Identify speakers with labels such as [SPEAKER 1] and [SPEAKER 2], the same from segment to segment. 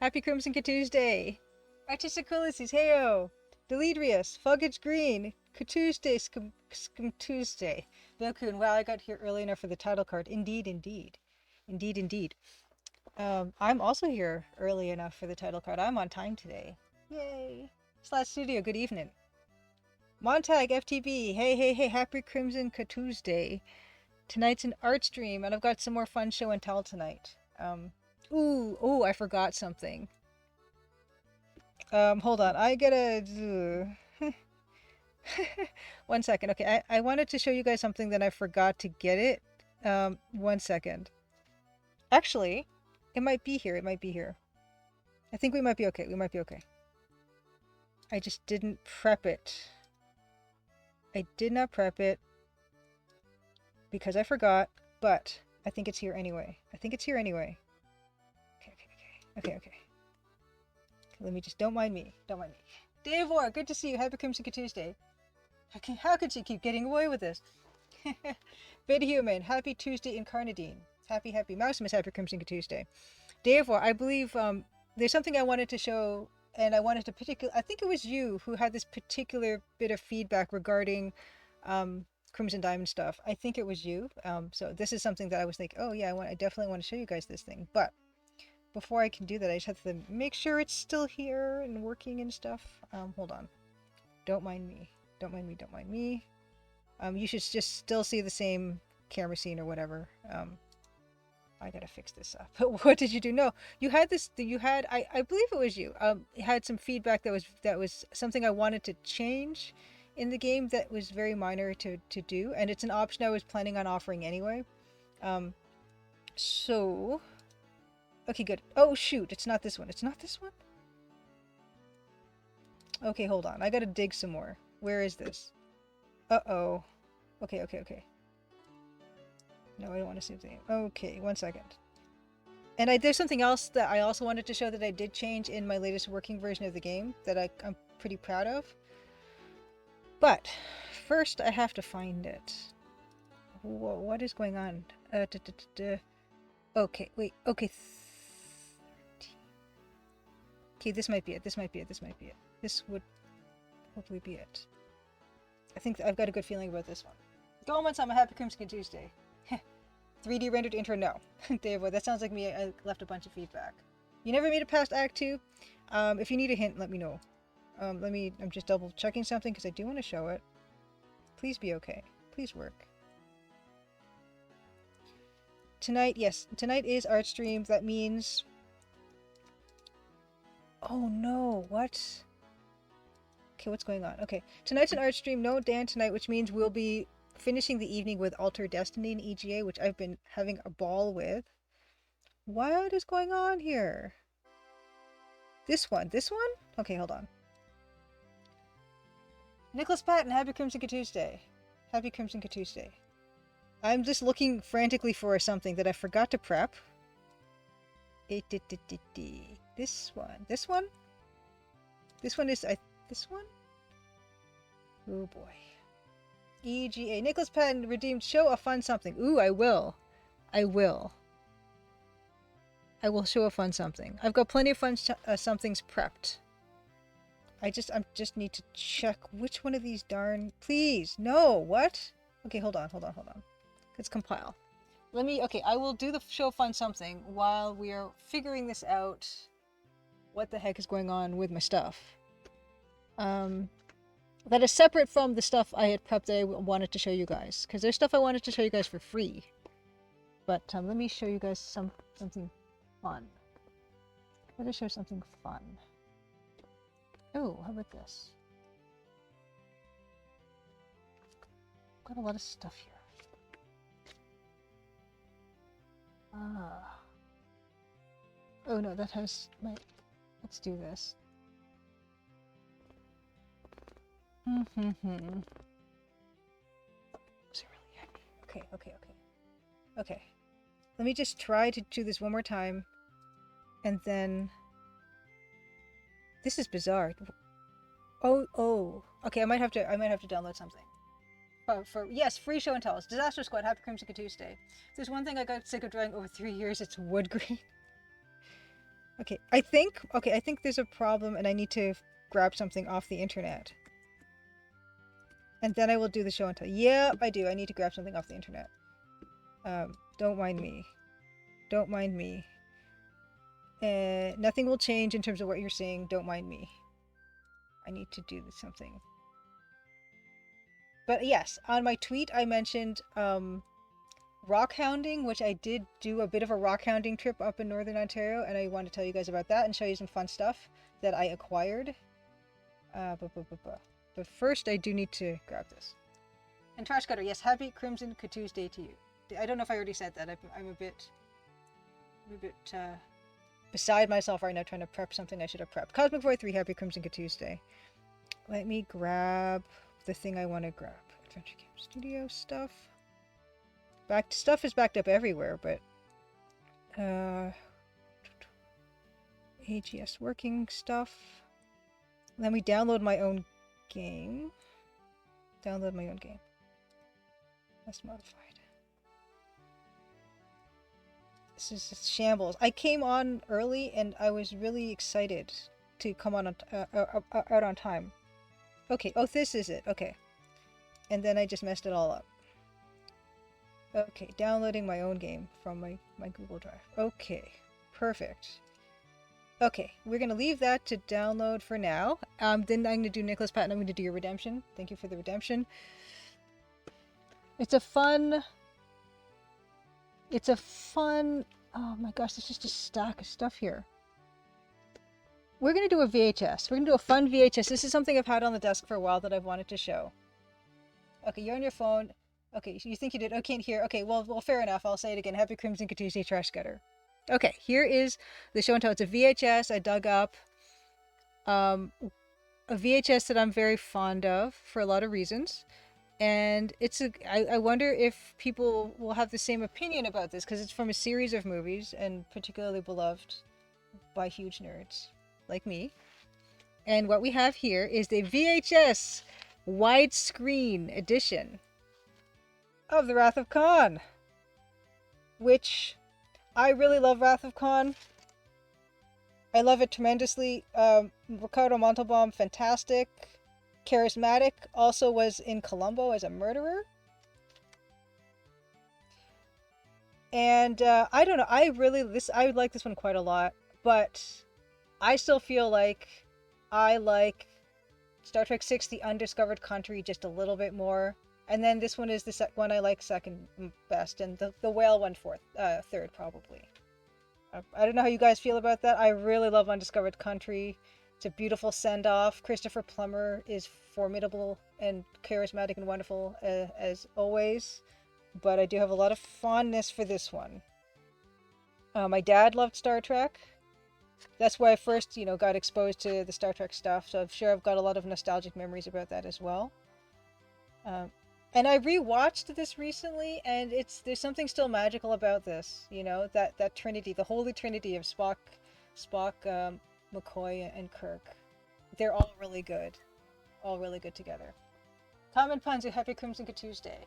[SPEAKER 1] Happy Crimson Tuesday. Artistic Ulysses, heyo. Delidrius, Fuggage Green, Tuesday, Tuesday. Vilkun, wow, I got here early enough for the title card. Indeed, indeed. Indeed, indeed. I'm also here early enough for the title card. I'm on time today. Yay. Slash Studio, good evening. Montag FTB, hey, hey, hey, happy Crimson Tuesday. Tonight's an art stream, and I've got some more fun show and tell tonight. Ooh, I forgot something. Hold on, I gotta... 1 second, okay, I wanted to show you guys something that I forgot to get it. 1 second. Actually, it might be here, I think we might be okay, I just didn't prep it. I did not prep it because I forgot, but I think it's here anyway. Okay. Let me just, don't mind me. Davor, good to see you. Happy Crimson Tuesday. How could she keep getting away with this? Vidhuman, happy Tuesday Incarnadine. Happy Mousemas, happy Crimson Tuesday. Davor, I believe there's something I wanted to show, and I wanted to I think it was you who had this particular bit of feedback regarding Crimson Diamond stuff. I think it was you. So this is something that I was like, oh yeah, I definitely want to show you guys this thing. But before I can do that, I just have to make sure it's still here and working and stuff. Hold on. Don't mind me. You should just still see the same camera scene or whatever. I gotta fix this up. But what did you do? No, you had this. I believe it was you. Had some feedback that was something I wanted to change in the game that was very minor to do, and it's an option I was planning on offering anyway. So. Okay, good. Oh, shoot. It's not this one. Okay, hold on. I gotta dig some more. Where is this? Uh-oh. Okay. No, I don't want to see the name. Okay, 1 second. And there's something else that I also wanted to show that I did change in my latest working version of the game that I'm pretty proud of. But first, I have to find it. Whoa, what is going on? Okay, wait. Okay. Okay, this might be it. This would hopefully be it. I think I've got a good feeling about this one. Moments on a happy Crimson Tuesday. 3D rendered intro, no. Dave, that sounds like me. I left a bunch of feedback. You never made it past Act 2? If you need a hint, let me know. I'm just double checking something because I do want to show it. Please be okay. Please work. Tonight, yes. Tonight is art stream. That means... Oh no, what? Okay, what's going on? Okay, tonight's an art stream. No Dan tonight, which means we'll be finishing the evening with Alter Destiny in EGA, which I've been having a ball with. What is going on here? This one? Okay, hold on. Nicholas Patton, happy Crimson Tuesday. I'm just looking frantically for something that I forgot to prep. This one? This one is... this one? Oh boy. EGA. Nicholas Patton redeemed show a fun something. Ooh, I will show a fun something. I've got plenty of fun somethings prepped. I just need to check which one of these darn... Please, no, what? Okay, hold on. Let's compile. Okay, I will do the show fun something while we are figuring this out. What the heck is going on with my stuff? That is separate from the stuff I had prepped that I wanted to show you guys. Because there's stuff I wanted to show you guys for free. But let me show you guys something fun. Let me show something fun. Oh, how about this? Got a lot of stuff here. Oh no, that has my... Let's do this. Was it really heavy? Okay. Let me just try to do this one more time. And then... This is bizarre. Oh. Okay, I might have to download something. Yes, free show and tell us. Disaster Squad, happy Crimson Tuesday. If there's one thing I got sick of drawing over 3 years, it's wood green. Okay, I think there's a problem and I need to grab something off the internet. And then I will do the show and tell. Yep, I do. I need to grab something off the internet. Don't mind me. Don't mind me. Nothing will change in terms of what you're saying. Don't mind me. I need to do something. But yes, on my tweet I mentioned rock hounding, which I did do a bit of a rock hounding trip up in Northern Ontario, and I want to tell you guys about that and show you some fun stuff that I acquired. But first I do need to grab this. And Trash Cutter, yes, happy Crimson Tuesday to you. I don't know if I already said that. I'm a bit beside myself right now trying to prep something I should have prepped. Cosmic Void 3, happy Crimson Tuesday. Let me grab the thing I want to grab. Adventure Game Studio stuff. Stuff is backed up everywhere, but AGS working stuff. Let me download my own game. Download my own game. That's modified. This is a shambles. I came on early and I was really excited to come on out on time. Okay, oh, this is it. Okay. And then I just messed it all up. Okay, downloading my own game from my Google Drive. Okay, perfect. Okay, we're going to leave that to download for now. Then I'm going to do Nicholas Patton. I'm going to do your redemption. Thank you for the redemption. It's a fun... Oh my gosh, there's just a stack of stuff here. We're going to do a VHS. We're going to do a fun VHS. This is something I've had on the desk for a while that I've wanted to show. Okay, you're on your phone. Okay, you think you did. Oh, can't hear. Okay, well, fair enough. I'll say it again. Happy Crimson Tuesday, Trash Gutter. Okay, here is the show and tell. It's a VHS I dug up. A VHS that I'm very fond of for a lot of reasons. And I wonder if people will have the same opinion about this, because it's from a series of movies and particularly beloved by huge nerds like me. And what we have here is the VHS widescreen edition of The Wrath of Khan, which I really love. Wrath of Khan. I love it tremendously. Ricardo Montalban, fantastic. Charismatic, also was in Columbo as a murderer. And I don't know, I would like this one quite a lot, but I still feel like I like Star Trek VI, The Undiscovered Country, just a little bit more. And then this one is the one I like second best, and the whale one third probably. I don't know how you guys feel about that. I really love Undiscovered Country. It's a beautiful send-off. Christopher Plummer is formidable and charismatic and wonderful as always. But I do have a lot of fondness for this one. My dad loved Star Trek. That's why I first, got exposed to the Star Trek stuff. So I'm sure I've got a lot of nostalgic memories about that as well. And I rewatched this recently, and there's something still magical about this. That Trinity, the Holy Trinity of Spock, McCoy, and Kirk. They're all really good. All really good together. Common Panzu, happy Crimson Tuesday.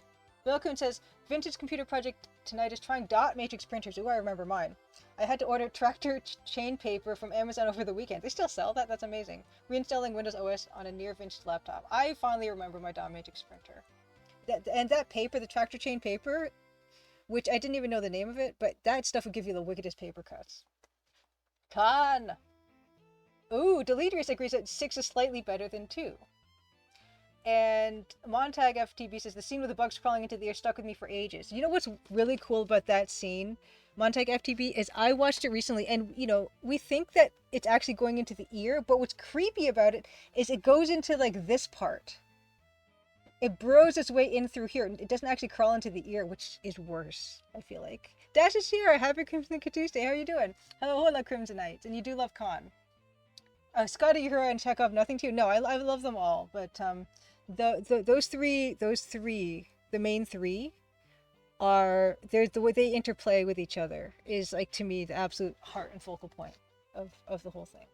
[SPEAKER 1] Bill Kuhn says, Vintage Computer Project tonight is trying dot matrix printers. Ooh, I remember mine. I had to order tractor chain paper from Amazon over the weekend. They still sell that? That's amazing. Reinstalling Windows OS on a near vintage laptop. I finally remember my dot matrix printer. That paper, the tractor chain paper, which I didn't even know the name of it, but that stuff would give you the wickedest paper cuts. Con! Ooh, Deletris agrees that 6 is slightly better than 2. And Montag FTB says, the scene with the bugs crawling into the air stuck with me for ages. You know what's really cool about that scene, Montag FTB, is I watched it recently, and, we think that it's actually going into the ear, but what's creepy about it is it goes into, this part. It burrows its way in through here. It doesn't actually crawl into the ear, which is worse, I feel like. Dash is here. Happy Crimson Tuesday. How are you doing? Hello, hola, Crimsonites. And you do love Khan. Scotty, Uhura, and Chekhov, nothing to you. No, I love them all, but those three, the main three, the way they interplay with each other is, to me, the absolute heart and focal point of the whole thing.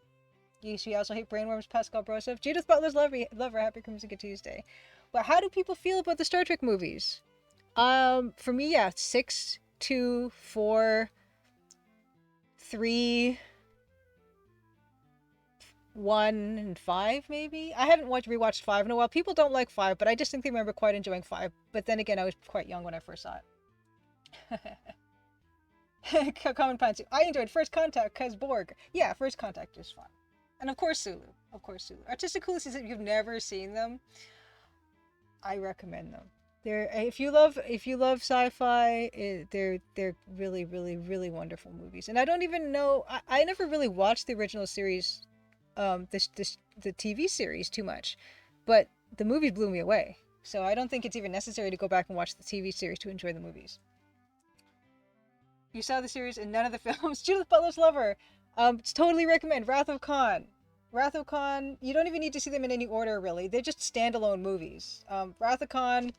[SPEAKER 1] You also hate Brainworms, Pascal Brosov. Judith Butler's lover, happy Crimson Tuesday. But how do people feel about the Star Trek movies? For me, yeah, 6, 2, 4, 3, 1 and 5 maybe. I haven't rewatched 5 in a while. People don't like 5, but I distinctly remember quite enjoying 5. But then again, I was quite young when I first saw it. Common Pantsu. I enjoyed First Contact because Borg. Yeah, First Contact is fun. And of course Sulu. Of course Sulu. Artistic Coolies, if you've never seen them, I recommend them. They're if you love sci-fi, they're really really really wonderful movies. And I don't even know I never really watched the original series, the TV series too much, but the movies blew me away. So I don't think it's even necessary to go back and watch the TV series to enjoy the movies. You saw the series and none of the films. Judith Butler's Lover. Totally recommend Wrath of Khan. Wrath of Khan. You don't even need to see them in any order really. They're just standalone movies. Wrath of Khan,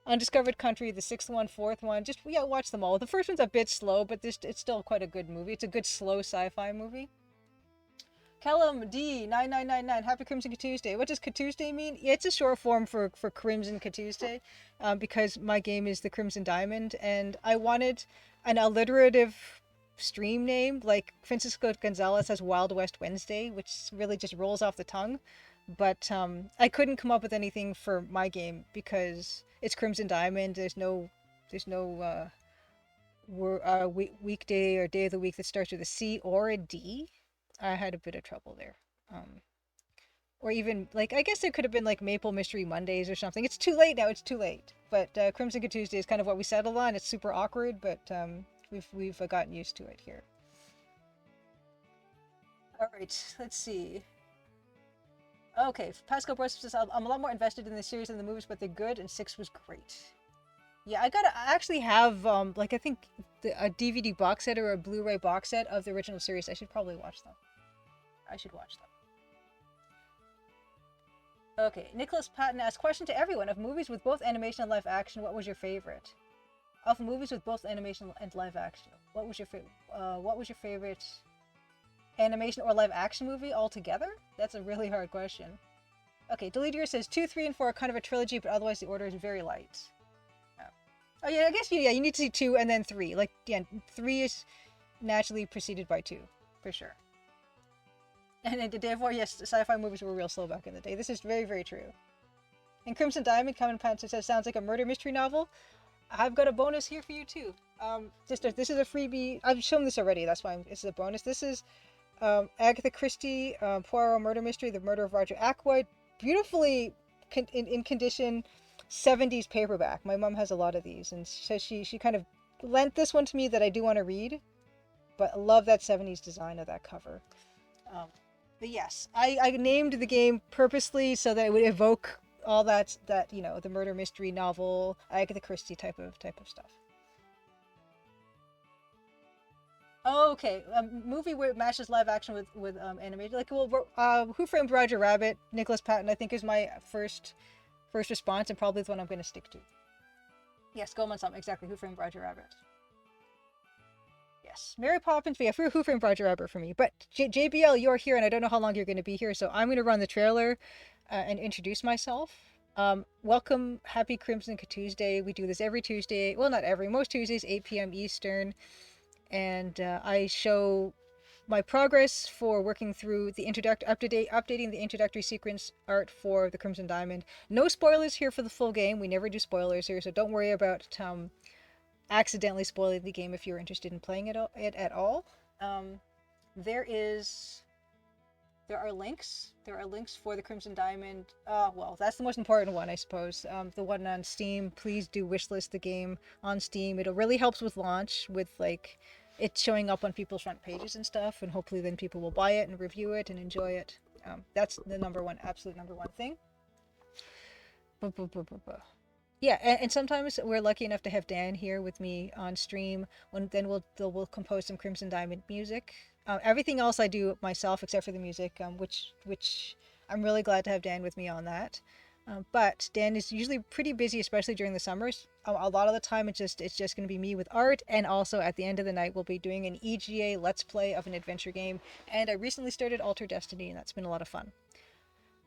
[SPEAKER 1] Undiscovered Country, the sixth one, fourth one. Just yeah, watch them all. The first one's a bit slow, but it's still quite a good movie. It's a good slow sci-fi movie. Callum D 9999. Happy Crimson Tuesday. What does Tuesday mean? It's a short form for Crimson Tuesday, because my game is the Crimson Diamond, and I wanted an alliterative stream name like Francisco Gonzalez has Wild West Wednesday, which really just rolls off the tongue. But I couldn't come up with anything for my game because it's Crimson Diamond. There's no weekday or day of the week that starts with a C or a D. I had a bit of trouble there. Or even like I guess it could have been like Maple Mystery Mondays or something. It's too late now. It's too late. But Crimson Tuesday is kind of what we settled on. It's super awkward, but we've gotten used to it here. All right, let's see. Okay, Pascal Bros says I'm a lot more invested in the series than the movies, but they're good, and 6 was great. Yeah, I actually have like I think a DVD box set or a Blu-ray box set of the original series. I should probably watch them. I should watch them. Okay, Nicholas Patton asks, question to everyone: of movies with both animation and live action, what was your favorite? Of movies with both animation and live action, what was your favorite? What was your favorite animation or live action movie altogether? That's a really hard question. Okay, Deleter says 2, 3, and 4 are kind of a trilogy, but otherwise the order is very light. Oh yeah, I guess you need to see 2 and then 3. Like yeah, 3 is naturally preceded by 2, for sure. And then therefore, yes, sci-fi movies were real slow back in the day. This is very, very true. And Crimson Diamond, Common Panther says, sounds like a murder mystery novel. I've got a bonus here for you too. This is a freebie. I've shown this already. That's why this is a bonus. This is Agatha Christie, Poirot Murder Mystery, The Murder of Roger Ackroyd. Beautifully in condition, 70s paperback. My mom has a lot of these, and so she kind of lent this one to me that I do want to read. But I love that 70s design of that cover. But yes, I named the game purposely so that it would evoke all that the murder mystery novel, Agatha Christie type of stuff. Oh, okay. A movie where it matches live action with animated. Like, well, Who Framed Roger Rabbit? Nicholas Patton, I think, is my first response, and probably the one I'm going to stick to. Yes, Goldman Sachs, exactly. Who Framed Roger Rabbit? Yes, Mary Poppins. But yeah, Who Framed Roger Rabbit for me. But JBL, you're here, and I don't know how long you're going to be here, so I'm going to run the trailer and introduce myself. Welcome, happy Crimson Tuesday. We do this every Tuesday. Well, not every. Most Tuesdays, 8 p.m. Eastern. And I show my progress for working through the updating the introductory sequence art for the Crimson Diamond. No spoilers here for the full game. We never do spoilers here, so don't worry about accidentally spoiling the game if you're interested in playing it at all. There are links. There are links for the Crimson Diamond. Well, that's the most important one, I suppose. The one on Steam. Please do wishlist the game on Steam. It'll really helps with launch, with like it showing up on people's front pages and stuff, and hopefully then people will buy it and review it and enjoy it. That's the absolute number one thing. Yeah, and sometimes we're lucky enough to have Dan here with me on stream. Then we'll compose some Crimson Diamond music. Everything else I do myself except for the music, which I'm really glad to have Dan with me on that. But Dan is usually pretty busy, especially during the summers. A lot of the time it's just going to be me with art, and also at the end of the night we'll be doing an EGA Let's Play of an adventure game. And I recently started Alter Destiny, and that's been a lot of fun.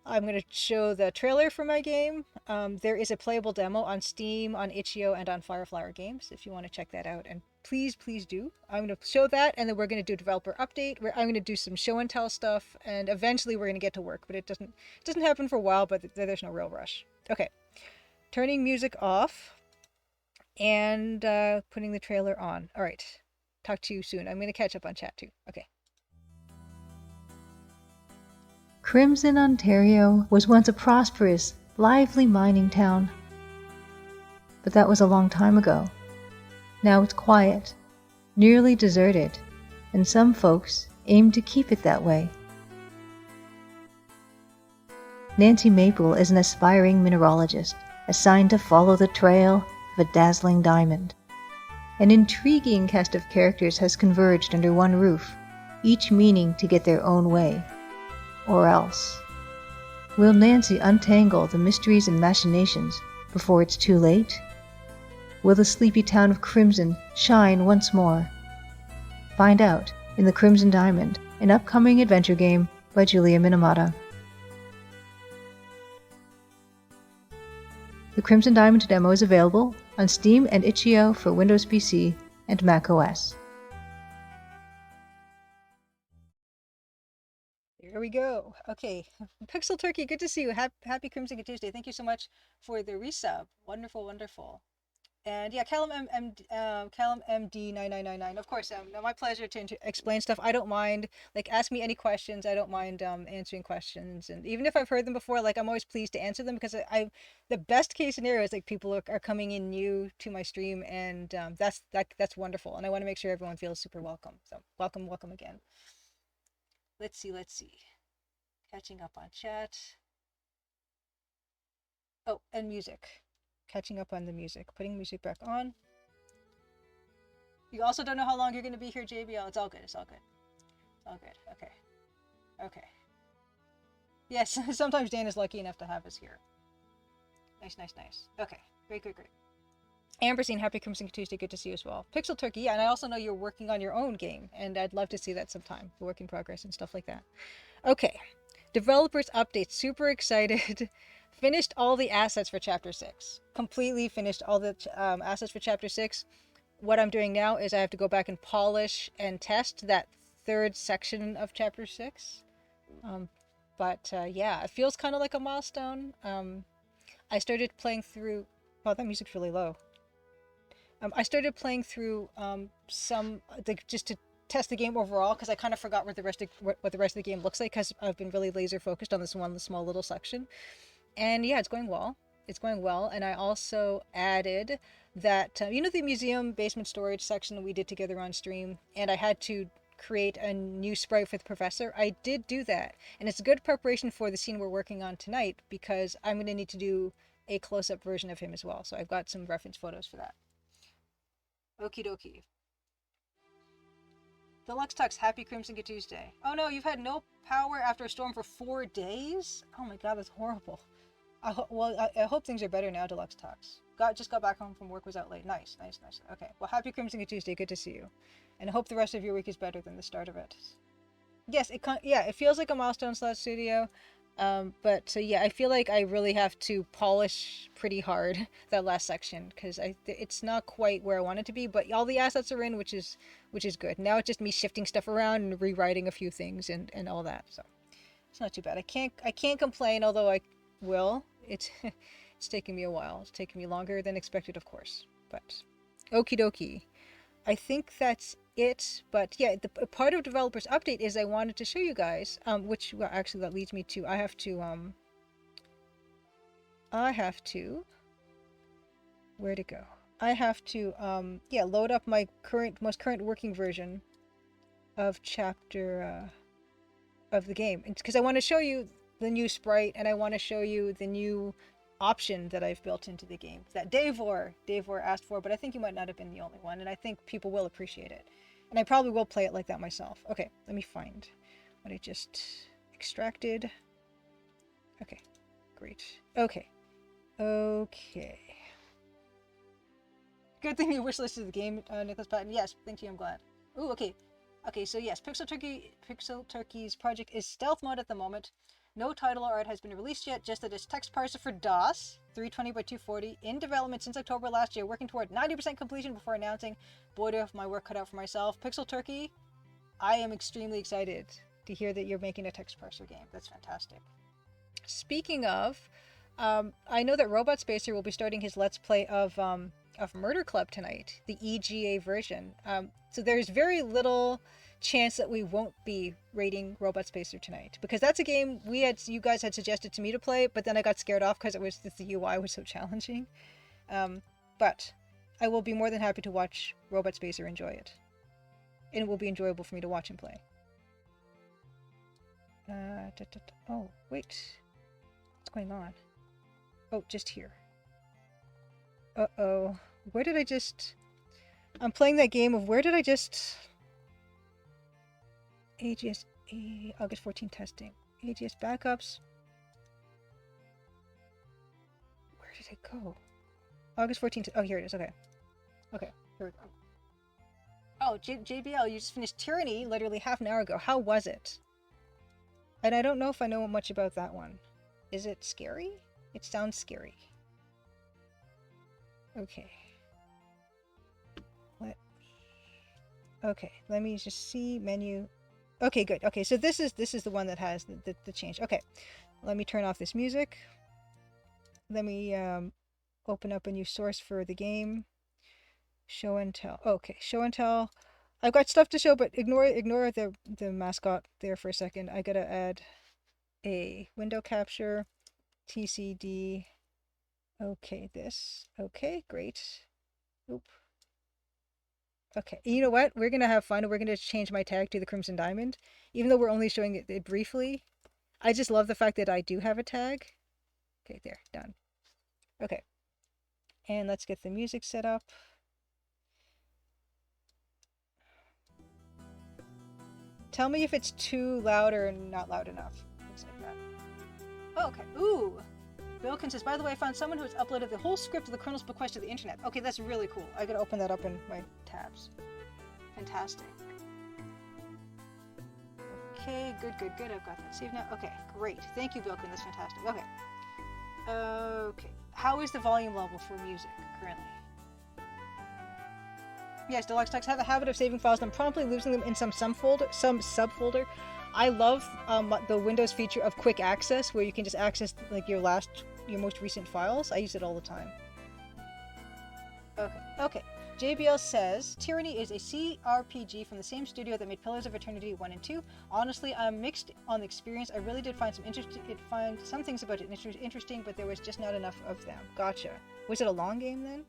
[SPEAKER 1] I'm going to show the trailer for my game. There is a playable demo on Steam, on itch.io, and on Fireflower Games if you want to check that out and please, please do. I'm going to show that, and then we're going to do a developer update. I'm going to do some show and tell stuff, and eventually we're going to get to work. But it doesn't happen for a while, but there's no real rush. Okay, turning music off, and putting the trailer on. All right, talk to you soon. I'm going to catch up on chat too. Okay.
[SPEAKER 2] Crimson, Ontario was once a prosperous, lively mining town. But that was a long time ago. Now it's quiet, nearly deserted, and some folks aim to keep it that way. Nancy Maple is an aspiring mineralogist assigned to follow the trail of a dazzling diamond. An intriguing cast of characters has converged under one roof, each meaning to get their own way. Or else. Will Nancy untangle the mysteries and machinations before it's too late? Will the sleepy town of Crimson shine once more? Find out in The Crimson Diamond, an upcoming adventure game by Julia Minamata. The Crimson Diamond demo is available on Steam and itch.io for Windows PC and Mac OS.
[SPEAKER 1] Here we go. Okay, Pixel Turkey, good to see you. Happy Crimson Tuesday. Thank you so much for the resub. Wonderful, wonderful. And yeah, Callum MD9999. Of course, my pleasure to explain stuff. I don't mind. Like, ask me any questions. I don't mind answering questions. And even if I've heard them before, like, I'm always pleased to answer them, because the best case scenario is like people are coming in new to my stream, and that's wonderful. And I want to make sure everyone feels super welcome. So welcome again. Let's see. Catching up on chat. Oh, and music. Catching up on the music. Putting music back on. You also don't know how long you're going to be here, JBL. It's all good. Okay. Yes, sometimes Dan is lucky enough to have us here. Nice. Okay, great. Ambersine, happy Crimson Tuesday. Good to see you as well. Pixel Turkey, yeah, and I also know you're working on your own game, and I'd love to see that sometime. The work in progress and stuff like that. Okay, developers update. Super excited. Finished all the assets for Chapter 6. Completely finished all the assets for Chapter 6. What I'm doing now is I have to go back and polish and test that third section of Chapter 6. Yeah, it feels kind of like a milestone. I started playing through... Wow, that music's really low. I started playing through just to test the game overall, because I kind of forgot what the rest of the game looks like, because I've been really laser focused on this one small little section. And yeah, it's going well. And I also added that the museum basement storage section we did together on stream, and I had to create a new sprite for the professor. I did do that, and it's a good preparation for the scene we're working on tonight, because I'm going to need to do a close-up version of him as well. So I've got some reference photos for that. Okie dokie. Deluxe Tux, happy Crimson Tuesday. Oh no, you've had no power after a storm for 4 days? Oh my god, that's horrible. I hope things are better now, Deluxe Tux. Just got back home from work, was out late. Nice. Okay, well, happy Crimson Tuesday, good to see you. And I hope the rest of your week is better than the start of it. Yes, it feels like a milestone / studio. I feel like I really have to polish pretty hard that last section, because it's not quite where I want it to be, but all the assets are in, which is good. Now it's just me shifting stuff around and rewriting a few things and all that. So it's not too bad. I can't complain, although I will. It's taking me a while. It's taking me longer than expected, of course. But okie dokie. I think that's it. But yeah, the part of developers update is I wanted to show you guys, which actually that leads me to I have to where to go? I have to load up my most current working version of chapter of the game, because I want to show you the new sprite, and I want to show you the new option that I've built into the game that Davor asked for, but I think you might not have been the only one, and I think people will appreciate it, and I probably will play it like that myself. Okay, let me find what I just extracted. Okay, great. Okay. Good thing you wishlisted the game, Nicholas Patton. Yes, thank you, I'm glad. Ooh, okay. Okay, so yes, Pixel Turkey's project is stealth mode at the moment. No title or art has been released yet, just that it's text parser for DOS, 320 by 240, in development since October last year, working toward 90% completion before announcing. Boy, do I have my work cut out for myself. Pixel Turkey, I am extremely excited to hear that you're making a text parser game. That's fantastic. Speaking of, I know that Robot Spacer will be starting his Let's Play of Murder Club tonight, the EGA version. So there's very little chance that we won't be rating Robot Spacer tonight, because that's a game you guys had suggested to me to play, but then I got scared off because the UI was so challenging. But I will be more than happy to watch Robot Spacer enjoy it, and it will be enjoyable for me to watch him play. Oh wait, what's going on? Oh, just here. Uh-oh. Where did I just... I'm playing that game of where did I just... AGS... August 14 testing. AGS backups. Where did it go? August 14... Oh, here it is. Okay. Okay. Here we go. Oh, JBL, you just finished Tyranny literally half an hour ago. How was it? And I don't know if I know much about that one. Is it scary? It sounds scary. Okay. Let me just see menu. Okay, good. Okay, so this is the one that has the change. Okay. Let me turn off this music. Let me open up a new source for the game. Show and tell. Okay, show and tell. I've got stuff to show, but ignore the mascot there for a second. I gotta add a window capture, TCD. Okay, this. Okay, great. Oop. Okay, you know what? We're gonna have fun. We're gonna change my tag to the Crimson Diamond, even though we're only showing it briefly. I just love the fact that I do have a tag. Okay, there, done. Okay, and let's get the music set up. Tell me if it's too loud or not loud enough. Things like that. Oh, okay. Ooh. Bilkin says, by the way, I found someone who has uploaded the whole script of the Colonel's Bequest to the internet. Okay, that's really cool. I gotta open that up in my tabs. Fantastic. Okay, good. I've got that saved now. Okay, great. Thank you, Bilkin. That's fantastic. Okay. Okay. How is the volume level for music currently? Yes, Deluxe Text have a habit of saving files and promptly losing them in some subfolder. I love the Windows feature of quick access, where you can just access like your most recent files. I use it all the time. Okay. JBL says, Tyranny is a CRPG from the same studio that made Pillars of Eternity 1 and 2. Honestly, I'm mixed on the experience. I really did find some things about it interesting, but there was just not enough of them. Gotcha. Was it a long game then?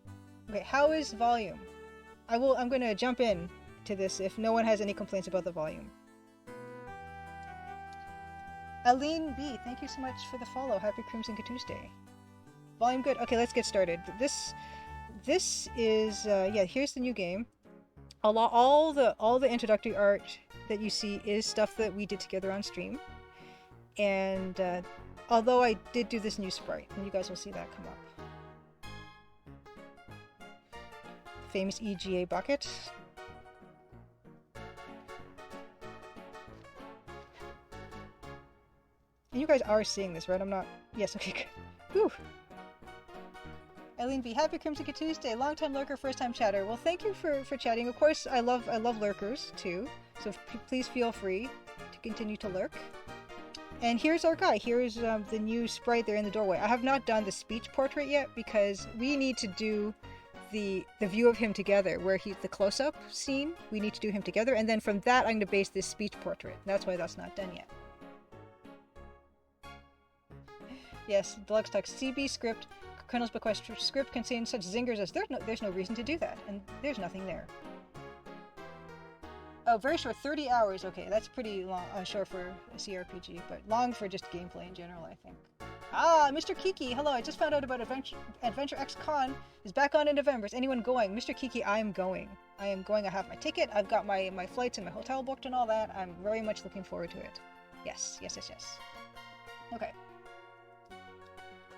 [SPEAKER 1] Okay, how is volume? I'm going to jump in to this if no one has any complaints about the volume. Aline B, thank you so much for the follow. Happy Crimson Tuesday. Volume good. Okay, let's get started. This is here's the new game. All the introductory art that you see is stuff that we did together on stream. And although I did do this new sprite, and you guys will see that come up. Famous EGA bucket. And you guys are seeing this, right? I'm not... Yes, okay, good. Whew. Eileen B, happy Crimson Tuesday. Long-time lurker, first-time chatter. Well, thank you for chatting. Of course, I love lurkers, too. So please feel free to continue to lurk. And here's our guy. Here's the new sprite there in the doorway. I have not done the speech portrait yet, because we need to do the view of him together, where he's the close-up scene. We need to do him together, and then from that, I'm going to base this speech portrait. That's why that's not done yet. Yes, Deluxe Text CB script, Colonel's Bequest script contains such zingers as there's no reason to do that, and there's nothing there. Oh, very short, 30 hours. Okay, that's pretty long, short for a CRPG, but long for just gameplay in general, I think. Ah, Mr. Kiki, hello. I just found out about Adventure X Con is back on in November. Is anyone going? Mr. Kiki, I am going. I have my ticket. I've got my flights and my hotel booked and all that. I'm very much looking forward to it. Yes. Okay.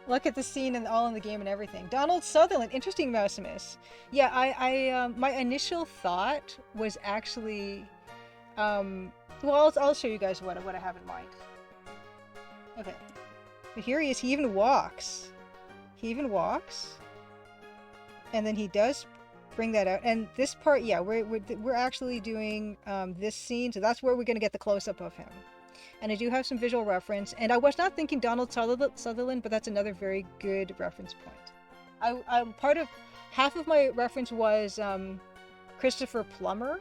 [SPEAKER 1] Look at the scene and all in the game and everything. Donald Sutherland, interesting, Mousimus. Yeah, I my initial thought was actually, well, I'll show you guys what I have in mind. Okay. But here he is. He even walks. He even walks. And then he does bring that out. And this part, yeah, we're actually doing this scene. So that's where we're going to get the close-up of him. And I do have some visual reference. And I was not thinking Donald Sutherland, but that's another very good reference point. I'm part of... Half of my reference was Christopher Plummer.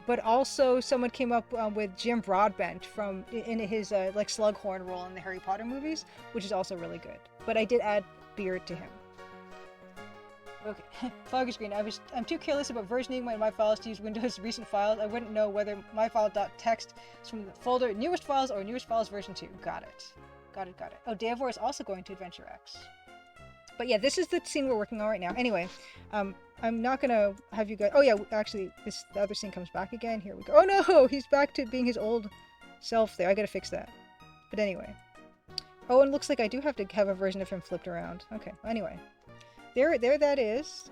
[SPEAKER 1] But also someone came up with Jim Broadbent in his like Slughorn role in the Harry Potter movies, which is also really good. But I did add beard to him. Okay, Foggy screen. I'm too careless about versioning my files to use Windows recent files. I wouldn't know whether myfile.txt is from the folder newest files or newest files version 2. Got it. Oh, Davor is also going to Adventure X. But yeah, this is the scene we're working on right now. Anyway, I'm not gonna have you guys... Oh yeah, actually, the other scene comes back again. Here we go. Oh no, he's back to being his old self there. I gotta fix that. But anyway. Oh, and it looks like I do have to have a version of him flipped around. Okay, anyway. There that is.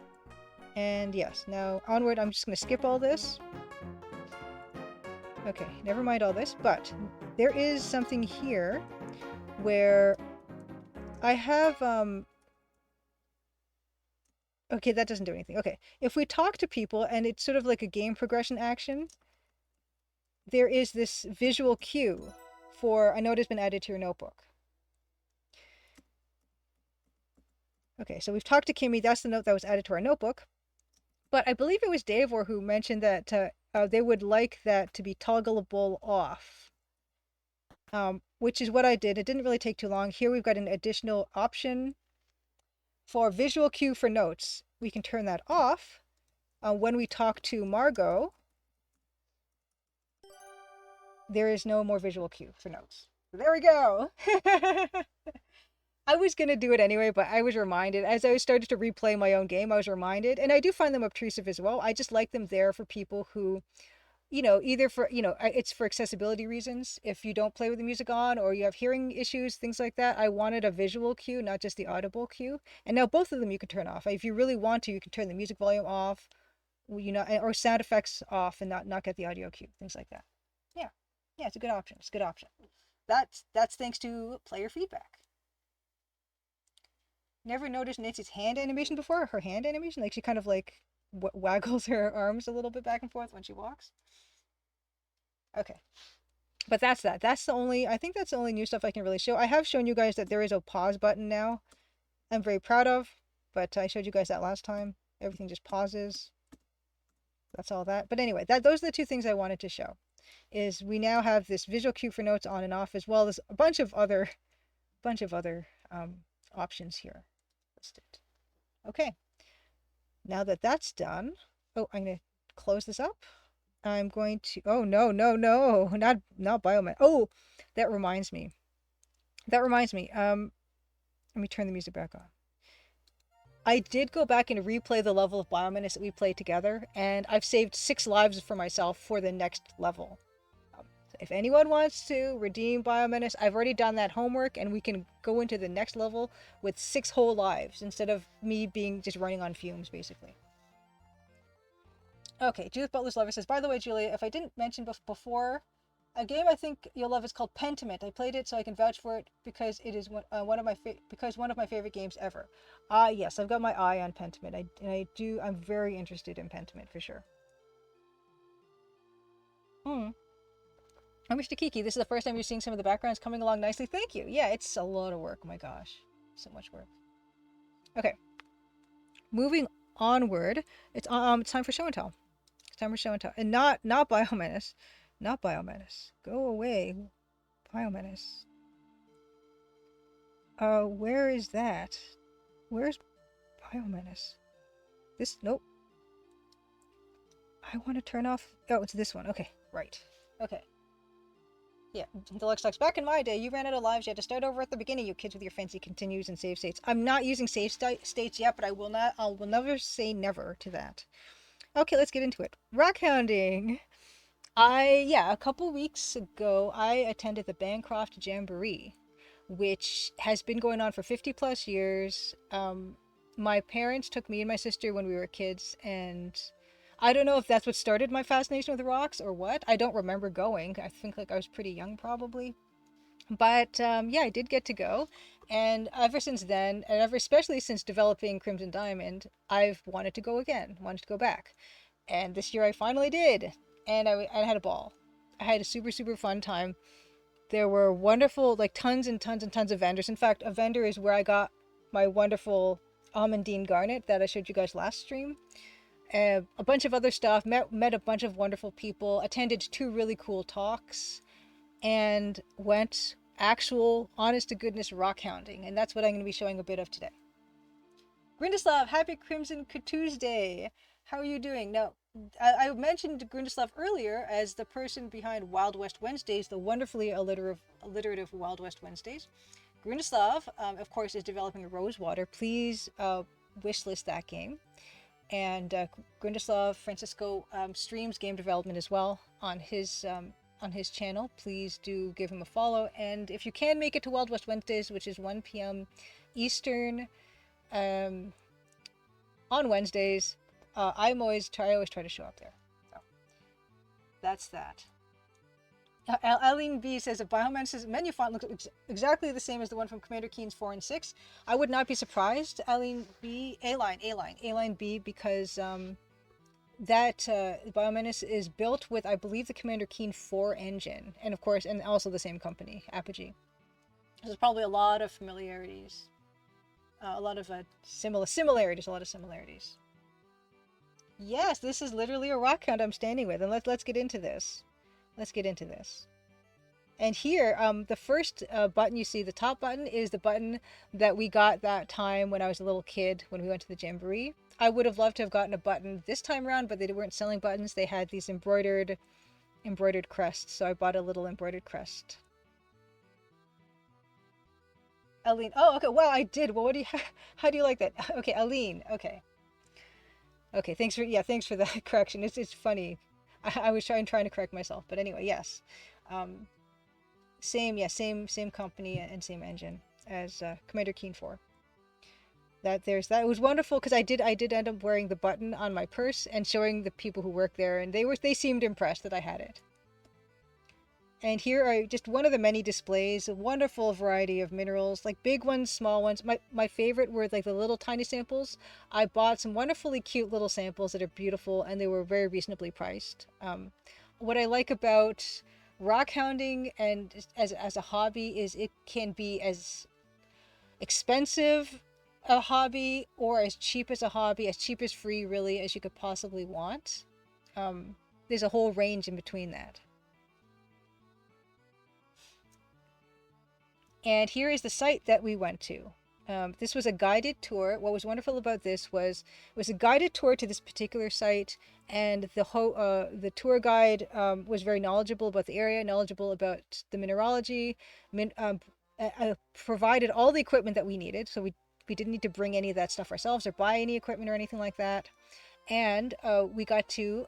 [SPEAKER 1] And yes, now onward, I'm just gonna skip all this. Okay, never mind all this, but there is something here where I have, okay, that doesn't do anything. Okay, if we talk to people and it's sort of like a game progression action, there is this visual cue for a note has been added to your notebook. Okay, so we've talked to Kimmy. That's the note that was added to our notebook. But I believe it was Davor who mentioned that they would like that to be toggleable off, which is what I did. It didn't really take too long. Here we've got an additional option. For visual cue for notes, we can turn that off when we talk to Margot. There is no more visual cue for notes. There we go. I was going to do it anyway, but I was reminded, as I started to replay my own game, I was reminded, and I do find them obtrusive as well. I just like them there for people who, you know, either for, you know, it's for accessibility reasons. If you don't play with the music on or you have hearing issues, things like that, I wanted a visual cue, not just the audible cue. And now both of them you can turn off. If you really want to, you can turn the music volume off, you know, or sound effects off and not get the audio cue, things like that. Yeah. Yeah, it's a good option. It's a good option. That's thanks to player feedback. Never noticed Nancy's hand animation before. Her hand animation, like she kind of like waggles her arms a little bit back and forth when she walks. Okay, but that's that. That's the only, I think that's the only new stuff I can really show. I have shown you guys that there is a pause button now. I'm very proud of, but I showed you guys that last time. Everything just pauses. That's all that. But anyway, those are the two things I wanted to show. Is we now have this visual cue for notes on and off, as well as a bunch of other options here listed. Okay, now that that's done, oh, I'm gonna close this up. I'm going to, oh no, not biomed. Oh, that reminds me. Let me turn the music back on. I did go back and replay the level of Biomenace that we played together, and I've saved 6 lives for myself for the next level. If anyone wants to redeem Biomenace, I've already done that homework, and we can go into the next level with 6 whole lives instead of me being just running on fumes, basically. Okay, Judith Butler's Lover says, by the way, Julia, if I didn't mention before, a game I think you'll love is called Pentiment. I played it so I can vouch for it because it is one of my favorite games ever. Yes, I've got my eye on Pentiment. I'm very interested in Pentiment for sure. Oh, Mr. Kiki, this is the first time you're seeing some of the backgrounds coming along nicely. Thank you. Yeah, it's a lot of work. Oh my gosh, so much work. Okay, moving onward. It's time for show and tell. It's time for show and tell, and not Biomenace. Not Biomenace. Go away, Biomenace. Where is that? Where's Biomenace? This, nope. I want to turn off, oh, it's this one. Okay, right. Okay. Yeah, Deluxe Talks. Back in my day, you ran out of lives. You had to start over at the beginning, you kids with your fancy continues and save states. I'm not using save states yet, but I will never say never to that. Okay, let's get into it. Rock hounding. A couple weeks ago, I attended the Bancroft Gemboree, which has been going on for 50 plus years. My parents took me and my sister when we were kids, and I don't know if that's what started my fascination with rocks or what. I don't remember going. I think like I was pretty young probably. But yeah, I did get to go. And ever since then, and ever especially since developing Crimson Diamond, I've wanted to go again, wanted to go back. And this year I finally did. And I had a ball. I had a super, super fun time. There were wonderful, like tons and tons and tons of vendors. In fact, a vendor is where I got my wonderful almondine garnet that I showed you guys last stream. A bunch of other stuff, met a bunch of wonderful people, attended 2 really cool talks, and went actual, honest to goodness rock hounding. And that's what I'm going to be showing a bit of today. Grindislav, happy Crimson Tuesday. How are you doing? Now, I mentioned Grindislav earlier as the person behind Wild West Wednesdays, the wonderfully alliterative Wild West Wednesdays. Grindislav, of course, is developing a Rosewater. Please wishlist that game. And Grindislav Francisco streams game development as well on his channel. Please do give him a follow. And if you can make it to Wild West Wednesdays, which is 1 p.m. Eastern on Wednesdays, I always try to show up there. So that's that. Eileen B says, a Biomance's menu font looks exactly the same as the one from Commander Keen's 4 and 6. I would not be surprised, Eileen B, A-line B, because that Biomenace is built with, I believe, the Commander Keen 4 engine, and of course, and also the same company, Apogee. There's probably a lot of familiarities, a lot of similarities. Yes, this is literally a rock hound I'm standing with, and let's get into this. And here, the first button you see, the top button, is the button that we got that time when I was a little kid when we went to the Jamboree. I would have loved to have gotten a button this time around, but they weren't selling buttons. They had these embroidered crests, so I bought a little embroidered crest. Aline, oh, okay, wow, I did. Well, how do you like that? Okay, Aline, okay. Okay, thanks for that correction. It's funny. I was trying to correct myself, but anyway, yes. Same company and same engine as Commander Keen 4. That it was wonderful because I did end up wearing the button on my purse and showing the people who work there, and they seemed impressed that I had it. And here are just one of the many displays, a wonderful variety of minerals, like big ones, small ones. My favorite were like the little tiny samples. I bought some wonderfully cute little samples that are beautiful, and they were very reasonably priced. What I like about rock hounding and as a hobby is it can be as expensive a hobby or as cheap as a hobby, as cheap as free really as you could possibly want. There's a whole range in between that. And here is the site that we went to. This was a guided tour. What was wonderful about this was it was a guided tour to this particular site, and the tour guide was very knowledgeable about the area, knowledgeable about the mineralogy, provided all the equipment that we needed. So we didn't need to bring any of that stuff ourselves or buy any equipment or anything like that. And we got to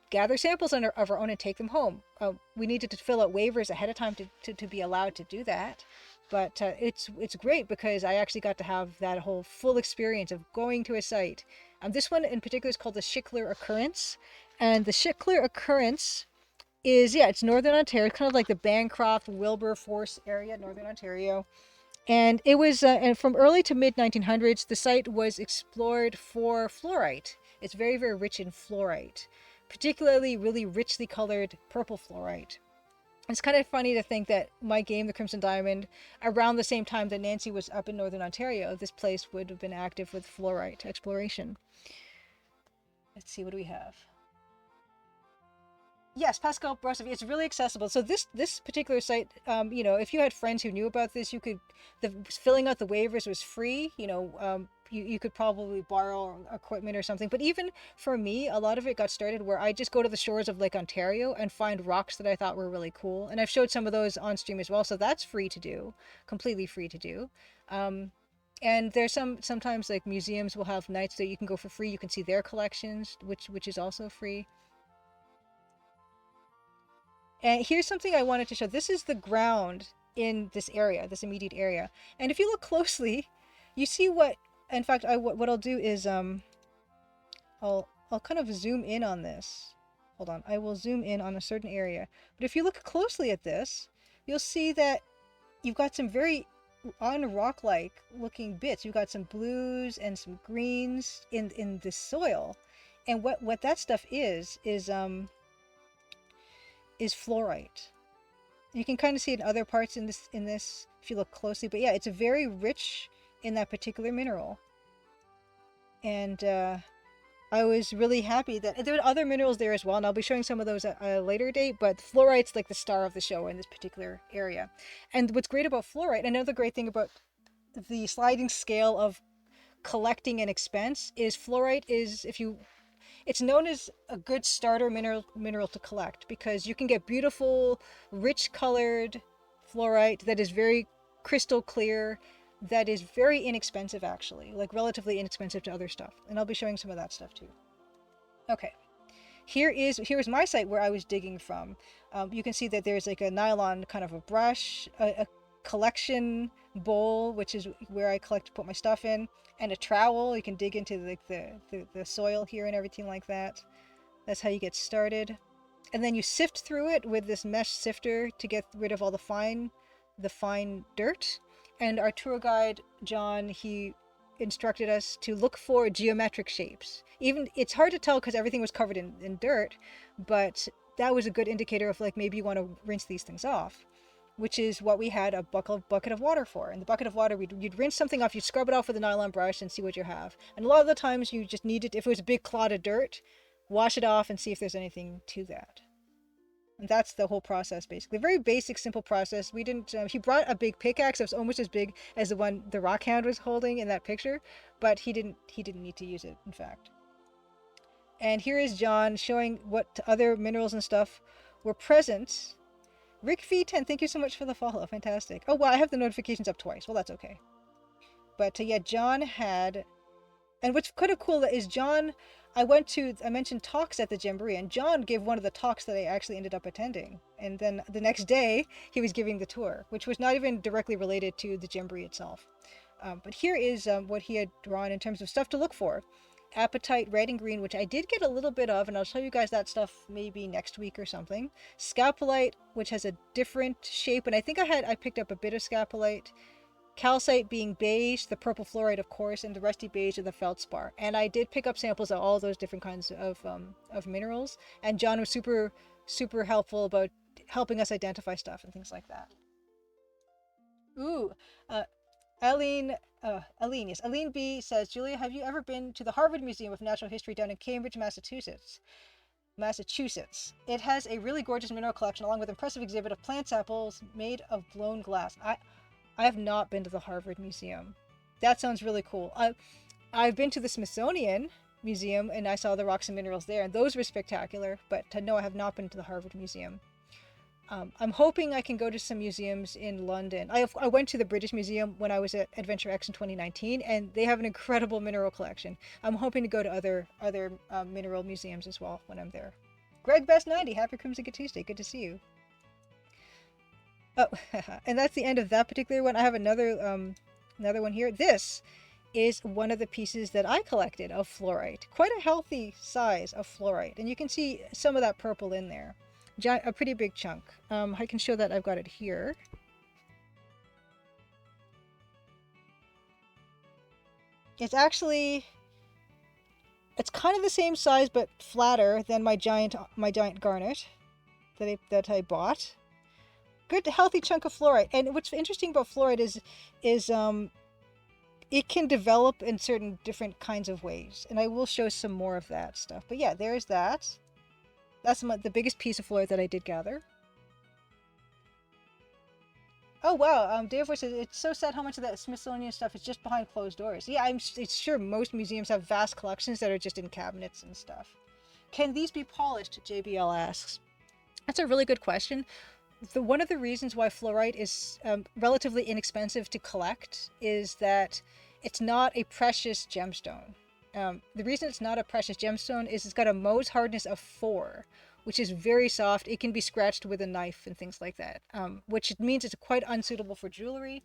[SPEAKER 1] gather samples of our own and take them home. We needed to fill out waivers ahead of time to be allowed to do that. But it's great because I actually got to have that whole full experience of going to a site. This one in particular is called the Schickler Occurrence. And the Schickler Occurrence is, it's Northern Ontario. It's kind of like the Bancroft, Wilberforce area, Northern Ontario. And it was, and from early to mid 1900s, the site was explored for fluorite. It's very, very rich in fluorite, particularly really richly colored purple fluorite. It's kind of funny to think that my game, the Crimson Diamond, around the same time that Nancy was up in Northern Ontario, this place would have been active with fluorite exploration. Let's see, what do we have? Yes, Pascal Brosov, it's really accessible. So this particular site, if you had friends who knew about this, filling out the waivers was free. You could probably borrow equipment or something. But even for me, a lot of it got started where I just go to the shores of Lake Ontario and find rocks that I thought were really cool. And I've showed some of those on stream as well. So that's free to do, completely free to do. And there's sometimes like museums will have nights that you can go for free. You can see their collections, which is also free. And here's something I wanted to show. This is the ground in this area, this immediate area. And if you look closely, you see what, in fact, what I'll do is, I'll kind of zoom in on this. Hold on, I will zoom in on a certain area. But if you look closely at this, you'll see that you've got some very on rock-like looking bits. You've got some blues and some greens in the soil, and what that stuff is fluorite. You can kind of see it in other parts in this if you look closely, but yeah, it's very rich in that particular mineral. And I was really happy that there were other minerals there as well, and I'll be showing some of those at a later date, but fluorite's like the star of the show in this particular area. And what's great about fluorite, another great thing about the sliding scale of collecting and expense, is fluorite is, it's known as a good starter mineral to collect, because you can get beautiful, rich colored fluorite that is very crystal clear, that is very inexpensive actually, like relatively inexpensive to other stuff. And I'll be showing some of that stuff too. Okay, here's my site where I was digging from. You can see that there's like a nylon kind of a brush, a collection bowl, which is where I put my stuff in, and a trowel. You can dig into like the soil here and everything like that. That's how you get started. And then you sift through it with this mesh sifter to get rid of all the fine dirt. And our tour guide John, he instructed us to look for geometric shapes. Even it's hard to tell because everything was covered in dirt, but that was a good indicator of like maybe you want to rinse these things off, which is what we had a bucket of water for. In the bucket of water, you'd rinse something off, you'd scrub it off with a nylon brush and see what you have. And a lot of the times you just needed, if it was a big clod of dirt, wash it off and see if there's anything to that. And that's the whole process, basically. Very basic, simple process. We didn't. He brought a big pickaxe that was almost as big as the one the rock hound was holding in that picture, but he didn't need to use it, in fact. And here is John showing what other minerals and stuff were present. Rick V10, thank you so much for the follow. Fantastic. Oh, well, I have the notifications up twice. Well, that's okay. But yeah, John had, and what's kind of cool is John. I mentioned talks at the Gemboree, and John gave one of the talks that I actually ended up attending. And then the next day, he was giving the tour, which was not even directly related to the Gemboree itself. But here is what he had drawn in terms of stuff to look for. Apatite, red and green, which I did get a little bit of, and I'll show you guys that stuff maybe next week or something. Scapulite, which has a different shape, and I think I picked up a bit of scapulite. Calcite being beige, the purple fluorite, of course, and the rusty beige of the feldspar. And I did pick up samples of all those different kinds of minerals. And John was super, super helpful about helping us identify stuff and things like that. Ooh, Aline B says, Julia, have you ever been to the Harvard Museum of Natural History down in Cambridge, Massachusetts? It has a really gorgeous mineral collection along with an impressive exhibit of plant samples made of blown glass. I have not been to the Harvard Museum. That sounds really cool. I've been to the Smithsonian Museum and I saw the rocks and minerals there, and those were spectacular, but no, I have not been to the Harvard Museum. I'm hoping I can go to some museums in London. I went to the British Museum when I was at Adventure X in 2019, and they have an incredible mineral collection. I'm hoping to go to other mineral museums as well when I'm there. Greg Best 90, happy Crimson Tuesday. Good to see you. Oh, and that's the end of that particular one. I have another one here. This is one of the pieces that I collected of fluorite. Quite a healthy size of fluorite, and you can see some of that purple in there. A pretty big chunk. I can show that I've got it here. It's kind of the same size but flatter than my giant garnet that I bought. Good healthy chunk of fluorite. And what's interesting about fluorite is it can develop in certain different kinds of ways, and I will show some more of that stuff. But yeah, there's that. That's the biggest piece of fluorite that I did gather. Oh wow, Dave says it's so sad how much of that Smithsonian stuff is just behind closed doors. Yeah, it's sure most museums have vast collections that are just in cabinets and stuff. Can these be polished? JBL asks. That's a really good question. One of the reasons why fluorite is relatively inexpensive to collect is that it's not a precious gemstone. The reason it's not a precious gemstone is it's got a Mohs hardness of 4, which is very soft. It can be scratched with a knife and things like that, which means it's quite unsuitable for jewelry.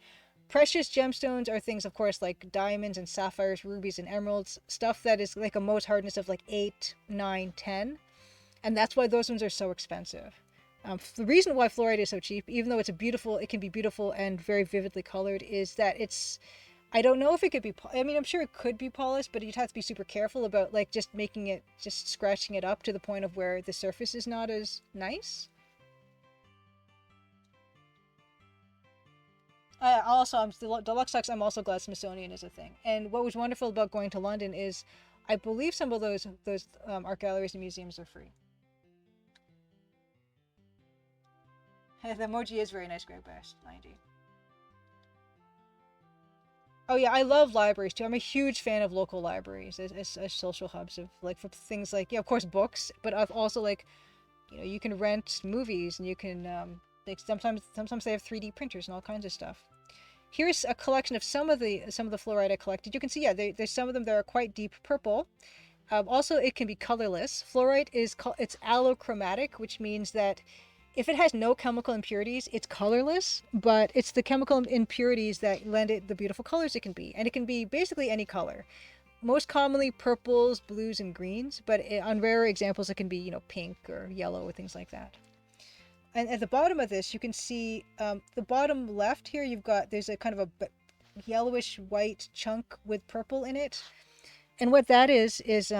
[SPEAKER 1] Precious gemstones are things, of course, like diamonds and sapphires, rubies and emeralds, stuff that is like a Mohs hardness of like 8, 9, 10. And that's why those ones are so expensive. The reason why fluorite is so cheap, even though it can be beautiful and very vividly colored, is that I don't know if it could be, I mean, I'm sure it could be polished, but you'd have to be super careful about like just scratching it up to the point of where the surface is not as nice. Deluxe, I'm also glad Smithsonian is a thing. And what was wonderful about going to London is, I believe some of those art galleries and museums are free. The emoji is very nice, Greg Best, 90. Oh yeah, I love libraries too. I'm a huge fan of local libraries as social hubs of like for things like, yeah, of course books, but I've also like, you can rent movies and you can like sometimes they have 3D printers and all kinds of stuff. Here's a collection of some of the fluorite I collected. You can see, yeah, there's some of them that are quite deep purple. Also, it can be colorless. Fluorite it's allochromatic, which means that if it has no chemical impurities, it's colorless, but it's the chemical impurities that lend it the beautiful colors it can be. And it can be basically any color. Most commonly purples, blues, and greens, but on rarer examples, it can be, pink or yellow or things like that. And at the bottom of this, you can see the bottom left here, there's a kind of a yellowish white chunk with purple in it. And what that is it's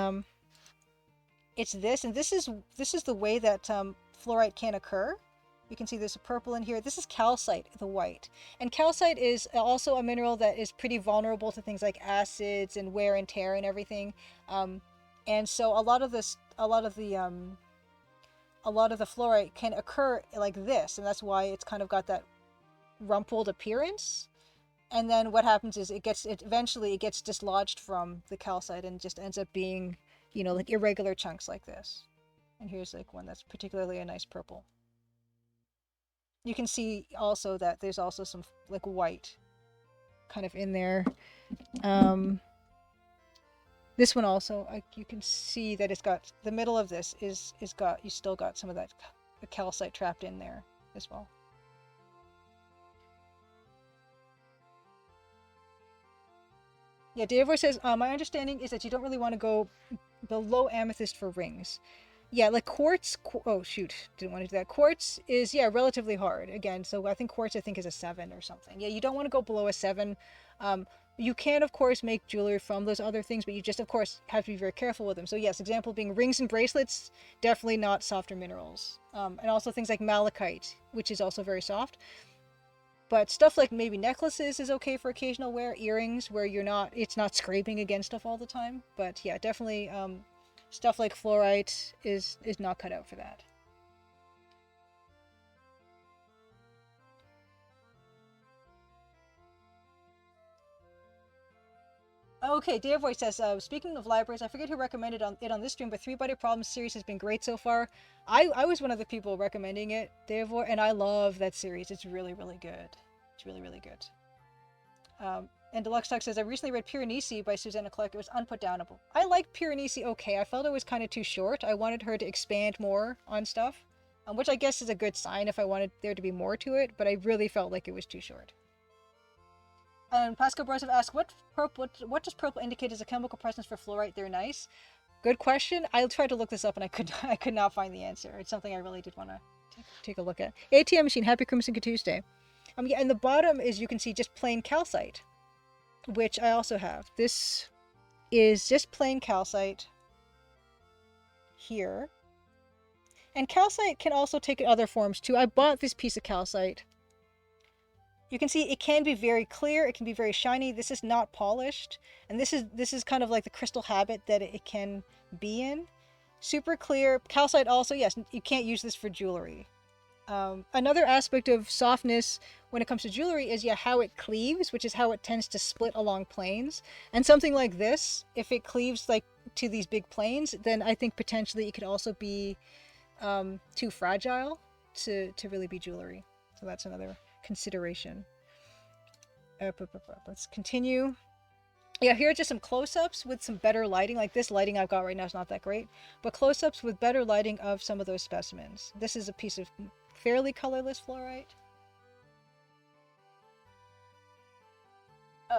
[SPEAKER 1] this, and this is the way that fluorite can occur. You can see there's a purple in here. This is calcite, the white. And calcite is also a mineral that is pretty vulnerable to things like acids and wear and tear and everything. And so a lot of the fluorite can occur like this, and that's why it's kind of got that rumpled appearance. And then what happens is eventually it gets dislodged from the calcite and just ends up being, like irregular chunks like this. And here's like one that's particularly a nice purple. You can see also that there's also some like white kind of in there. This one also, you can see that it's got, the middle of this you still got some of that calcite trapped in there as well. Yeah, Dave says, my understanding is that you don't really want to go below amethyst for rings. Yeah, like quartz, oh shoot, didn't want to do that. Quartz is, yeah, relatively hard. Again, so I think quartz is a 7 or something. Yeah, you don't want to go below a 7. You can, of course, make jewelry from those other things, but you just, of course, have to be very careful with them. So yes, example being rings and bracelets, definitely not softer minerals. And also things like malachite, which is also very soft. But stuff like maybe necklaces is okay for occasional wear, earrings where it's not scraping against stuff all the time. But yeah, definitely stuff like fluorite is not cut out for that. Okay, Dear Voice says, speaking of libraries, I forget who recommended it on this stream, but 3-Body Problems series has been great so far. I was one of the people recommending it, Dear Voice, and I love that series. It's really, really good. It's really, really good. And Deluxe Talk says, I recently read Piranesi by Susanna Clark. It was unputdownable. I liked Piranesi okay. I felt it was kind of too short. I wanted her to expand more on stuff, which I guess is a good sign if I wanted there to be more to it, but I really felt like it was too short. And Pascal Brosov asked, what does purple indicate as a chemical presence for fluorite? They're nice. Good question. I tried to look this up and I could not find the answer. It's something I really did want to take a look at. ATM machine, happy Crimson Tuesday. Yeah, and the bottom is, you can see just plain calcite, which I also have. This is just plain calcite here. And calcite can also take other forms too. I bought this piece of calcite. You can see it can be very clear, it can be very shiny. This is not polished, and this is kind of like the crystal habit that it can be in. Super clear. Calcite also, yes, you can't use this for jewelry. Another aspect of softness when it comes to jewelry is, yeah, how it cleaves, which is how it tends to split along planes. And something like this, if it cleaves like to these big planes, then I think potentially it could also be too fragile to really be jewelry. So that's another consideration. Let's continue. Yeah, here are just some close-ups with some better lighting. Like this lighting I've got right now is not that great, but close-ups with better lighting of some of those specimens. This is a piece of fairly colorless fluorite.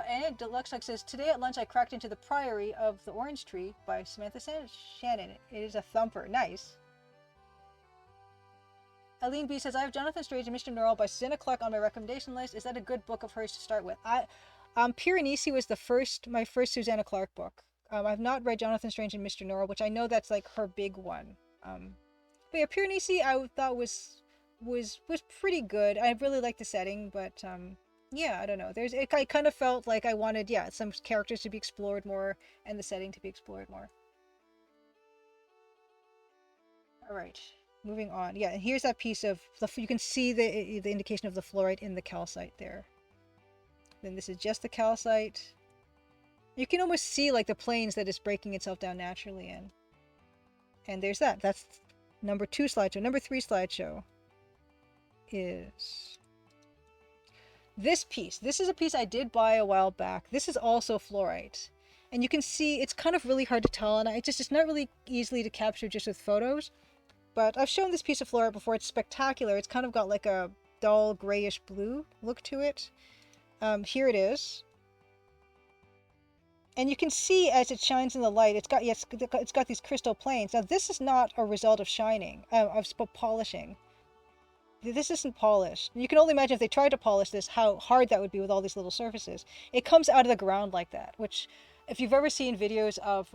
[SPEAKER 1] And Deluxe says, today at lunch I cracked into The Priory of the Orange Tree by Samantha Shannon. It is a thumper. Nice. Eileen B says, I have Jonathan Strange and Mr. Norrell by Susanna Clarke on my recommendation list. Is that a good book of hers to start with? Piranesi was my first Susanna Clarke book. I've not read Jonathan Strange and Mr. Norrell, which I know that's like her big one. But yeah, Piranesi I thought was pretty good. I really liked the setting, but yeah, I don't know. I kind of felt like I wanted, yeah, some characters to be explored more and the setting to be explored more. All right, moving on. Yeah, and here's that piece of you can see the indication of the fluorite in the calcite there. Then this is just the calcite. You can almost see like the planes that it's breaking itself down naturally in. And there's that. That's number 2 slideshow. Number 3 slideshow is this piece. This is a piece I did buy a while back. This is also fluorite. And you can see it's kind of really hard to tell, and it's not really easily to capture just with photos. But I've shown this piece of fluorite before. It's spectacular. It's kind of got like a dull grayish blue look to it. Here it is. And you can see as it shines in the light, it's got these crystal planes. Now this is not a result of shining, of polishing. This isn't polished. You can only imagine if they tried to polish this, how hard that would be with all these little surfaces. It comes out of the ground like that, which if you've ever seen videos of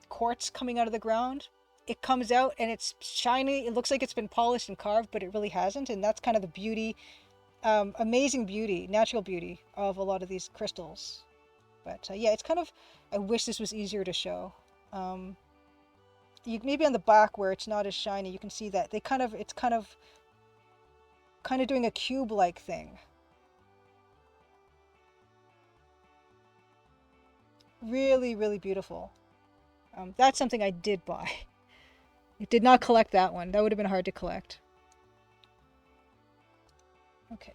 [SPEAKER 1] quartz coming out of the ground, it comes out and it's shiny. It looks like it's been polished and carved, but it really hasn't. And that's kind of the beauty, amazing beauty, natural beauty of a lot of these crystals. But yeah, it's kind of, I wish this was easier to show. Maybe on the back where it's not as shiny, you can see that it's kind of doing a cube-like thing. Really, really beautiful. That's something I did buy. I did not collect that one. That would have been hard to collect. Okay.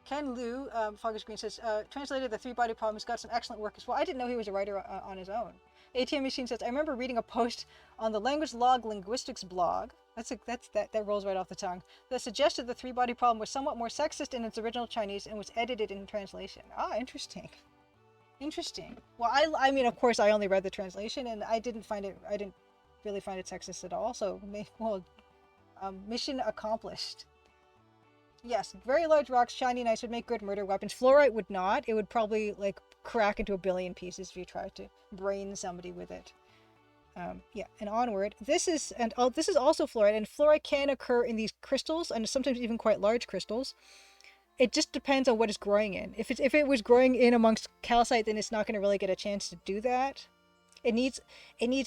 [SPEAKER 1] Ken Liu, Foggish Green says, translated The Three-Body Problem, has got some excellent work as well. I didn't know he was a writer on his own. ATM Machine says, I remember reading a post on the Language Log Linguistics blog, that rolls right off the tongue, that suggested the three-body problem was somewhat more sexist in its original Chinese and was edited in translation. Ah, interesting. Interesting. Well, I mean, of course, I only read the translation, and I didn't really find it sexist at all, so, mission accomplished. Yes, very large rocks, shiny and ice would make good murder weapons. Fluorite would not. It would probably, like, crack into a billion pieces if you tried to brain somebody with it. Yeah, and onward. This is also fluorite, and fluorite can occur in these crystals, and sometimes even quite large crystals. It just depends on what it's growing in. If it was growing in amongst calcite, then it's not going to really get a chance to do that. It needs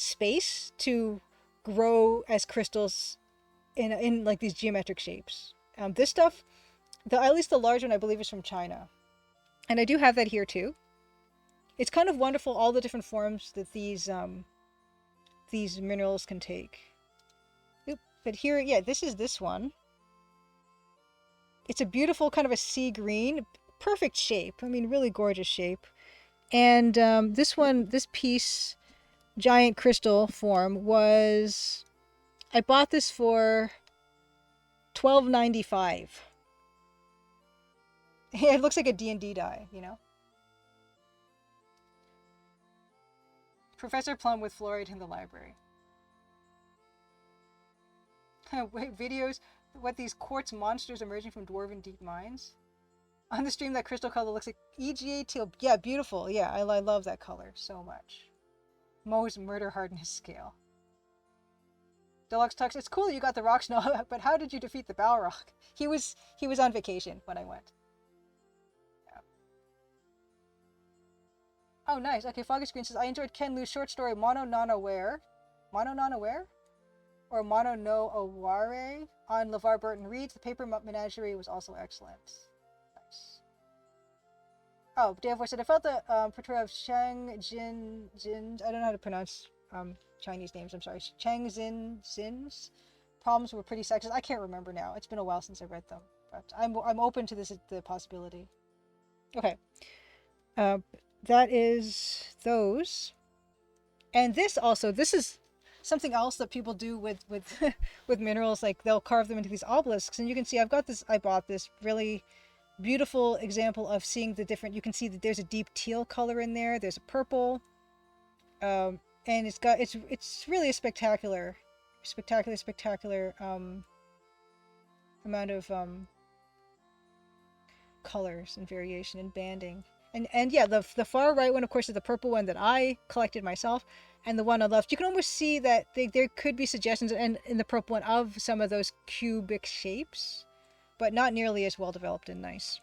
[SPEAKER 1] space to grow as crystals in like these geometric shapes. This stuff, at least the large one, I believe is from China, and I do have that here too. It's kind of wonderful all the different forms that these minerals can take. Oop, but here, yeah, this is this one. It's a beautiful kind of a sea green, perfect shape. I mean, really gorgeous shape. And this piece, giant crystal form, I bought this for $12.95. It looks like a D&D die, you know? Professor Plum with fluoride in the library. Wait, videos, what these quartz monsters emerging from dwarven deep mines? On the stream, that crystal color looks like EGA teal. Yeah, beautiful. Yeah, I love that color so much. Mo's murder hardness scale. Deluxe Tux, it's cool you got the rocks now, but how did you defeat the Balrog? He was on vacation when I went. Yeah. Oh, nice. Okay, Foggy Screen says, I enjoyed Ken Liu's short story Mono Nana Ware? Mono Nana Ware? Or Mono no Aware on LeVar Burton Reads. The Paper Menagerie was also excellent. Nice. Oh, Dave said, I felt the portrayal of Shang Jin, I don't know how to pronounce Chinese names, I'm sorry. Chang Zin's problems were pretty sexist. I can't remember now. It's been a while since I read them, but I'm open to the possibility. Okay, that is those, and this is something else that people do with with minerals. Like they'll carve them into these obelisks, and you can see I bought this really beautiful example of seeing the different, you can see that there's a deep teal color in there, there's a purple, and it's really a spectacular amount of colors and variation and banding. And yeah, the far right one, of course, is the purple one that I collected myself, and the one on the left, you can almost see that there could be suggestions in the purple one of some of those cubic shapes, but not nearly as well developed and nice.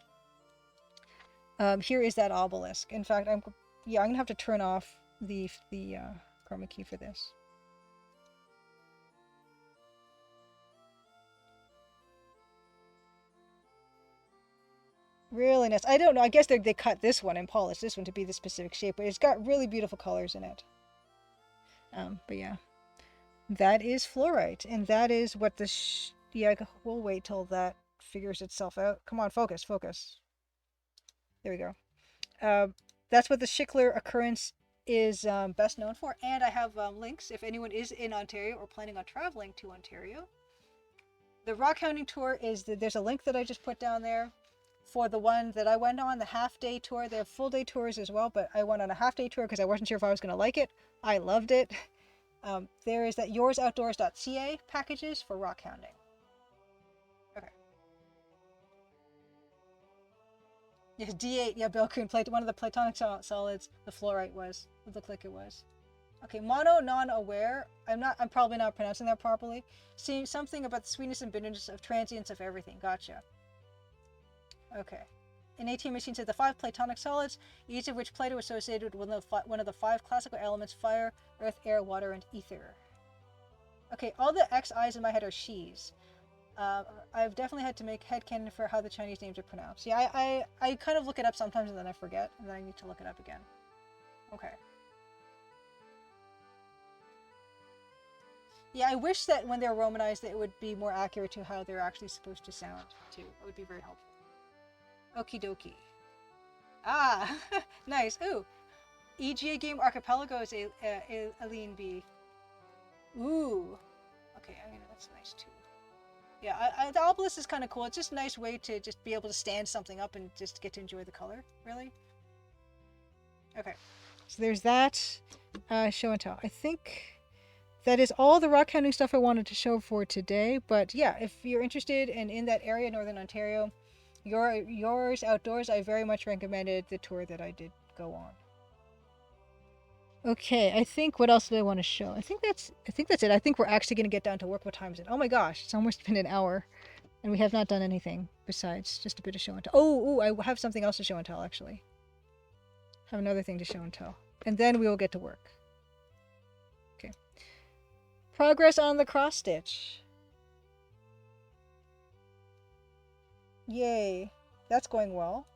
[SPEAKER 1] Here is that obelisk. In fact, I'm gonna have to turn off the chroma key for this. Really nice. I don't know. I guess they cut this one and polished this one to be the specific shape, but it's got really beautiful colors in it. But yeah, that is fluorite, and that is what the yeah. We'll wait till that figures itself out. Come on, focus, focus. There we go. That's what the Schickler occurrence is best known for, and I have links if anyone is in Ontario or planning on traveling to Ontario. The rock hounding tour is there's a link that I just put down there. For the one that I went on, the half-day tour, they have full-day tours as well, but I went on a half-day tour because I wasn't sure if I was going to like it. I loved it. There is that yoursoutdoors.ca packages for rock hounding. Okay. Yes, D8, yeah, Belkroon, one of the platonic solids, the fluorite was. It looked like it was. Okay, mono non-aware. I'm probably not pronouncing that properly. Seeing something about the sweetness and bitterness of transience of everything. Gotcha. Okay. In 18 Machine said the 5 platonic solids, each of which Plato associated with one of the 5 classical elements: fire, earth, air, water, and ether. Okay, all the X-I's in my head are she's. I've definitely had to make headcanon for how the Chinese names are pronounced. Yeah, I kind of look it up sometimes and then I forget, and then I need to look it up again. Okay. Yeah, I wish that when they're romanized, that it would be more accurate to how they're actually supposed to sound, too. It would be very helpful. Okie dokie. Ah, nice. Ooh, EGA game Archipelago is Aline B. Ooh. Okay, I mean, that's nice too. Yeah, the obelisk is kind of cool. It's just a nice way to just be able to stand something up and just get to enjoy the color, really. Okay, so there's that show and tell. I think that is all the rock hounding stuff I wanted to show for today. But yeah, if you're interested and in that area, Northern Ontario, yours outdoors, I very much recommended the tour that I did go on. Okay, I think what else do I want to show? I think that's it. I think we're actually going to get down to work. What time is it? Oh my gosh, it's almost been an hour, and we have not done anything besides just a bit of show and tell. Oh, I have something else to show and tell actually. I have another thing to show and tell, and then we will get to work. Okay. Progress on the cross stitch. Yay, that's going well.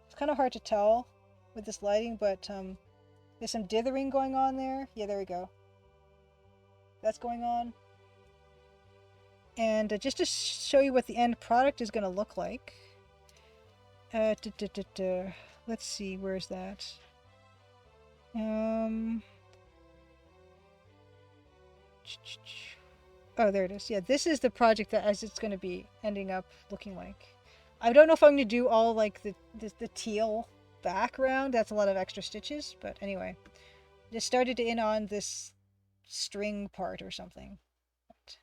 [SPEAKER 1] It's kind of hard to tell with this lighting, but there's some dithering going on there. Yeah, there we go. That's going on. And just to show you what the end product is going to look like. Let's see, where is that? Oh, there it is. Yeah, this is the project that as it's going to be ending up looking like. I don't know if I'm going to do all like the teal background. That's a lot of extra stitches, but anyway, just started in on this string part or something. But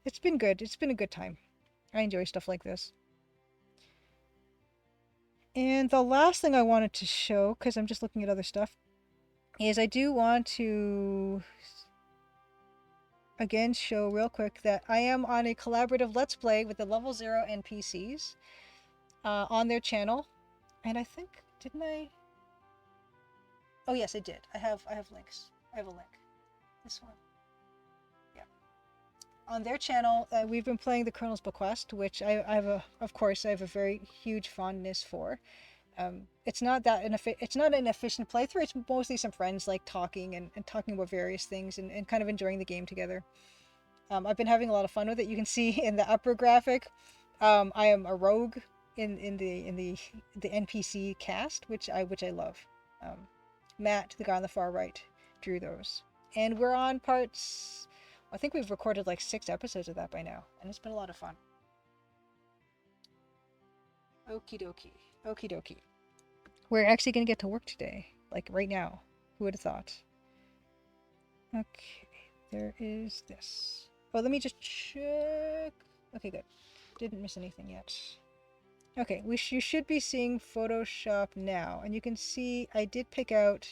[SPEAKER 1] it's been good. It's been a good time. I enjoy stuff like this. And the last thing I wanted to show, because I'm just looking at other stuff, is I do want to again show real quick that I am on a collaborative Let's Play with the Level 0 NPCs on their channel. And I think, didn't I? Oh yes, I did. I have links. I have a link. This one. Yeah. On their channel, we've been playing the Colonel's Bequest, which of course I have a very huge fondness for. It's not an efficient playthrough. It's mostly some friends like talking and talking about various things and kind of enjoying the game together. I've been having a lot of fun with it. You can see in the upper graphic, I am a rogue in the NPC cast, which I love. Matt, the guy on the far right, drew those, and we're on parts. I think we've recorded like 6 episodes of that by now, and it's been a lot of fun. Okie dokie. Okie dokie. We're actually gonna get to work today. Like right now. Who would have thought? Okay. There is this. Oh, let me just check. Okay, good. Didn't miss anything yet. Okay, you should be seeing Photoshop now. And you can see I did pick out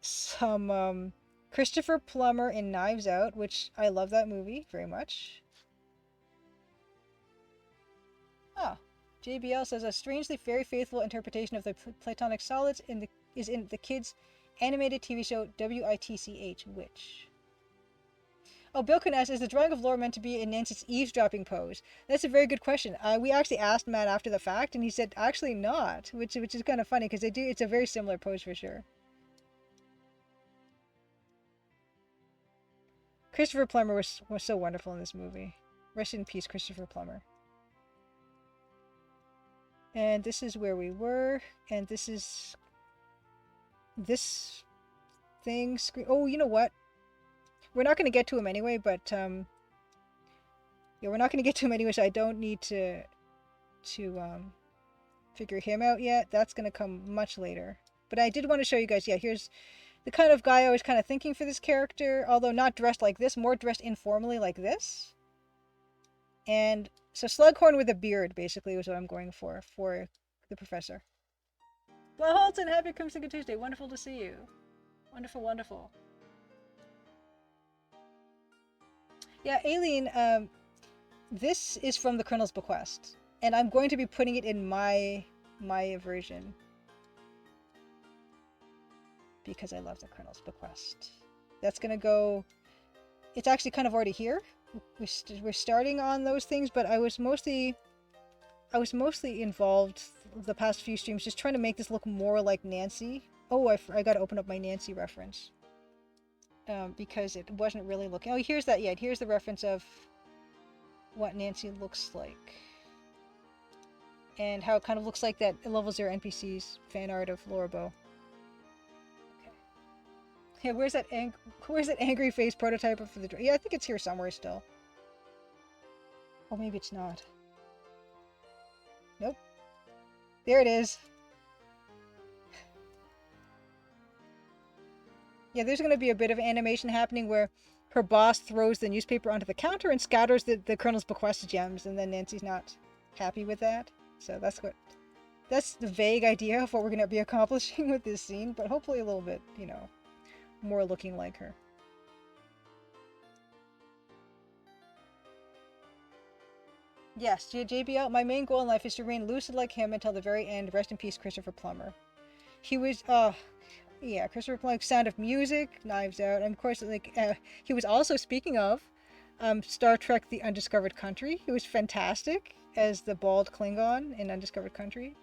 [SPEAKER 1] some Christopher Plummer in Knives Out, which I love that movie very much. Ah, JBL says a strangely very faithful interpretation of the Platonic solids is in the kids' animated TV show WITCH, which... Oh, Bill can ask, is the drawing of Laura meant to be in Nancy's eavesdropping pose? That's a very good question. We actually asked Matt after the fact, and he said actually not, which is kind of funny because they do. It's a very similar pose for sure. Christopher Plummer was so wonderful in this movie. Rest in peace, Christopher Plummer. And this is where we were, and this is this thing. Oh, you know what? We're not going to get to him anyway, but yeah, we're not going to get to him anyway, so I don't need to figure him out yet. That's going to come much later. But I did want to show you guys, yeah, here's the kind of guy I was kind of thinking for this character, although not dressed like this, more dressed informally like this. And so Slughorn with a beard, basically, was what I'm going for the professor. Well, Holton, happy Crimson Tuesday. Wonderful to see you. Wonderful, wonderful. Yeah, Aileen, this is from the Colonel's Bequest, and I'm going to be putting it in my version because I love the Colonel's Bequest. That's gonna go. It's actually kind of already here. We're starting on those things, but I was mostly involved the past few streams just trying to make this look more like Nancy. Oh, I got to open up my Nancy reference. Because it wasn't really looking... Oh, here's that. Yeah, here's the reference of what Nancy looks like. And how it kind of looks like that Level 0 NPC's fan art of Laura Bow. Okay. Yeah, where's that angry face prototype for the... Yeah, I think it's here somewhere still. Oh, maybe it's not. Nope. There it is. Yeah, there's going to be a bit of animation happening where her boss throws the newspaper onto the counter and scatters the Colonel's Bequest gems, and then Nancy's not happy with that. So that's the vague idea of what we're going to be accomplishing with this scene, but hopefully a little bit, you know, more looking like her. Yes, JBL, my main goal in life is to remain lucid like him until the very end. Rest in peace, Christopher Plummer. He was, yeah, Christopher Plummer, Sound of Music, Knives Out, and of course, like, he was also, speaking of, Star Trek The Undiscovered Country. He was fantastic as the bald Klingon in Undiscovered Country.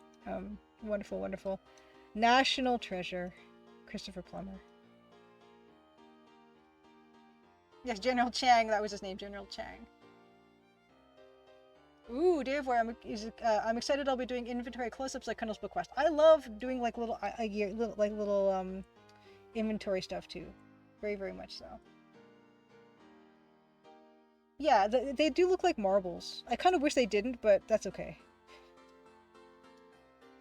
[SPEAKER 1] Wonderful, wonderful. National treasure, Christopher Plummer. Yes, General Chang, that was his name, General Chang. Ooh, Davor, I'm excited. I'll be doing inventory close-ups like Colonel's Bequest. I love doing like little inventory stuff too, very, very much so. Yeah, they do look like marbles. I kind of wish they didn't, but that's okay.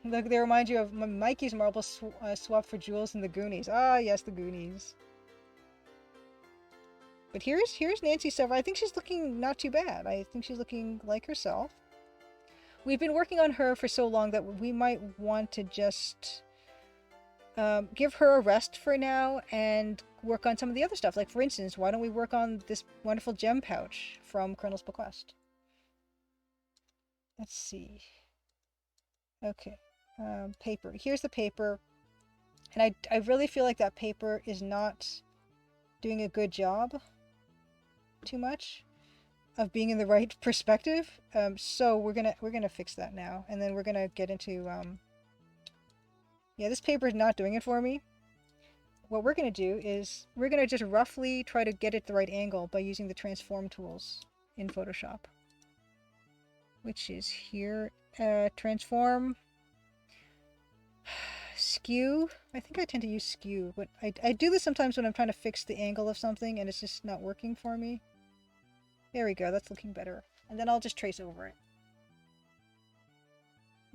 [SPEAKER 1] Look, they remind you of Mikey's marble swap for Jules in the Goonies. Ah, yes, the Goonies. But here's Nancy Silver. I think she's looking not too bad. I think she's looking like herself. We've been working on her for so long that we might want to just give her a rest for now and work on some of the other stuff. Like, for instance, why don't we work on this wonderful gem pouch from Colonel's Bequest? Let's see. Okay. Paper. Here's the paper. And I really feel like that paper is not doing a good job too much of being in the right perspective. So we're gonna fix that now, and then we're gonna get into yeah, this paper is not doing it for me. What we're gonna do is we're gonna just roughly try to get it the right angle by using the transform tools in Photoshop, which is here. Transform, skew. I think I tend to use skew, but I do this sometimes when I'm trying to fix the angle of something and it's just not working for me. There we go, that's looking better. And then I'll just trace over it.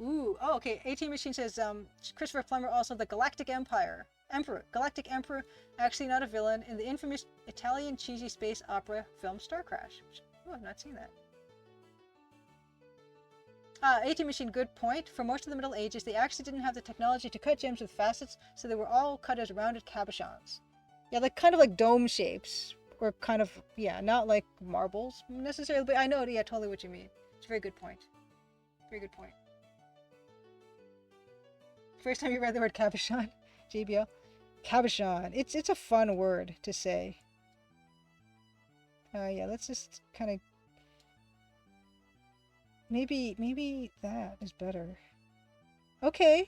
[SPEAKER 1] Ooh, oh, okay. 18 Machine says, Christopher Plummer, also the Galactic Emperor. Galactic Emperor, actually not a villain, in the infamous Italian cheesy space opera film Star Crash. Oh, I've not seen that. 18 Machine, good point. For most of the Middle Ages, they actually didn't have the technology to cut gems with facets, so they were all cut as rounded cabochons. Yeah, like kind of like dome shapes. Or kind of, yeah, not like marbles necessarily, but I know, yeah, totally what you mean. It's a very good point. Very good point. First time you read the word cabochon, JBL. Cabochon. It's a fun word to say. Yeah, let's just kind of... Maybe that is better. Okay,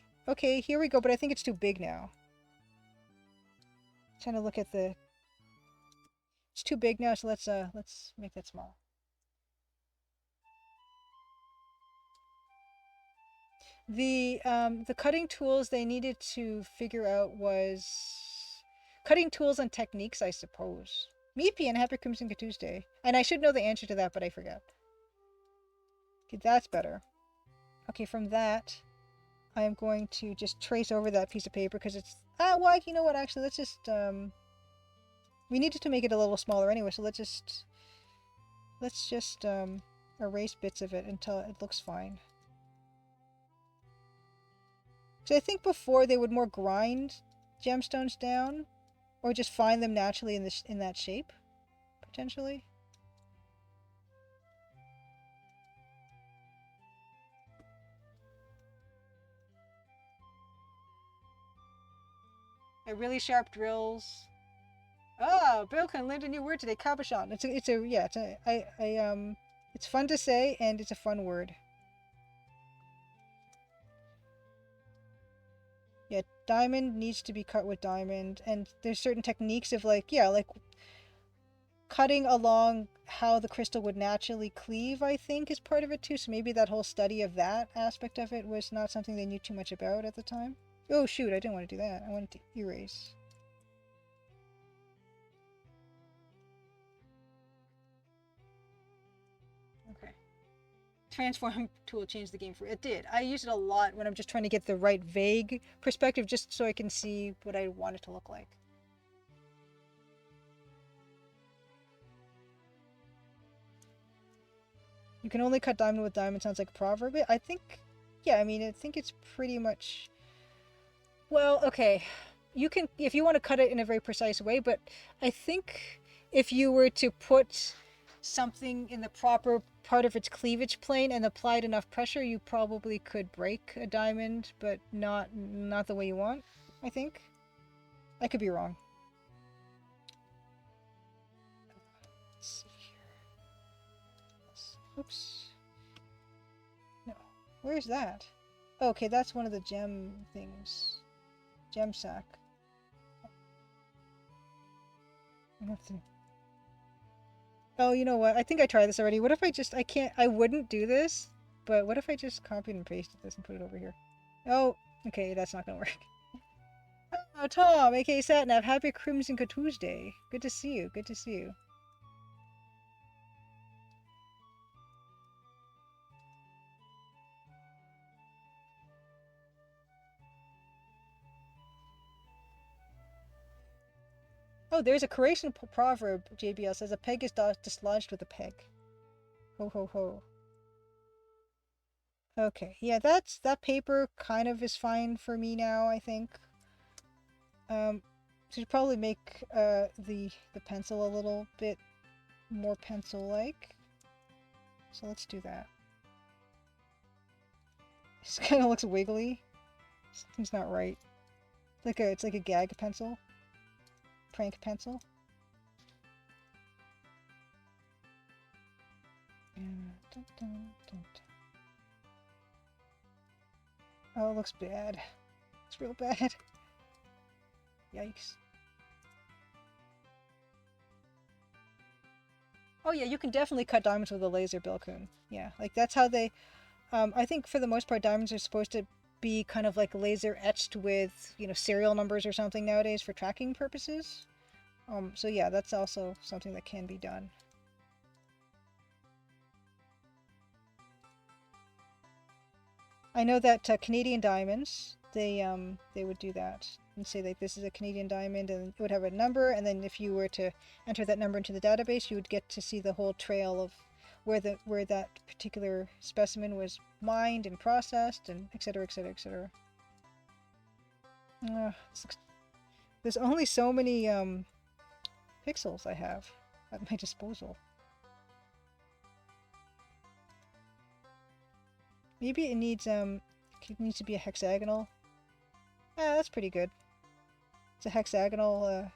[SPEAKER 1] here we go, but I think it's too big now. Trying to look at the... It's too big now, so let's make that small. The cutting tools they needed to figure out was cutting tools and techniques, I suppose. Meepy and Happy Crimson Tuesday. And I should know the answer to that, but I forget. Okay, that's better. Okay, from that, I am going to just trace over that piece of paper because it's... well, you know what, actually, let's just... We needed to make it a little smaller anyway, so let's just erase bits of it until it looks fine. So I think before they would more grind gemstones down, or just find them naturally in that shape, potentially. Really sharp drills. Bill can learn a new word today. Cabochon. It's fun to say and it's a fun word. Yeah, diamond needs to be cut with diamond, and there's certain techniques of like cutting along how the crystal would naturally cleave, I think, is part of it too. So maybe that whole study of that aspect of it was not something they knew too much about at the time. Oh shoot, I didn't want to do that. I wanted to erase. Okay. Transform tool changed the game for it. Did. I use it a lot when I'm just trying to get the right vague perspective just so I can see what I want it to look like. You can only cut diamond with diamond sounds like a proverb. I think, yeah, I mean, I think it's pretty much... Well, okay. You can, if you want to cut it in a very precise way, but I think if you were to put something in the proper part of its cleavage plane and applied enough pressure, you probably could break a diamond, but not the way you want, I think. I could be wrong. Let's see here. Oops. No. Where's that? Okay, that's one of the gem things. Gem sack. I have to... Oh, you know what? I think I tried this already. What if I just... I wouldn't do this, but what if I just copied and pasted this and put it over here? Oh, okay, that's not gonna work. Oh, Tom, aka Satnav, happy Crimson Tuesday. Good to see you, good to see you. Oh, there's a Croatian proverb, JBL says, a peg is dislodged with a peg. Ho ho ho. Okay, yeah, that paper kind of is fine for me now, I think. Should probably make the pencil a little bit more pencil-like. So let's do that. This kind of looks wiggly. Something's not right. It's like a gag pencil. Prank pencil. Dun, dun, dun, dun. Oh, it looks bad. It's real bad. Yikes. Oh yeah, you can definitely cut diamonds with a laser, Bilkun. Yeah, like that's how they... I think for the most part diamonds are supposed to be kind of like laser etched with, serial numbers or something nowadays for tracking purposes. So yeah, that's also something that can be done. I know that Canadian diamonds, they would do that and say like this is a Canadian diamond, and it would have a number, and then if you were to enter that number into the database, you would get to see the whole trail of where that particular specimen was mined and processed, and etc. etc. etc. There's only so many pixels I have at my disposal. Maybe it needs to be a hexagonal. Ah, that's pretty good. It's a hexagonal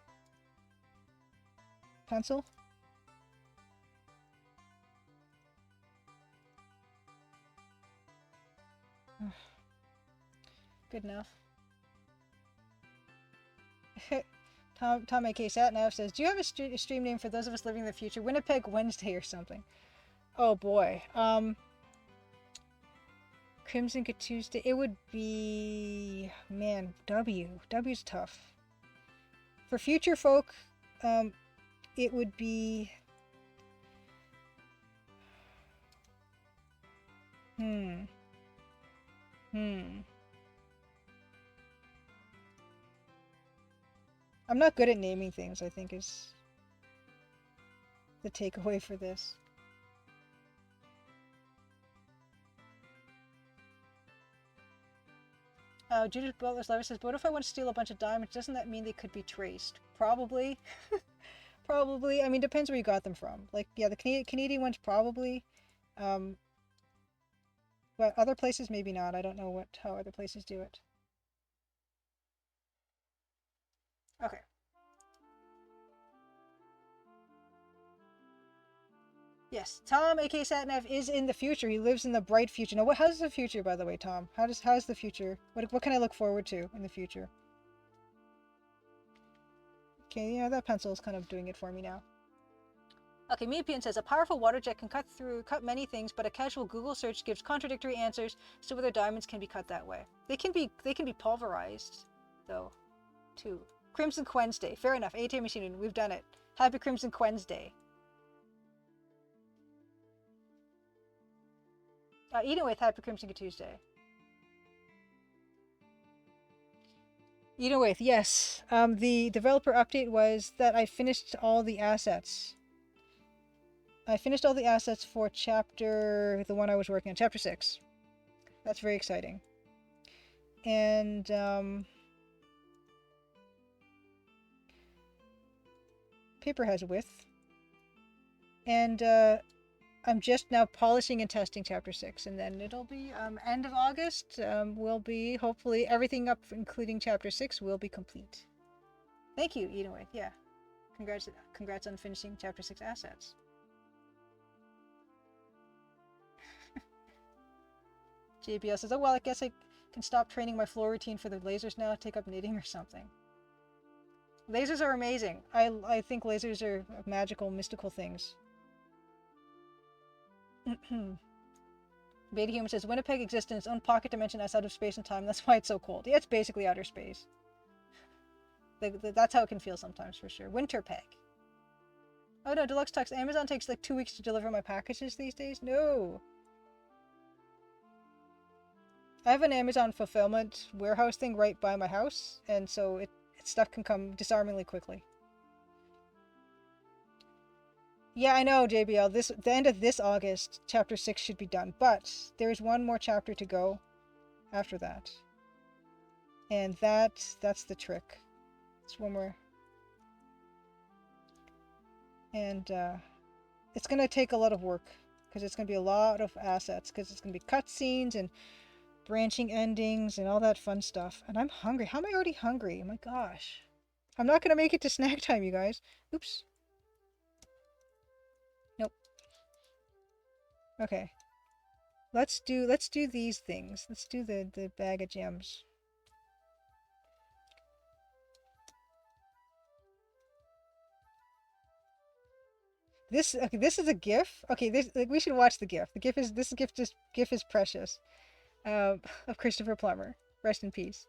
[SPEAKER 1] pencil. Good enough. Tom AK Satnav says, do you have a stream name for those of us living in the future? Winnipeg Wednesday or something. Oh boy. Crimson Tuesday. It would be, man, W. W's tough. For future folk, it would be I'm not good at naming things, I think, is the takeaway for this. Judith Butler's Lever says, but what if I want to steal a bunch of diamonds? Doesn't that mean they could be traced? Probably. Probably. I mean, depends where you got them from. Like, yeah, the Canadian ones probably. But other places, maybe not. I don't know how other places do it. Okay. Yes, Tom, aka Satnav, is in the future. He lives in the bright future. Now, how's the future, by the way, Tom? How's the future? What can I look forward to in the future? Okay, yeah, that pencil is kind of doing it for me now. Okay, Meopian says, a powerful water jet can cut many things, but a casual Google search gives contradictory answers as to whether diamonds can be cut that way. They can be pulverized, though, too. Crimson Wednesday. Fair enough. ATM machine, we've done it. Happy Crimson Wednesday. Eating with Happy Crimson Tuesday. Eating with, yes. The developer update was that I finished all the assets. I finished all the assets for the one I was working on, chapter 6. That's very exciting. And, paper has a width. And, I'm just now polishing and testing chapter 6, and then it'll be end of August. Will be hopefully everything up, including chapter 6, will be complete. Thank you, Edenway. Yeah, congrats on finishing chapter 6 assets. JBL says, oh well, I guess I can stop training my floor routine for the lasers now. Take up knitting or something. Lasers are amazing. I think lasers are magical, mystical things. Beta Human says, Winnipeg exists in its own pocket dimension outside of space and time. That's why it's so cold. Yeah, it's basically outer space. That's how it can feel sometimes, for sure. Winterpeg. Oh no, Deluxe Tux. Amazon takes like 2 weeks to deliver my packages these days? No. I have an Amazon fulfillment warehouse thing right by my house, and so stuff can come disarmingly quickly. Yeah, I know, JBL. The end of this August, chapter 6 should be done, but there's one more chapter to go after that. And that's the trick. It's one more. And it's going to take a lot of work, because it's going to be a lot of assets, because it's going to be cutscenes and branching endings and all that fun stuff. And I'm hungry. How am I already hungry? Oh my gosh. I'm not going to make it to snack time, you guys. Oops. Nope. Okay. Let's do these things. Let's do the bag of gems. This is a GIF. Okay, we should watch the GIF. This GIF is precious. Of Christopher Plummer. Rest in peace.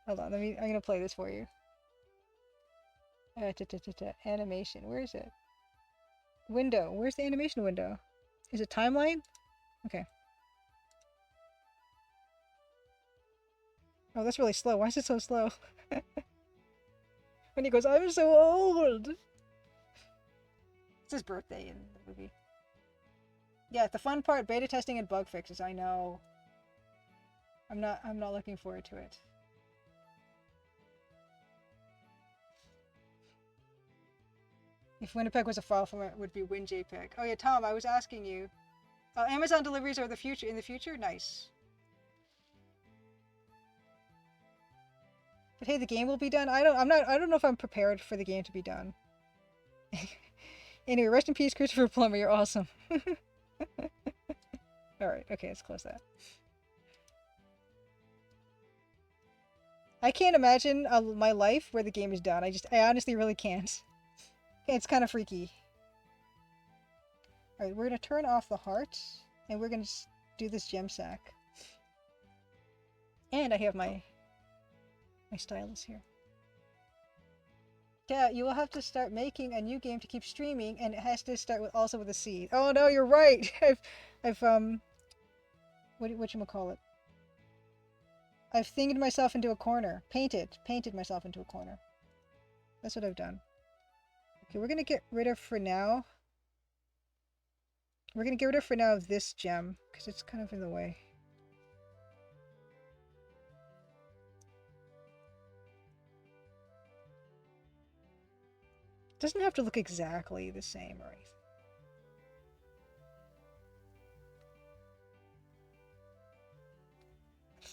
[SPEAKER 1] Hold on, I'm gonna play this for you. Animation. Where is it? Window. Where's the animation window? Is it timeline? Okay. Oh, that's really slow. Why is it so slow? When he goes, I'm so old. It's his birthday in the movie. Yeah, the fun part, beta testing and bug fixes. I know. I'm not looking forward to it. If Winnipeg was a file format, it would be WinJPEG. Oh yeah, Tom, I was asking you. Amazon deliveries are the future. In the future, nice. But hey, the game will be done. I don't know if I'm prepared for the game to be done. Anyway, rest in peace, Christopher Plummer. You're awesome. All right, okay, let's close that. I can't imagine my life where the game is done. I honestly really can't. It's kind of freaky. All right, we're gonna turn off the heart, and we're gonna do this gem sack. And I have my stylus here. Yeah, you will have to start making a new game to keep streaming, and it has to start also with a C. Oh no, you're right. I've whatchamacallit? I've thinged myself into a corner. Painted myself into a corner. That's what I've done. Okay, we're gonna get rid of for now. We're gonna get rid of for now this gem because it's kind of in the way. It doesn't have to look exactly the same or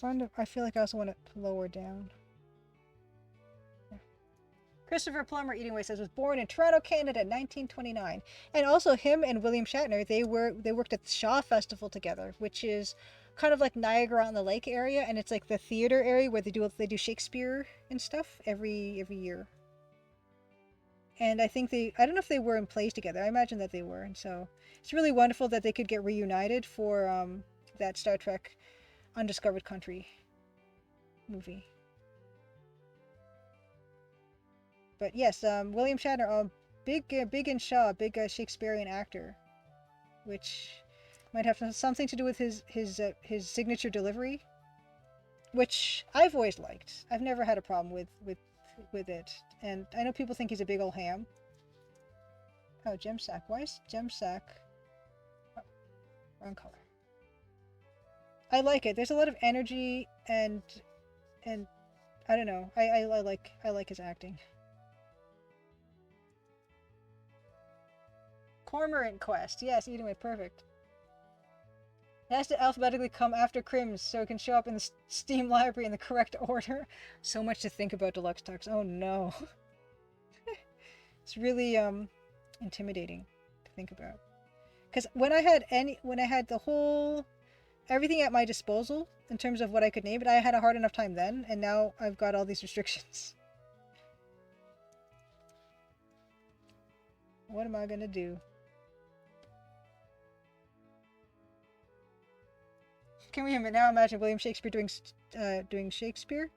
[SPEAKER 1] anything. I feel like I also want it lower down. Yeah. Christopher Plummer, Eating Way, says was born in Toronto, Canada in 1929. And also him and William Shatner, they worked at the Shaw Festival together, which is kind of like Niagara on the Lake area, and it's like the theater area where they do Shakespeare and stuff every year. And I think I don't know if they were in plays together. I imagine that they were, and so it's really wonderful that they could get reunited for that Star Trek Undiscovered Country movie. But yes, William Shatner, big in Shaw, big Shakespearean actor, which might have something to do with his signature delivery, which I've always liked. I've never had a problem with it, and I know people think he's a big old ham. Oh, gem sack. Why is gem sack? Oh, wrong color. I like it. There's a lot of energy and I don't know. I like his acting. Cormorant Quest. Yes, Eating Way, perfect. It has to alphabetically come after Crims so it can show up in the Steam library in the correct order. So much to think about, Deluxe Talks. Oh no. It's really intimidating to think about. Because when I had everything at my disposal in terms of what I could name it, I had a hard enough time then, and now I've got all these restrictions. What am I gonna do? Can we now imagine William Shakespeare doing Shakespeare?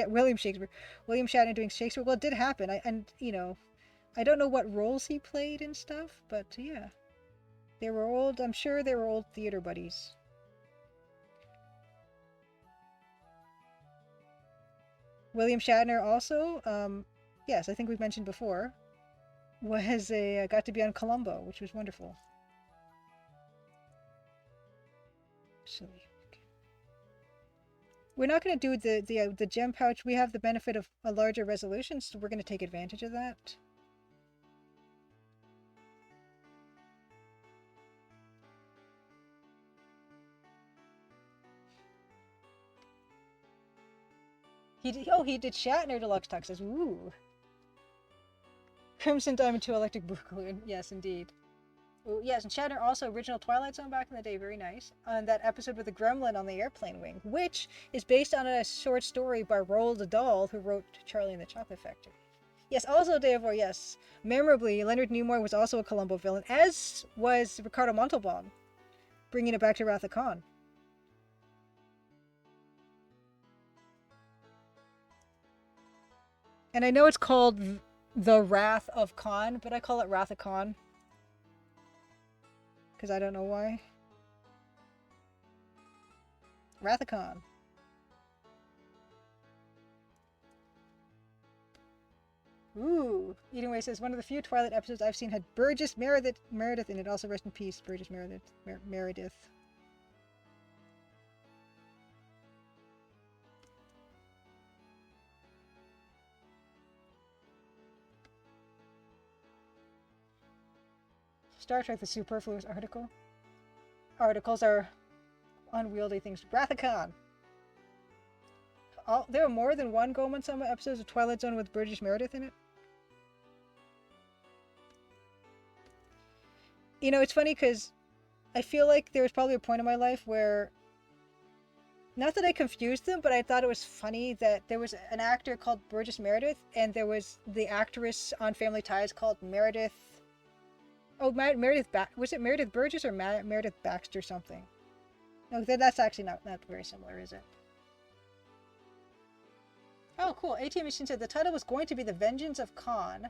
[SPEAKER 1] William Shakespeare. William Shatner doing Shakespeare? Well, it did happen. I don't know what roles he played and stuff, but yeah. They were old, I'm sure they were old theater buddies. William Shatner also, yes, I think we've mentioned before, got to be on Columbo, which was wonderful. Silly. We're not going to do the gem pouch. We have the benefit of a larger resolution, so we're going to take advantage of that. He did Shatner Deluxe Talk says, ooh. Crimson Diamond 2 Electric Boogaloo. Yes, indeed. Ooh, yes, and Shatner also original Twilight Zone back in the day, very nice. And that episode with the gremlin on the airplane wing, which is based on a short story by Roald Dahl, who wrote Charlie and the Chocolate Factory. Yes, also Deivor, yes. Memorably, Leonard Nimoy was also a Columbo villain, as was Ricardo Montalban, bringing it back to Wrath of Khan. And I know it's called The Wrath of Khan, but I call it Wrath of Khan. Because I don't know why. Wrath of Khan. Ooh. Eating Away says, one of the few Twilight episodes I've seen had Burgess Meredith in it. Also, rest in peace, Burgess Meredith. Star Trek, the superfluous article. Articles are unwieldy things. Brathicon. There are more than one Goemon-sama episodes of Twilight Zone with Burgess Meredith in it. You know, it's funny because I feel like there was probably a point in my life where, not that I confused them, but I thought it was funny that there was an actor called Burgess Meredith, and there was the actress on Family Ties called Meredith. Oh, Meredith was it Meredith Burgess or Meredith Baxter something? No, that's actually not very similar, is it? Oh, cool. ATM Machine said the title was going to be The Vengeance of Khan,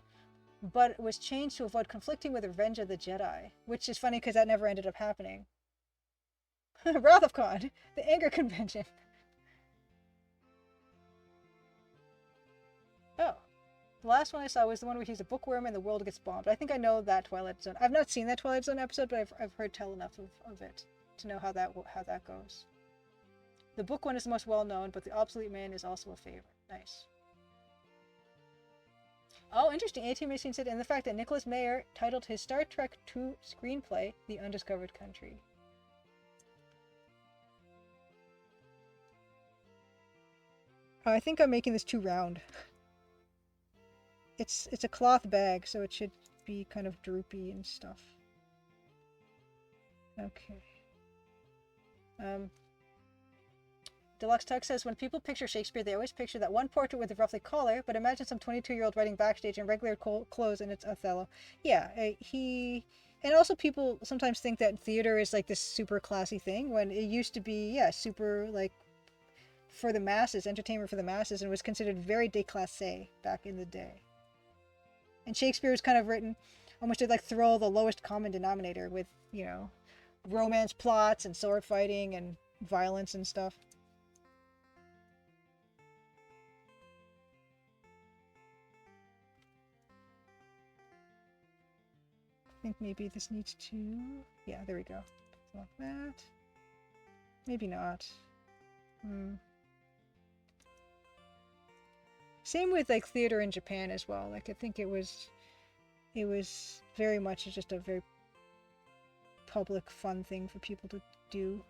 [SPEAKER 1] but it was changed to avoid conflicting with Revenge of the Jedi, which is funny because that never ended up happening. Wrath of Khan, the Anger Convention. Oh. The last one I saw was the one where he's a bookworm and the world gets bombed. I think I know that Twilight Zone. I've not seen that Twilight Zone episode, but I've heard tell enough of it to know how that goes. The book one is the most well known, but the Obsolete Man is also a favorite. Nice. Oh, interesting. ATM Machine said, and the fact that Nicholas Meyer titled his Star Trek II screenplay "The Undiscovered Country." Oh, I think I'm making this too round. It's a cloth bag, so it should be kind of droopy and stuff. Okay. Deluxe Tug says, when people picture Shakespeare, they always picture that one portrait with a ruffly collar, but imagine some 22-year-old writing backstage in regular clothes and it's Othello. Yeah, and also people sometimes think that theater is like this super classy thing, when it used to be, yeah, super like for the masses, entertainment for the masses, and was considered very déclassé back in the day. And Shakespeare was kind of written almost to like throw the lowest common denominator with, you know, romance plots and sword fighting and violence and stuff. I think maybe this needs to... Yeah, there we go. Like that. Maybe not. Same with like theater in Japan as well. Like I think it was very much just a very public fun thing for people to do.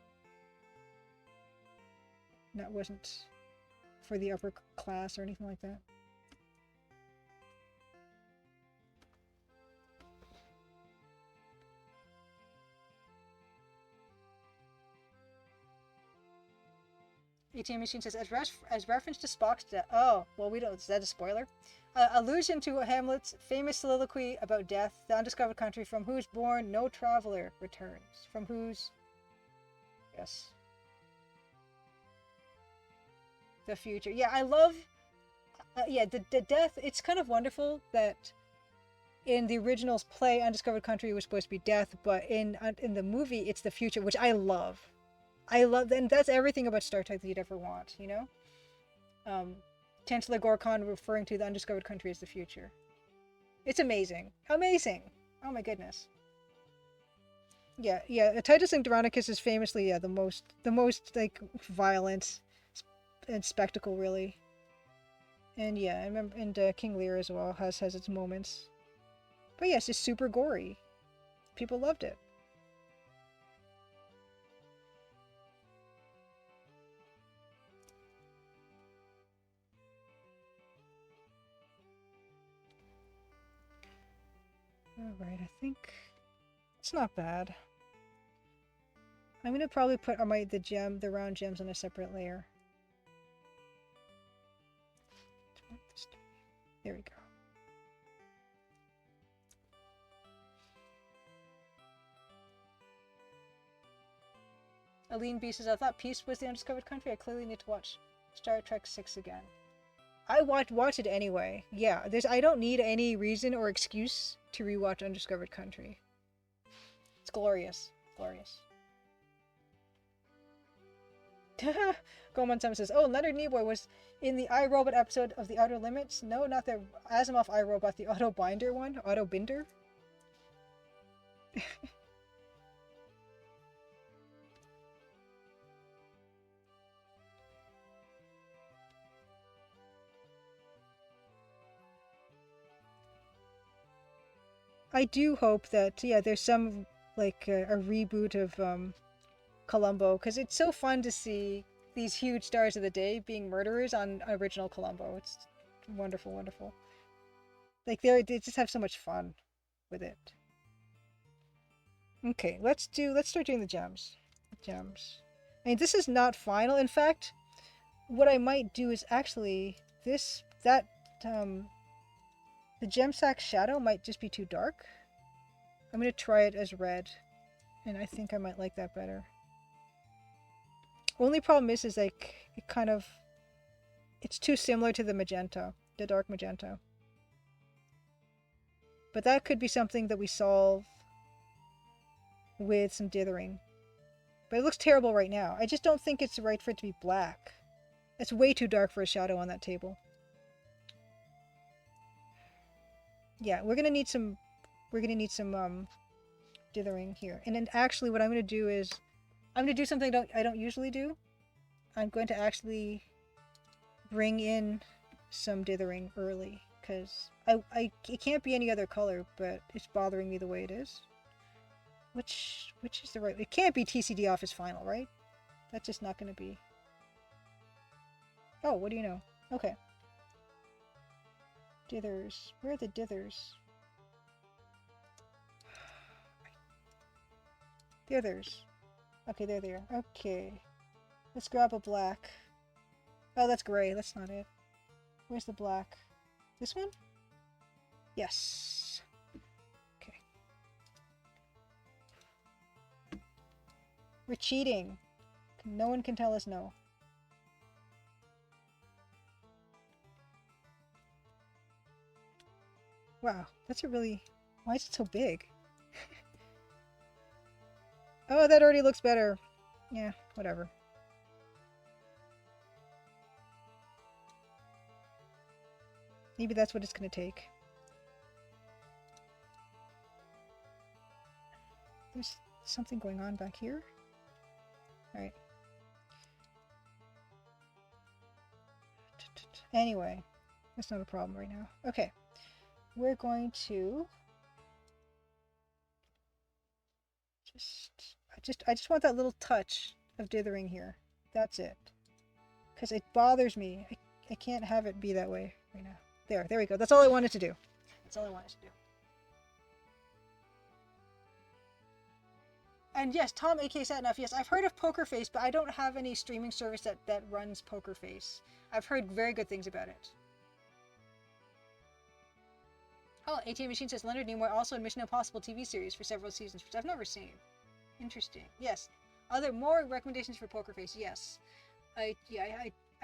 [SPEAKER 1] That wasn't for the upper class or anything like that. ATM Machine says, as reference to Spock's death. Oh, well, we don't. Is that a spoiler? Allusion to Hamlet's famous soliloquy about death, the undiscovered country from whose bourne no traveler returns. From whose. Yes. The future. Yeah, I love. Yeah, the death. It's kind of wonderful that in the original's play, Undiscovered Country was supposed to be death, but in the movie, it's the future, which I love. And that's everything about Star Trek that you'd ever want, you know? Chancellor Gorkon referring to the undiscovered country as the future. It's amazing. Amazing! Oh my goodness. Yeah, Titus Andronicus is famously, the most, like, violent and spectacle, really. And yeah, I remember, and King Lear as well has its moments. But yes, it's super gory. People loved it. Alright, I think it's not bad. I'm gonna probably put the round gems on a separate layer. There we go. Aline B says, I thought peace was the undiscovered country. I clearly need to watch Star Trek 6 again. I watch it anyway. Yeah, I don't need any reason or excuse to rewatch Undiscovered Country. It's glorious. Glorious. Goemon Sam says, oh, Leonard Nimoy was in the iRobot episode of The Outer Limits. No, not the Asimov iRobot, the Auto Binder one. Auto Binder? I do hope that, yeah, there's some, like, a reboot of Columbo, because it's so fun to see these huge stars of the day being murderers on original Columbo. It's wonderful, wonderful. Like, they just have so much fun with it. Okay, let's start doing the gems. Gems. I mean, this is not final. In fact, what I might do is actually the gem sack shadow might just be too dark. I'm gonna try it as red, and I think I might like that better. Only problem is like it's too similar to the magenta, the dark magenta. But that could be something that we solve with some dithering. But it looks terrible right now. I just don't think it's right for it to be black. It's way too dark for a shadow on that table. Yeah, we're gonna need some dithering here. And then actually what I'm gonna do is I'm gonna do something I don't usually do. I'm going to actually bring in some dithering early, because it can't be any other color, but it's bothering me the way it is. Which is the right? It can't be TCD Office Final, right? That's just not going to be. Oh, what do you know? Okay. Dithers. Where are the dithers? Dithers. Okay, there they are. Okay. Let's grab a black. Oh, that's gray. That's not it. Where's the black? This one? Yes. Okay. We're cheating. No one can tell us no. Wow, that's a really... Why is it so big? Oh, that already looks better. Yeah, whatever. Maybe that's what it's going to take. There's something going on back here. Alright. Anyway, that's not a problem right now. Okay. We're going to I just want that little touch of dithering here. That's it. Because it bothers me. I can't have it be that way right now. There we go. That's all I wanted to do. That's all I wanted to do. And yes, Tom AK Satnav, yes, I've heard of Poker Face, but I don't have any streaming service that runs Poker Face. I've heard very good things about it. Oh, ATM Machine says Leonard Nimoy also in Mission Impossible TV series for several seasons, which I've never seen. Interesting. Yes. Are there more recommendations for Poker Face? Yes. I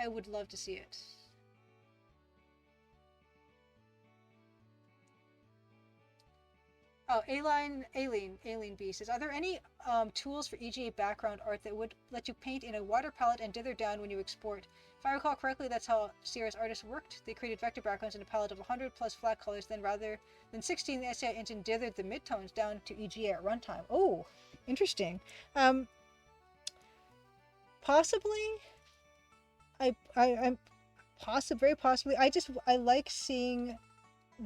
[SPEAKER 1] would love to see it. Oh, Aileen B says, are there any tools for EGA background art that would let you paint in a water palette and dither down when you export? If I recall correctly, that's how Sierra's artists worked. They created vector backgrounds in a palette of 100 plus flat colors, then rather than 16, the SCI engine dithered the midtones down to EGA at runtime. Oh, interesting. Possibly. I'm very possibly. I like seeing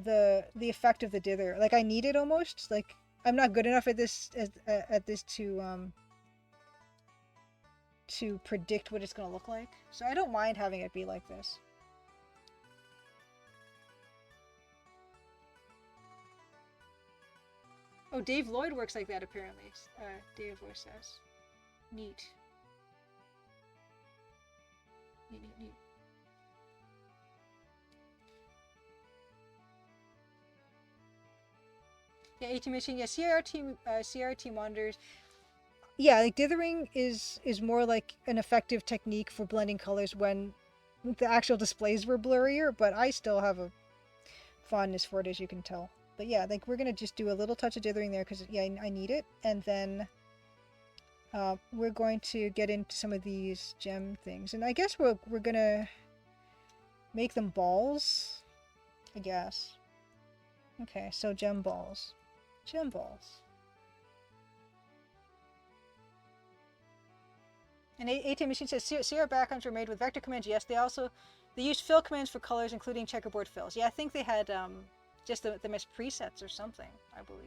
[SPEAKER 1] the effect of the dither. Like, I need it almost. Like, I'm not good enough at this to predict what it's going to look like. So I don't mind having it be like this. Oh, Dave Lloyd works like that apparently. Dave Lloyd says. Neat. Neat. Yeah, AT Machine. Yeah, CRT monitors. Yeah, like dithering is more like an effective technique for blending colors when the actual displays were blurrier, but I still have a fondness for it, as you can tell. But yeah, like we're gonna just do a little touch of dithering there because yeah, I need it, and then we're going to get into some of these gem things. And I guess we're gonna make them balls, I guess. Okay, so gem balls. Gem balls. And ATM Machine says, Sierra backgrounds were made with vector commands. Yes, they used fill commands for colors, including checkerboard fills. Yeah, I think they had just the MS presets or something, I believe.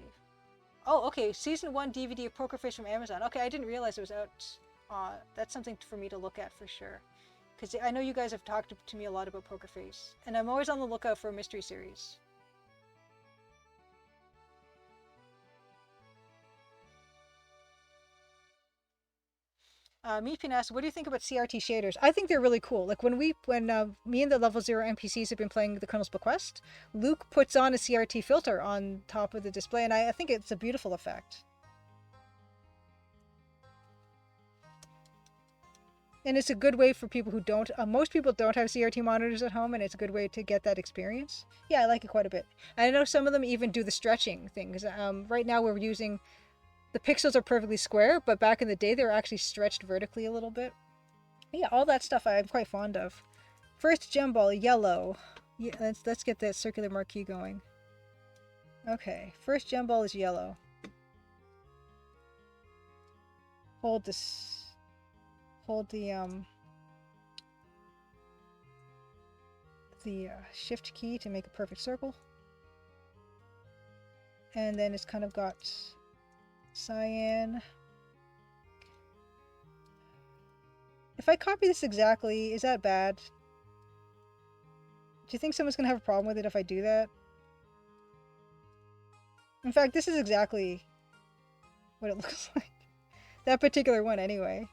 [SPEAKER 1] Oh, okay, Season 1 DVD of Poker Face from Amazon. Okay, I didn't realize it was out. That's something for me to look at for sure. Because I know you guys have talked to me a lot about Poker Face. And I'm always on the lookout for a mystery series. Meepin asks, what do you think about CRT shaders? I think they're really cool. Like when me and the Level 0 NPCs have been playing the Colonel's Bequest, Luke puts on a CRT filter on top of the display, and I think it's a beautiful effect. And it's a good way for people who don't, most people don't have CRT monitors at home, and it's a good way to get that experience. Yeah, I like it quite a bit. I know some of them even do the stretching things. Right now we're using, the pixels are perfectly square, but back in the day they were actually stretched vertically a little bit. Yeah, all that stuff I'm quite fond of. First gem ball, yellow. Yeah, let's get that circular marquee going. Okay, first gem ball is yellow. Hold this. Hold the shift key to make a perfect circle. And then it's kind of got cyan. If I copy this exactly, is that bad? Do you think someone's gonna have a problem with it if I do that? In fact, this is exactly what it looks like. That particular one anyway.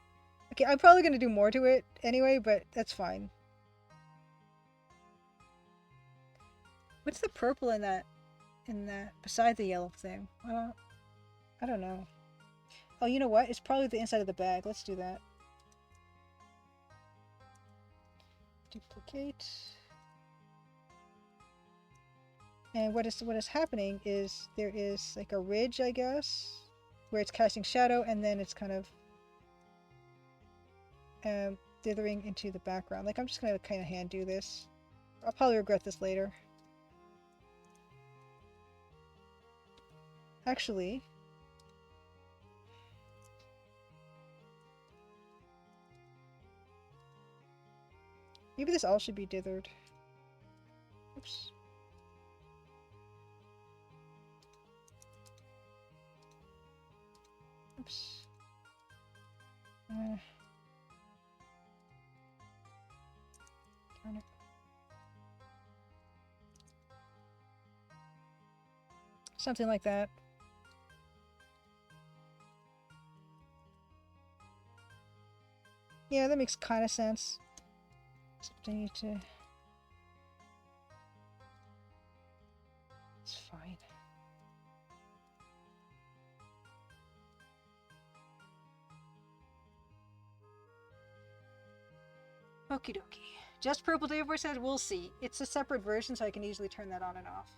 [SPEAKER 1] Okay, I'm probably gonna do more to it anyway, but that's fine. What's the purple in that beside the yellow thing? I don't know. Oh, you know what? It's probably the inside of the bag. Let's do that. Duplicate. And what is happening is there is like a ridge, I guess, where it's casting shadow, and then it's kind of dithering into the background. Like, I'm just gonna kind of hand do this. I'll probably regret this later. Actually, maybe this all should be dithered. Oops. Oops. Darn it. Something like that. Yeah, that makes kind of sense. Except I need to... It's fine. Okie dokie. Just Purple Dave said, we'll see. It's a separate version, so I can easily turn that on and off.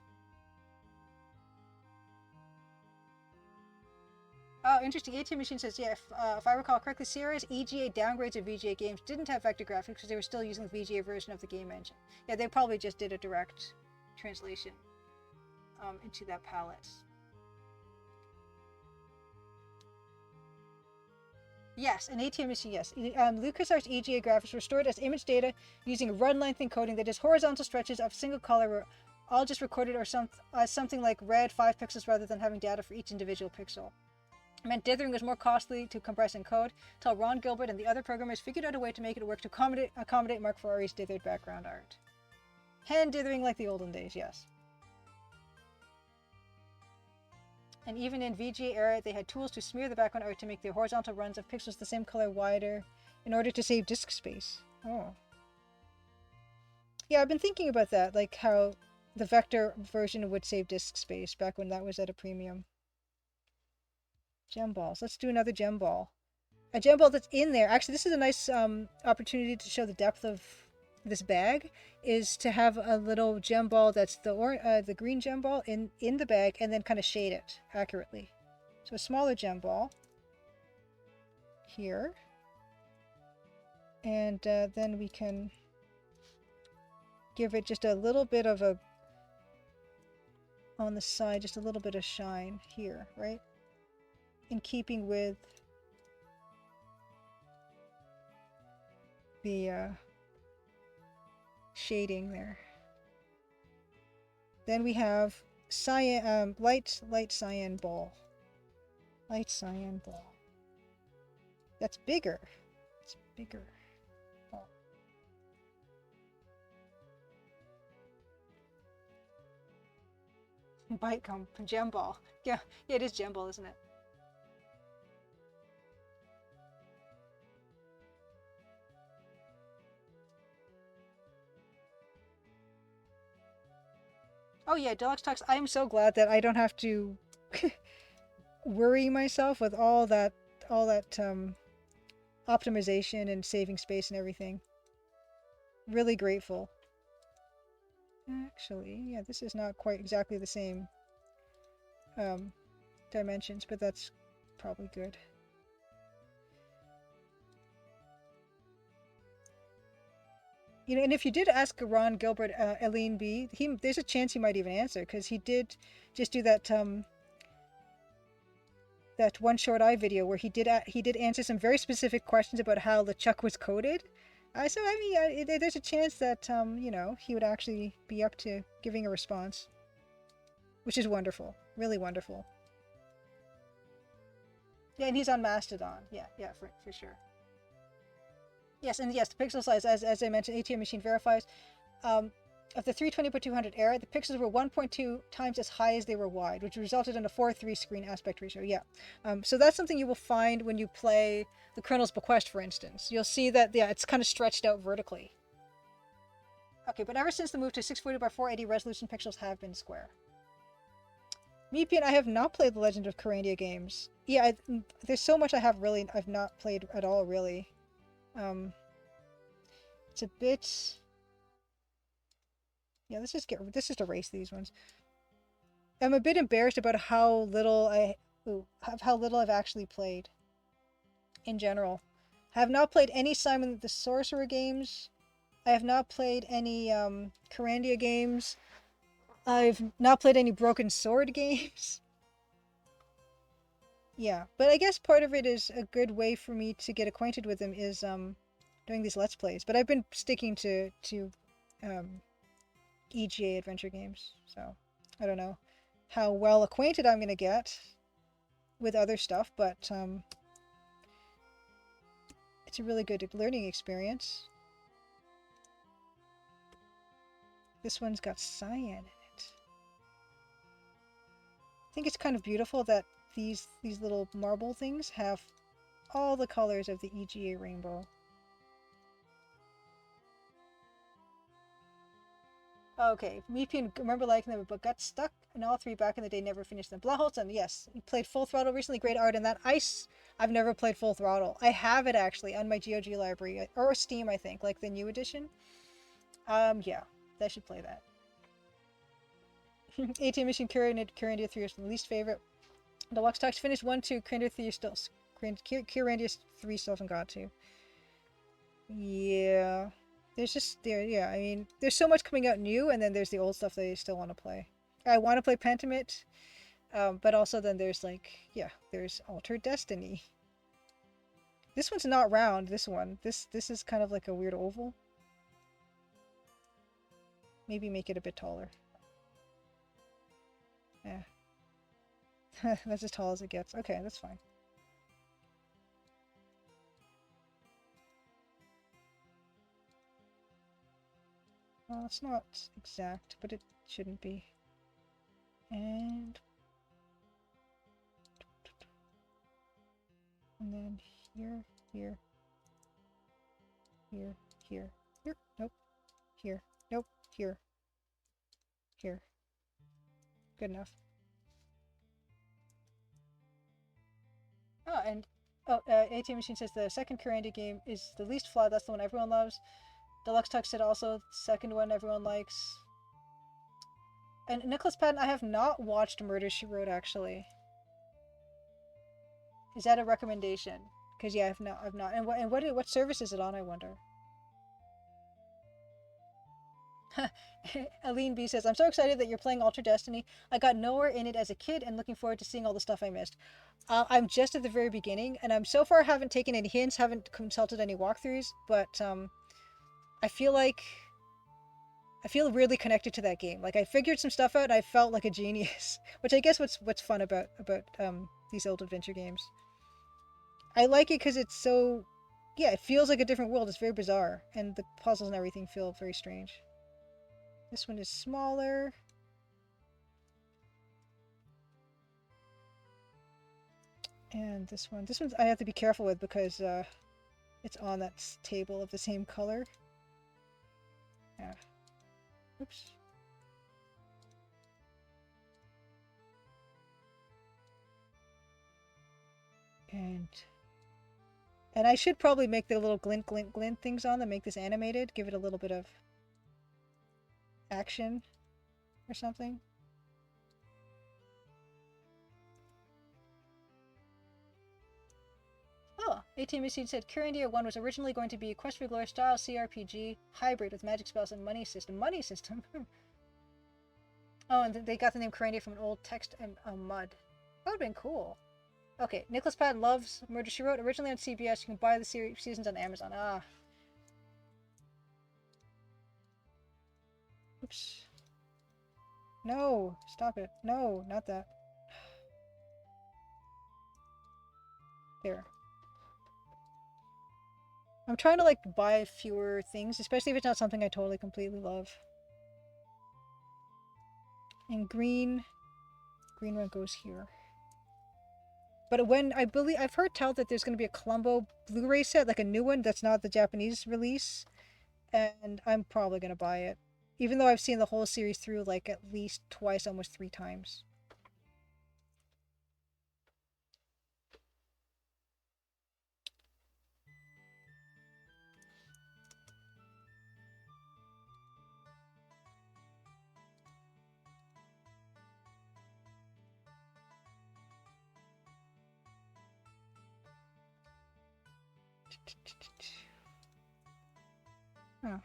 [SPEAKER 1] Oh, interesting. ATM Machine says, yeah, if I recall correctly, Sierra's EGA downgrades of VGA games didn't have vector graphics because they were still using the VGA version of the game engine. Yeah, they probably just did a direct translation into that palette. Yes, an ATM Machine, yes. LucasArts EGA graphics were stored as image data using run length encoding that is horizontal stretches of single color were all just recorded or something like red 5 pixels rather than having data for each individual pixel. It meant dithering was more costly to compress and code, until Ron Gilbert and the other programmers figured out a way to make it work to accommodate Mark Ferrari's dithered background art. Hand dithering like the olden days, yes. And even in VGA era, they had tools to smear the background art to make the horizontal runs of pixels the same color wider in order to save disk space. Oh. Yeah, I've been thinking about that, like how the vector version would save disk space back when that was at a premium. Gem balls. Let's do another gem ball. A gem ball that's in there. Actually, this is a nice opportunity to show the depth of this bag, is to have a little gem ball that's the green gem ball in the bag and then kind of shade it accurately. So a smaller gem ball. here. And then we can give it just a little bit of a, on the side, just a little bit of shine here, right? In keeping with the shading there. Then we have cyan, light cyan ball. Light cyan ball. That's bigger. It's bigger. Oh. Bite come gem ball. Yeah, it is gem ball, isn't it? Oh yeah, Deluxe Talks. I'm so glad that I don't have to worry myself with all that optimization and saving space and everything. Really grateful. Actually, yeah, this is not quite exactly the same dimensions, but that's probably good. You know, and if you did ask Ron Gilbert, Eileen B, there's a chance he might even answer, because he did just do that that one short eye video where he did answer some very specific questions about how LeChuck was coded. So I mean, there's a chance that you know, he would actually be up to giving a response, which is wonderful, really wonderful. Yeah, and he's on Mastodon. Yeah, for sure. Yes, and yes, the pixel size, as I mentioned, ATM Machine verifies. Of the 320x200 era, the pixels were 1.2 times as high as they were wide, which resulted in a 4:3 screen aspect ratio. Yeah, so that's something you will find when you play the Colonel's Bequest, for instance. You'll see that, yeah, it's kind of stretched out vertically. Okay, but ever since the move to 640x480, resolution pixels have been square. Meepian, I have not played the Legend of Carandia games. Yeah, there's so much I've not played at all, really. It's a bit... Yeah, let's just erase these ones. I'm a bit embarrassed about how little I've actually played in general. I have not played any Simon the Sorcerer games. I have not played any Carandia games. I've not played any Broken Sword games. Yeah, but I guess part of it is a good way for me to get acquainted with them is doing these Let's Plays. But I've been sticking to EGA adventure games, so I don't know how well acquainted I'm gonna get with other stuff, but it's a really good learning experience. This one's got cyan in it. I think it's kind of beautiful that these little marble things have all the colors of the EGA rainbow. Okay, Meepian, remember liking them, but got stuck in all three back in the day, never finished them. Blaholton, yes, he played Full Throttle recently, great art in that. I've never played Full Throttle. I have it actually on my GOG library, or Steam, I think, like the new edition. Yeah, I should play that. ATM Mission Curandia 3 is the least favorite. Deluxe Talks finished 1, 2, Curandia 3 still, Curandia 3 still haven't got to. Yeah. Yeah, I mean, there's so much coming out new, and then there's the old stuff that I still want to play. I want to play Pentiment, but also then there's like, yeah, there's Altered Destiny. This one's not round, this one. This is kind of like a weird oval. Maybe make it a bit taller. Yeah. That's as tall as it gets. Okay, that's fine. Well, it's not exact, but it shouldn't be. And then here, here, here, here, here, nope, here, nope, here, here. Good enough. Oh, and ATM Machine says the second Curandia game is the least flawed. That's the one everyone loves. Deluxe Tux said also second one everyone likes. And Nicholas Patton, I have not watched Murder, She Wrote, actually. Is that a recommendation? Because yeah, I've not. And what service is it on? I wonder. Aline B says, I'm so excited that you're playing Alter Destiny. I got nowhere in it as a kid and looking forward to seeing all the stuff I missed. I'm just at the very beginning, and I'm so far haven't taken any hints, haven't consulted any walkthroughs, but I feel like I feel weirdly connected to that game. Like I figured some stuff out, and I felt like a genius, which I guess what's fun about these old adventure games. I like it because it's so, yeah, it feels like a different world. It's very bizarre, and the puzzles and everything feel very strange. This one is smaller. And this one's I have to be careful with because it's on that table of the same color. Yeah. Oops. And I should probably make the little glint glint glint things on them, make this animated, give it a little bit of action or something. Oh, ATM Machine said Curandia 1 was originally going to be a Quest for Glory style CRPG hybrid with magic spells and money system. Money system? Oh, and they got the name Curandia from an old text and mud. That would have been cool. Okay, Nicholas Patton loves Murder, She Wrote. Originally on CBS, you can buy the seasons on Amazon. Ah. Oops. No, stop it. No, not that. There. I'm trying to like buy fewer things, especially if it's not something I totally completely love. And green one goes here. But when I've heard tell that there's going to be a Columbo Blu-ray set, like a new one that's not the Japanese release, and I'm probably going to buy it, even though I've seen the whole series through like at least twice, almost 3 times. Oh.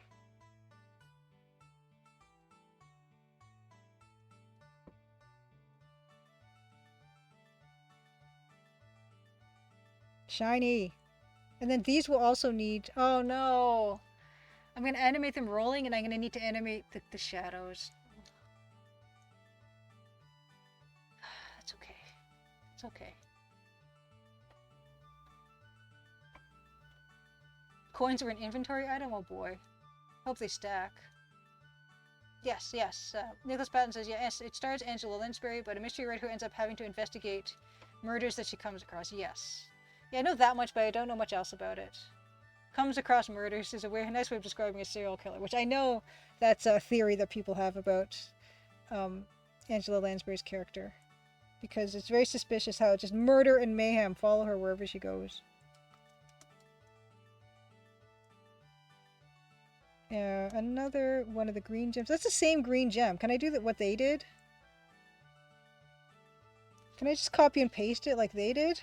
[SPEAKER 1] Shiny. And then these will also need... Oh no! I'm going to animate them rolling, and I'm going to need to animate the shadows. That's okay. It's okay. Coins are an inventory item? Oh boy. Hope they stack. Yes, yes. Nicholas Patton says, yes, it stars Angela Lansbury, but a mystery writer who ends up having to investigate murders that she comes across. Yes. Yeah, I know that much, but I don't know much else about it. Comes across murders is a nice way of describing a serial killer, which I know that's a theory that people have about Angela Lansbury's character. Because it's very suspicious how just murder and mayhem follow her wherever she goes. Yeah, another one of the green gems. That's the same green gem. Can I do what they did? Can I just copy and paste it like they did?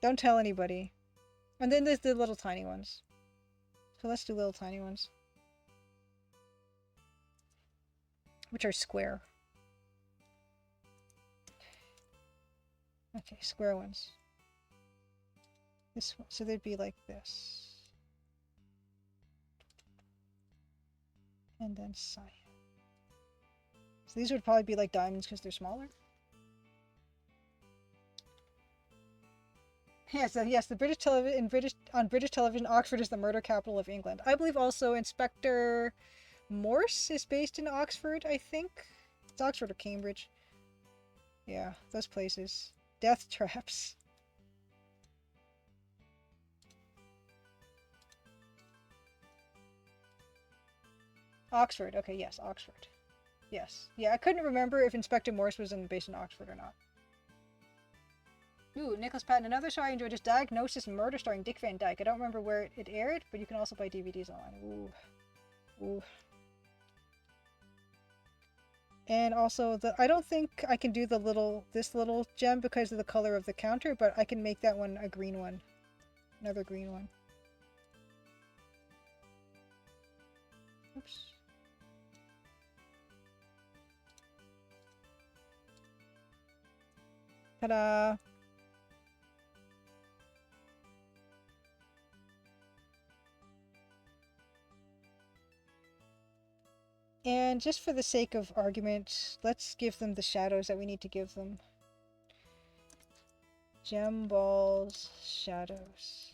[SPEAKER 1] Don't tell anybody. And then there's the little tiny ones. So let's do little tiny ones. Which are square. Okay, square ones. This one. So they'd be like this. And then cyan. So these would probably be like diamonds because they're smaller. Yes, yes. The British television on British television, Oxford is the murder capital of England. I believe also Inspector Morse is based in Oxford. I think it's Oxford or Cambridge. Yeah, those places. Death traps. Oxford. Okay, yes, Oxford. Yes. Yeah, I couldn't remember if Inspector Morse was based in Oxford or not. Ooh, Nicholas Patton. Another show I enjoyed is Diagnosis Murder starring Dick Van Dyke. I don't remember where it aired, but you can also buy DVDs online. Ooh. Ooh. And also, I don't think I can do this little gem because of the color of the counter, but I can make that one a green one. Another green one. Oops. Ta-da! And just for the sake of argument, let's give them the shadows that we need to give them. Gem balls, shadows.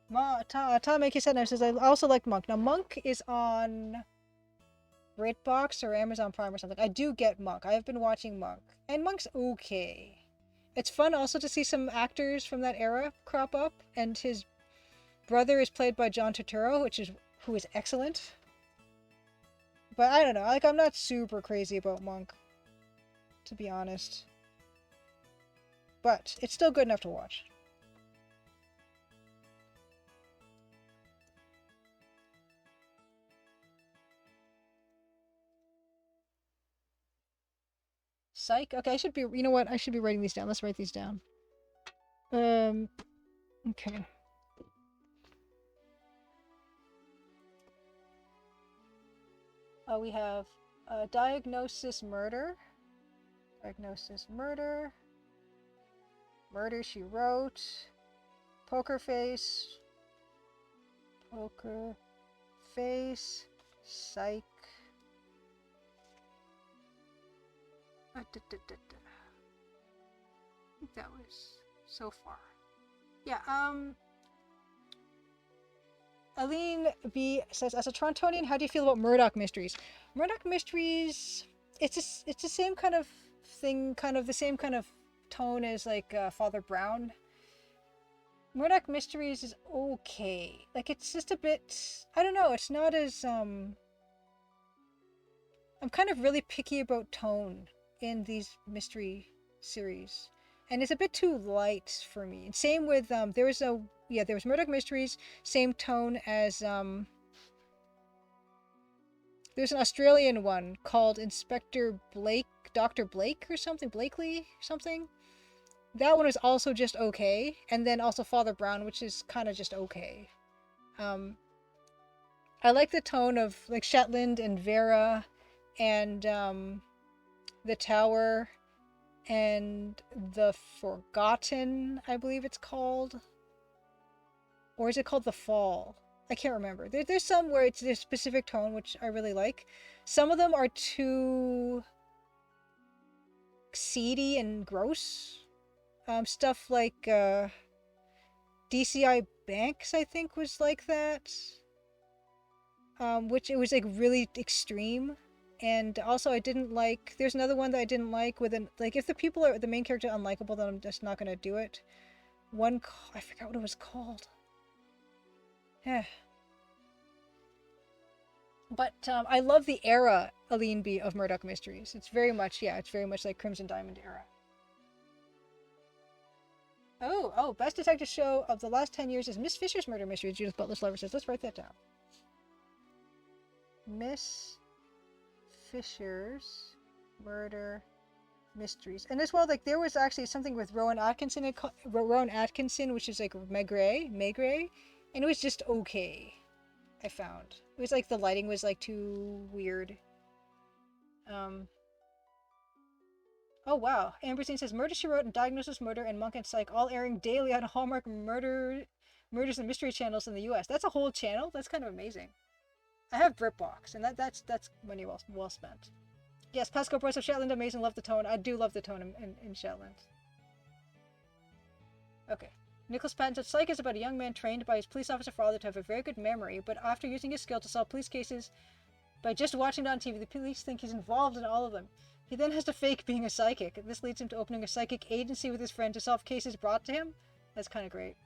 [SPEAKER 1] Make says I also like Monk. Now Monk is on BritBox or Amazon Prime or something. I do get Monk. I have been watching Monk. And Monk's okay. It's fun also to see some actors from that era crop up, and his brother is played by John Turturro, who is excellent. But I don't know, like I'm not super crazy about Monk, to be honest. But it's still good enough to watch. Psych? Okay, you know what? I should be writing these down. Let's write these down. Okay. We have Diagnosis Murder. Diagnosis Murder. Murder, She Wrote. Poker Face. Poker Face. Psych. I think that was so far. Yeah, Aline B says, as a Torontonian, how do you feel about Murdoch Mysteries? Murdoch Mysteries, it's the same kind of thing, kind of the same kind of tone as like Father Brown. Murdoch Mysteries is okay. Like it's just a bit, I don't know, it's not as I'm kind of really picky about tone in these mystery series, and it's a bit too light for me. And same with there was Murdoch Mysteries, same tone as there's an Australian one called Inspector Blake, Dr. Blake or something, Blakely something. That one is also just okay, and then also Father Brown, which is kind of just okay. I like the tone of like Shetland and Vera and The Tower and The Forgotten, I believe it's called. Or is it called The Fall? I can't remember. There's some where it's this specific tone, which I really like. Some of them are too seedy and gross. Stuff like DCI Banks, I think, was like that. Which it was like really extreme. And also I didn't like, there's another one that I didn't like with like if the main character unlikable, then I'm just not gonna do it. I forgot what it was called. Yeah. But I love the era, Aline B, of Murdoch Mysteries. It's very much like Crimson Diamond era. Oh, best detective show of the last 10 years is Miss Fisher's Murder Mysteries, Judith Butler Slover says. Let's write that down. Miss Fisher's Murder Mysteries. And as well, like there was actually something with Rowan Atkinson, which is like Maigret, and it was just okay. I found it was like the lighting was like too weird. Oh wow, Amberstein says Murder, She Wrote and Diagnosis Murder and Monk and Psych all airing daily on Hallmark Murders and Mystery channels in the US. That's a whole channel. That's kind of amazing. I have BritBox, and that's money well spent. Yes, Pascal Bryce of Shetland, amazing. Love the tone. I do love the tone in Shetland. Okay. Nicholas Patton said Psych is about a young man trained by his police officer father to have a very good memory, but after using his skill to solve police cases by just watching it on TV, the police think he's involved in all of them. He then has to fake being a psychic. This leads him to opening a psychic agency with his friend to solve cases brought to him. That's kind of great.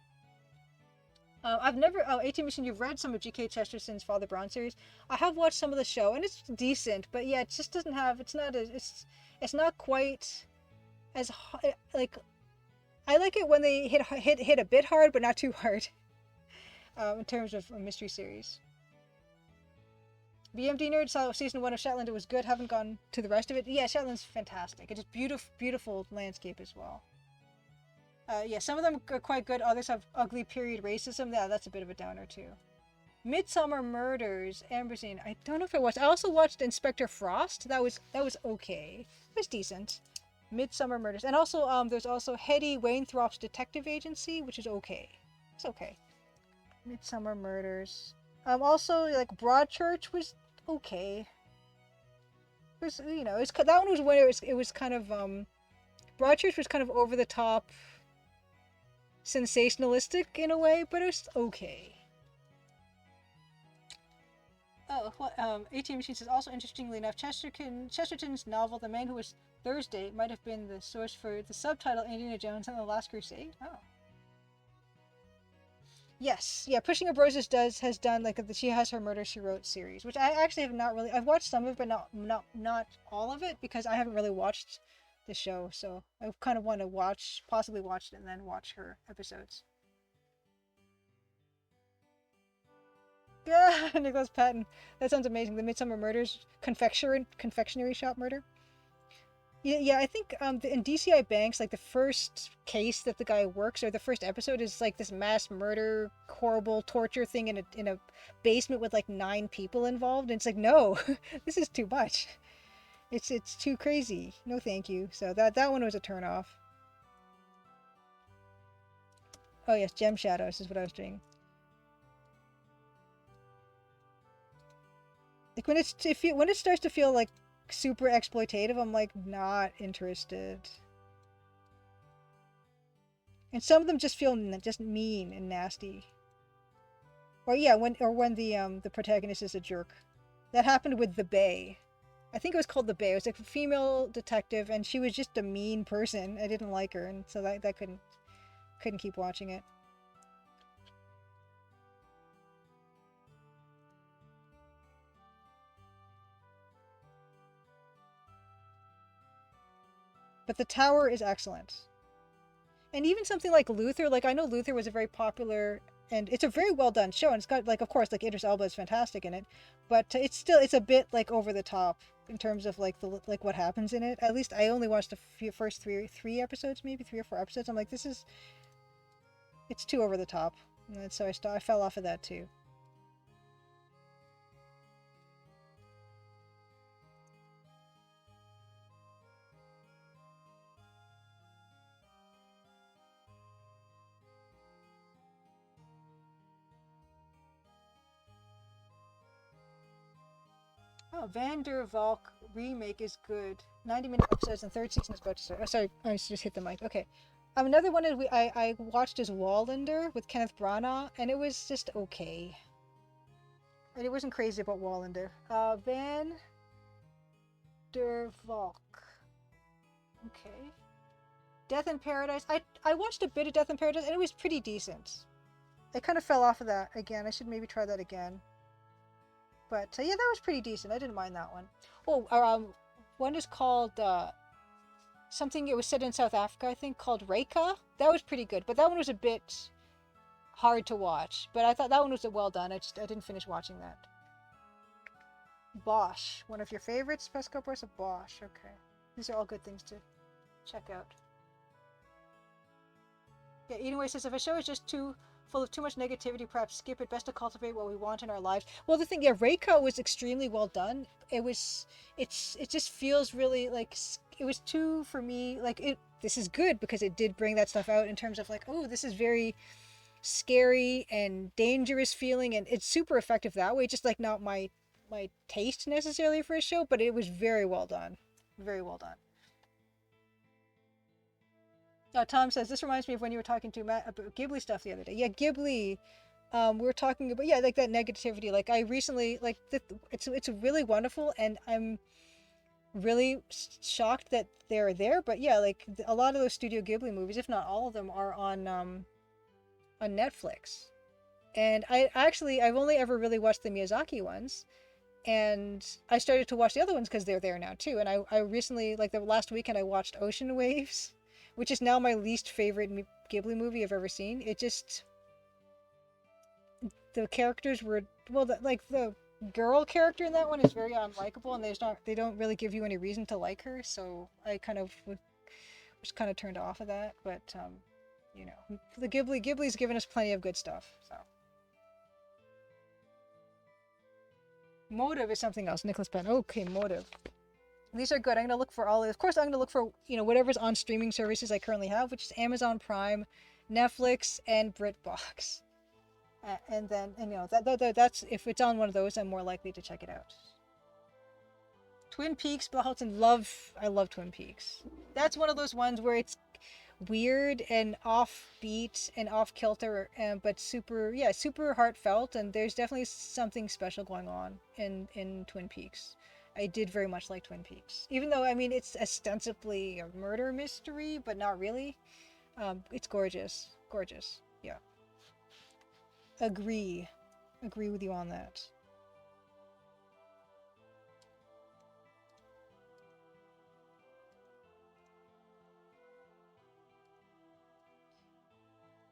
[SPEAKER 1] I've never, 18 Mission, you've read some of G.K. Chesterton's Father Brown series. I have watched some of the show, and it's decent, but yeah, it just doesn't have, it's not quite as, like, I like it when they hit a bit hard, but not too hard, in terms of a mystery series. BMD Nerd saw season 1 of Shetland. It was good. Haven't gone to the rest of it. Yeah, Shetland's fantastic. It's beautiful, beautiful landscape as well. Yeah, some of them are quite good. Others have ugly period racism. Yeah, that's a bit of a downer too. Midsummer Murders, Ambersine. I don't know if I watched. I also watched Inspector Frost. That was okay. It was decent. Midsummer Murders, and also there's also Hetty Wainthropp's Detective Agency, which is okay. It's okay. Midsummer Murders. Also like Broadchurch was okay. It was, you know, that one was when it was kind of Broadchurch was kind of over the top, sensationalistic in a way, but it was okay. Oh, what? ATM Machine says, also interestingly enough, Chesterton's novel, The Man Who Was Thursday, might have been the source for the subtitle Indiana Jones and the Last Crusade. Oh. Yes, yeah. Pushing Up Roses has done like she has her Murder She Wrote series, which I actually have not really. I've watched some of it, but not all of it because I haven't really watched the show. So I kind of want to possibly watch it and then watch her episodes. Yeah, Nicholas Patton. That sounds amazing. The Midsummer Murders confectionery shop murder. Yeah, I think in DCI Banks, like the first case that the guy works, or the first episode, is like this mass murder, horrible torture thing in a basement with like 9 people involved, and it's like, no, this is too much. It's too crazy. No, thank you. So that one was a turn off. Oh yes, Gem Shadows is what I was doing. Like when it starts to feel like super exploitative, I'm like not interested. And some of them just feel just mean and nasty. Or yeah, when the protagonist is a jerk. That happened with The Bay. I think it was called The Bay. It was like a female detective, and she was just a mean person. I didn't like her, and so that couldn't keep watching it. But The Tower is excellent. And even something like Luther, like I know Luther was a very popular, and it's a very well done show, and it's got like, of course, like Idris Elba is fantastic in it, but it's a bit like over the top in terms of like what happens in it. At least I only watched the first three episodes, maybe 3 or 4 episodes. I'm like, it's too over the top, and so I fell off of that too. Oh, Van der Valk remake is good. 90-minute episodes and third season is about to start. Oh, sorry, I just hit the mic. Okay. Another one is I watched is Wallander with Kenneth Branagh, and it was just okay. And it wasn't crazy about Wallander. Van der Valk. Okay. Death in Paradise. I watched a bit of Death in Paradise, and it was pretty decent. I kind of fell off of that again. I should maybe try that again. But yeah, that was pretty decent. I didn't mind that one. Oh, one is called something. It was set in South Africa, I think, called Reika. That was pretty good, but that one was a bit hard to watch. But I thought that one was well done. I didn't finish watching that. Bosch, one of your favorites, Pesco Boys of Bosch. Okay, these are all good things to check out. Yeah, Edenway says if a show is just full of too much negativity, perhaps skip it. Best to cultivate what we want in our lives. Well, the thing, yeah, Reiko was extremely well done. It just feels really like it was too, for me, like this is good because it did bring that stuff out in terms of like, oh, this is very scary and dangerous feeling, and it's super effective that way. Just like not my taste necessarily for a show, but it was very well done. Very well done. Tom says, this reminds me of when you were talking to Matt about Ghibli stuff the other day. Yeah, Ghibli, we were talking about, yeah, like that negativity. Like I recently, like, it's really wonderful, and I'm really shocked that they're there. But yeah, like a lot of those Studio Ghibli movies, if not all of them, are on Netflix. And I've only ever really watched the Miyazaki ones. And I started to watch the other ones because they're there now too. And I recently, like the last weekend, I watched Ocean Waves, which is now my least favorite Ghibli movie I've ever seen. The characters were, well, the girl character in that one is very unlikable, and they don't really give you any reason to like her. So I kind of was kind of turned off of that. But you know, the Ghibli's given us plenty of good stuff. So motive is something else. Nicholas Penn. Okay, motive. These are good. I'm gonna look for all. Of course, I'm gonna look for whatever's on streaming services I currently have, which is Amazon Prime, Netflix, and BritBox. And then that's if it's on one of those, I'm more likely to check it out. Twin Peaks, Bill Houghton, I love Twin Peaks. That's one of those ones where it's weird and offbeat and off kilter, but super heartfelt, and there's definitely something special going on in Twin Peaks. I did very much like Twin Peaks, even though it's ostensibly a murder mystery, but not really. It's gorgeous, yeah. Agree with you on that.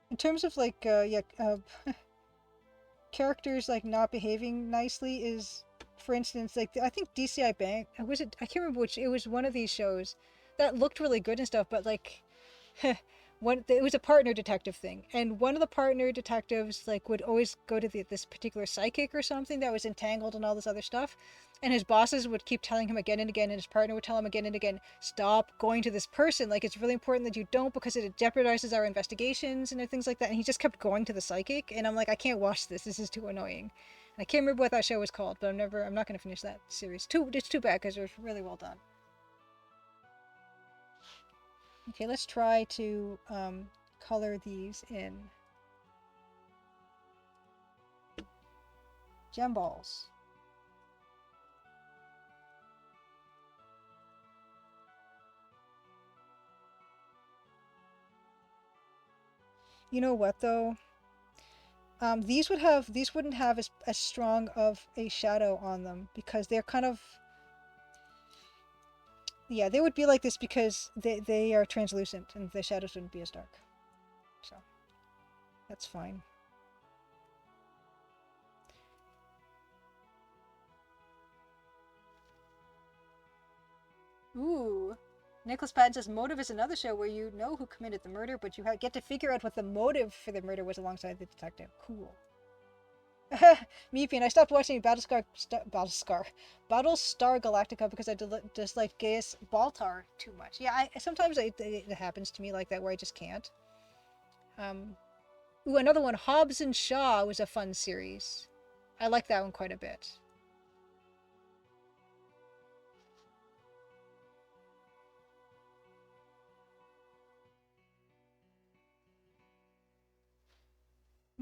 [SPEAKER 1] In terms of characters like not behaving nicely is, for instance, like I think DCI Bank, was it? I can't remember which. It was one of these shows that looked really good and stuff, but like it was a partner detective thing, and one of the partner detectives would always go to this particular psychic or something that was entangled in all this other stuff, and his bosses would keep telling him again and again, and his partner would tell him again and again, stop going to this person, it's really important that you don't, because it jeopardizes our investigations and things like that. And he just kept going to the psychic, and I'm like, I can't watch this is too annoying. And I can't remember what that show was called, but I'm not going to finish that series. It's too bad, because it was really well done. Okay, let's try to color these in. Gem balls. You know what though? These wouldn't have as strong of a shadow on them, because they're kind of, yeah, they would be like this because they are translucent and the shadows wouldn't be as dark. So that's fine. Ooh. Nicholas Patton says Motive is another show where you know who committed the murder, but you get to figure out what the motive for the murder was alongside the detective. Cool. Meepy, and I stopped watching Battlestar Galactica because I disliked Gaius Baltar too much. Yeah, sometimes it happens to me like that where I just can't. Ooh, another one, Hobbs and Shaw was a fun series. I like that one quite a bit.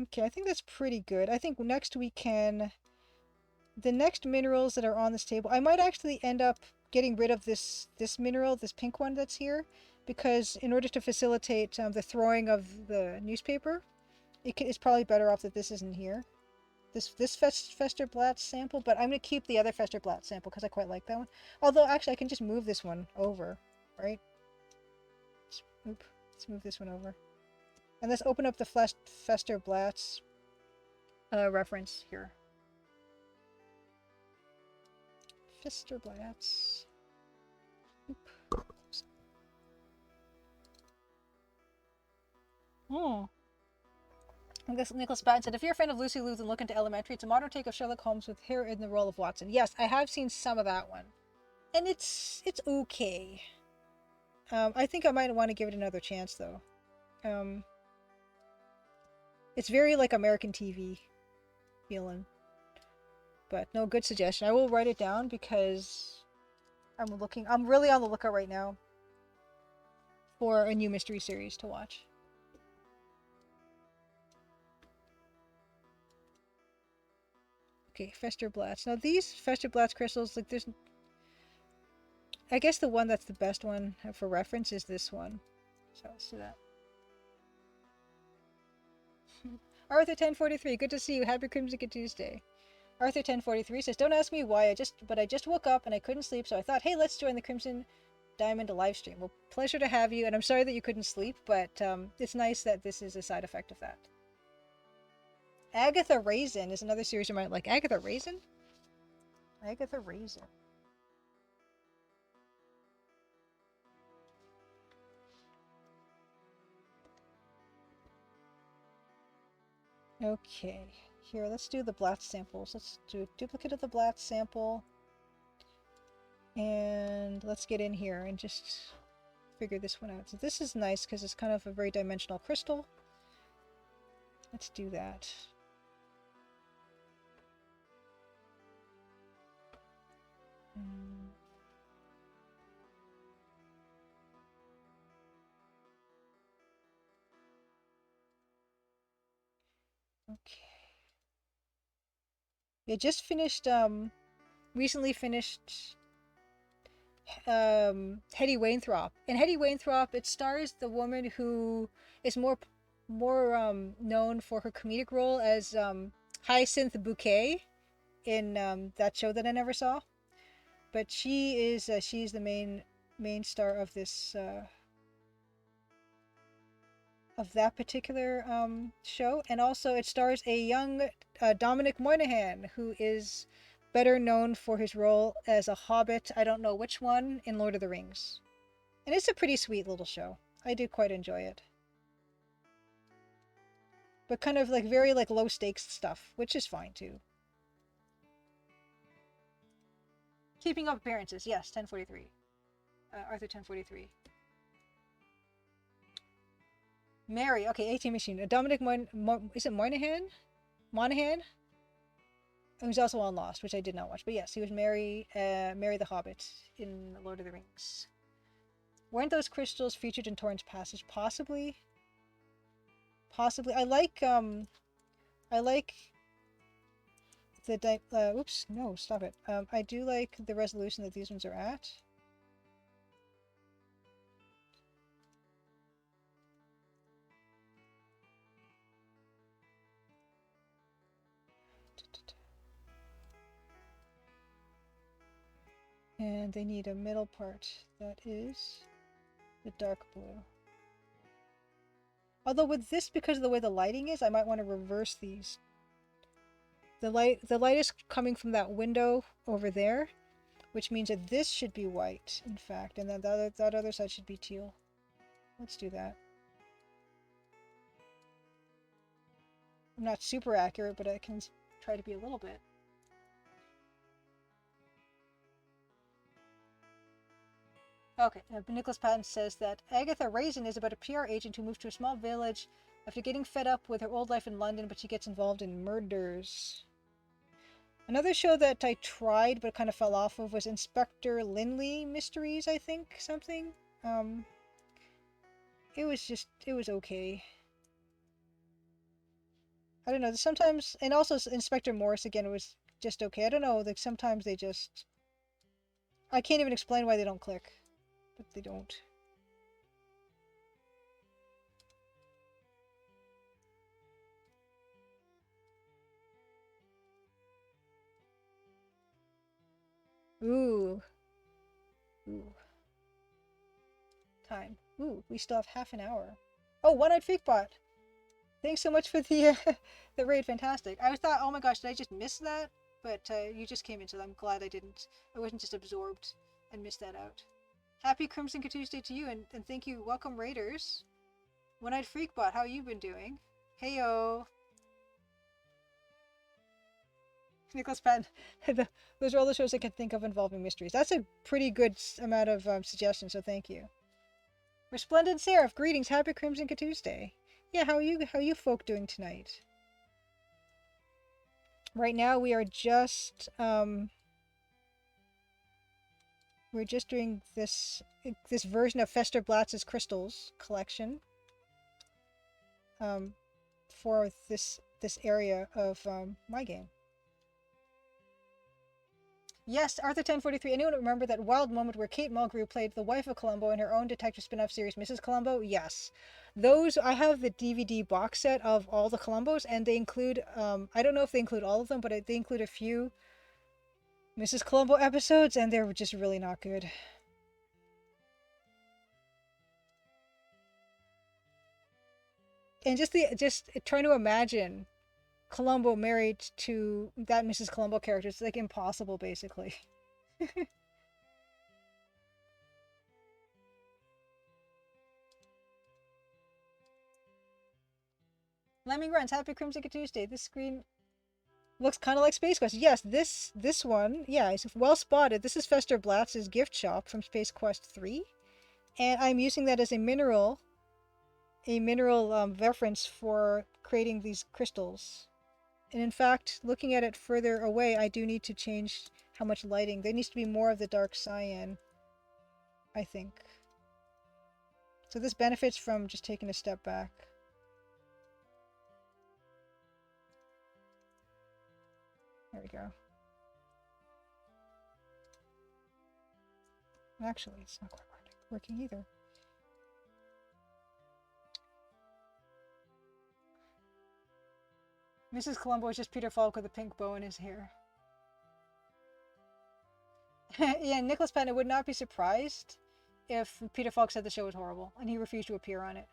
[SPEAKER 1] Okay, I think that's pretty good. I think next we can... The next minerals that are on this table, I might actually end up getting rid of this mineral, this pink one that's here, because in order to facilitate the throwing of the newspaper, it's probably better off that this isn't here. This Festerblatt sample, but I'm going to keep the other Festerblatt sample because I quite like that one. Although, actually, I can just move this one over, right? Let's move this one over. And let's open up the Festerblatt's reference here. Festerblatt's. Oh. I guess Nicholas Patton said, if you're a fan of Lucy Liu, then look into Elementary. It's a modern take of Sherlock Holmes with her in the role of Watson. Yes, I have seen some of that one. And it's okay. I think I might want to give it another chance, though. It's very like American TV feeling. But no, good suggestion. I will write it down because I'm really on the lookout right now for a new mystery series to watch. Okay, Festerblatt. Now these Festerblatt crystals, there's... I guess the one that's the best one for reference is this one. So let's do that. Arthur 1043, good to see you. Happy Crimson Tuesday. Arthur 1043 says, don't ask me why, but I just woke up and I couldn't sleep, so I thought, hey, let's join the Crimson Diamond live stream. Well, pleasure to have you, and I'm sorry that you couldn't sleep, but it's nice that this is a side effect of that. Agatha Raisin is another series you might like. Agatha Raisin? Agatha Raisin. Okay, here, let's do the Blatz samples. Let's do a duplicate of the Blatz sample. And let's get in here and just figure this one out. So this is nice because it's kind of a very dimensional crystal. Let's do that. Okay. I just finished, recently finished Hetty Wainthropp. In Hetty Wainthropp, it stars the woman who is more known for her comedic role as Hyacinth Bouquet in that show that I never saw. But she's the main star of this of that particular show, and also it stars a young Dominic Moynihan, who is better known for his role as a hobbit, I don't know which one, in Lord of the Rings. And it's a pretty sweet little show. I did quite enjoy it. But kind of like very like low stakes stuff, which is fine too. Keeping Up Appearances, yes, 1043. Arthur 1043. Mary, okay, 18 Machine. Dominic is it Moynihan? Monaghan? Who's also on Lost, which I did not watch. But yes, he was Mary the Hobbit in Lord of the Rings. Weren't those crystals featured in Torrance Passage? Possibly. Possibly. I like the oops, no, stop it. I do like the resolution that these ones are at. And they need a middle part that is the dark blue. Although with this, because of the way the lighting is, I might want to reverse these. The light is coming from that window over there, which means that this should be white, in fact, and then that other side should be teal. Let's do that. I'm not super accurate, but I can try to be a little bit. Okay, Nicholas Patton says that Agatha Raisin is about a PR agent who moved to a small village after getting fed up with her old life in London, but she gets involved in murders. Another show that I tried but kind of fell off of was Inspector Linley Mysteries, I think, something. It was okay. I don't know, sometimes, and also Inspector Morse again was just okay. I don't know, like sometimes they just, I can't even explain why they don't click. But they don't. Ooh. Ooh. Time. Ooh, we still have half an hour. Oh, One-Eyed Fakebot! Thanks so much for the the raid, fantastic. I thought, oh my gosh, did I just miss that? But you just came in, so I'm glad I didn't. I wasn't just absorbed and missed that out. Happy Crimson Tuesday to you, and thank you. Welcome, Raiders. One-Eyed Freakbot, how you been doing? Heyo. Nicholas Patton. Those are all the shows I can think of involving mysteries. That's a pretty good amount of suggestions, so thank you. Resplendent Seraph, greetings. Happy Crimson Tuesday. Yeah, how are you folk doing tonight? Right now we are just we're just doing this version of Fester Blatz's Crystals collection for this area of my game. Yes, Arthur 1043. Anyone remember that wild moment where Kate Mulgrew played the wife of Columbo in her own detective spin-off series, Mrs. Columbo? Yes. Those, I have the DVD box set of all the Columbos, and they include, I don't know if they include all of them, but they include a few Mrs. Columbo episodes, and they're just really not good. And just trying to imagine Columbo married to that Mrs. Columbo character. It's like impossible, basically. Lemming Runs, happy Crimson Tuesday. This screen looks kind of like Space Quest. Yes, this one, yeah, it's well spotted. This is Fester Blatz's gift shop from Space Quest 3. And I'm using that as a mineral reference for creating these crystals. And in fact, looking at it further away, I do need to change how much lighting. There needs to be more of the dark cyan, I think. So this benefits from just taking a step back. There we go. Actually, it's not quite working either. Mrs. Columbo is just Peter Falk with a pink bow in his hair. Yeah, Nicholas Patton would not be surprised if Peter Falk said the show was horrible and he refused to appear on it.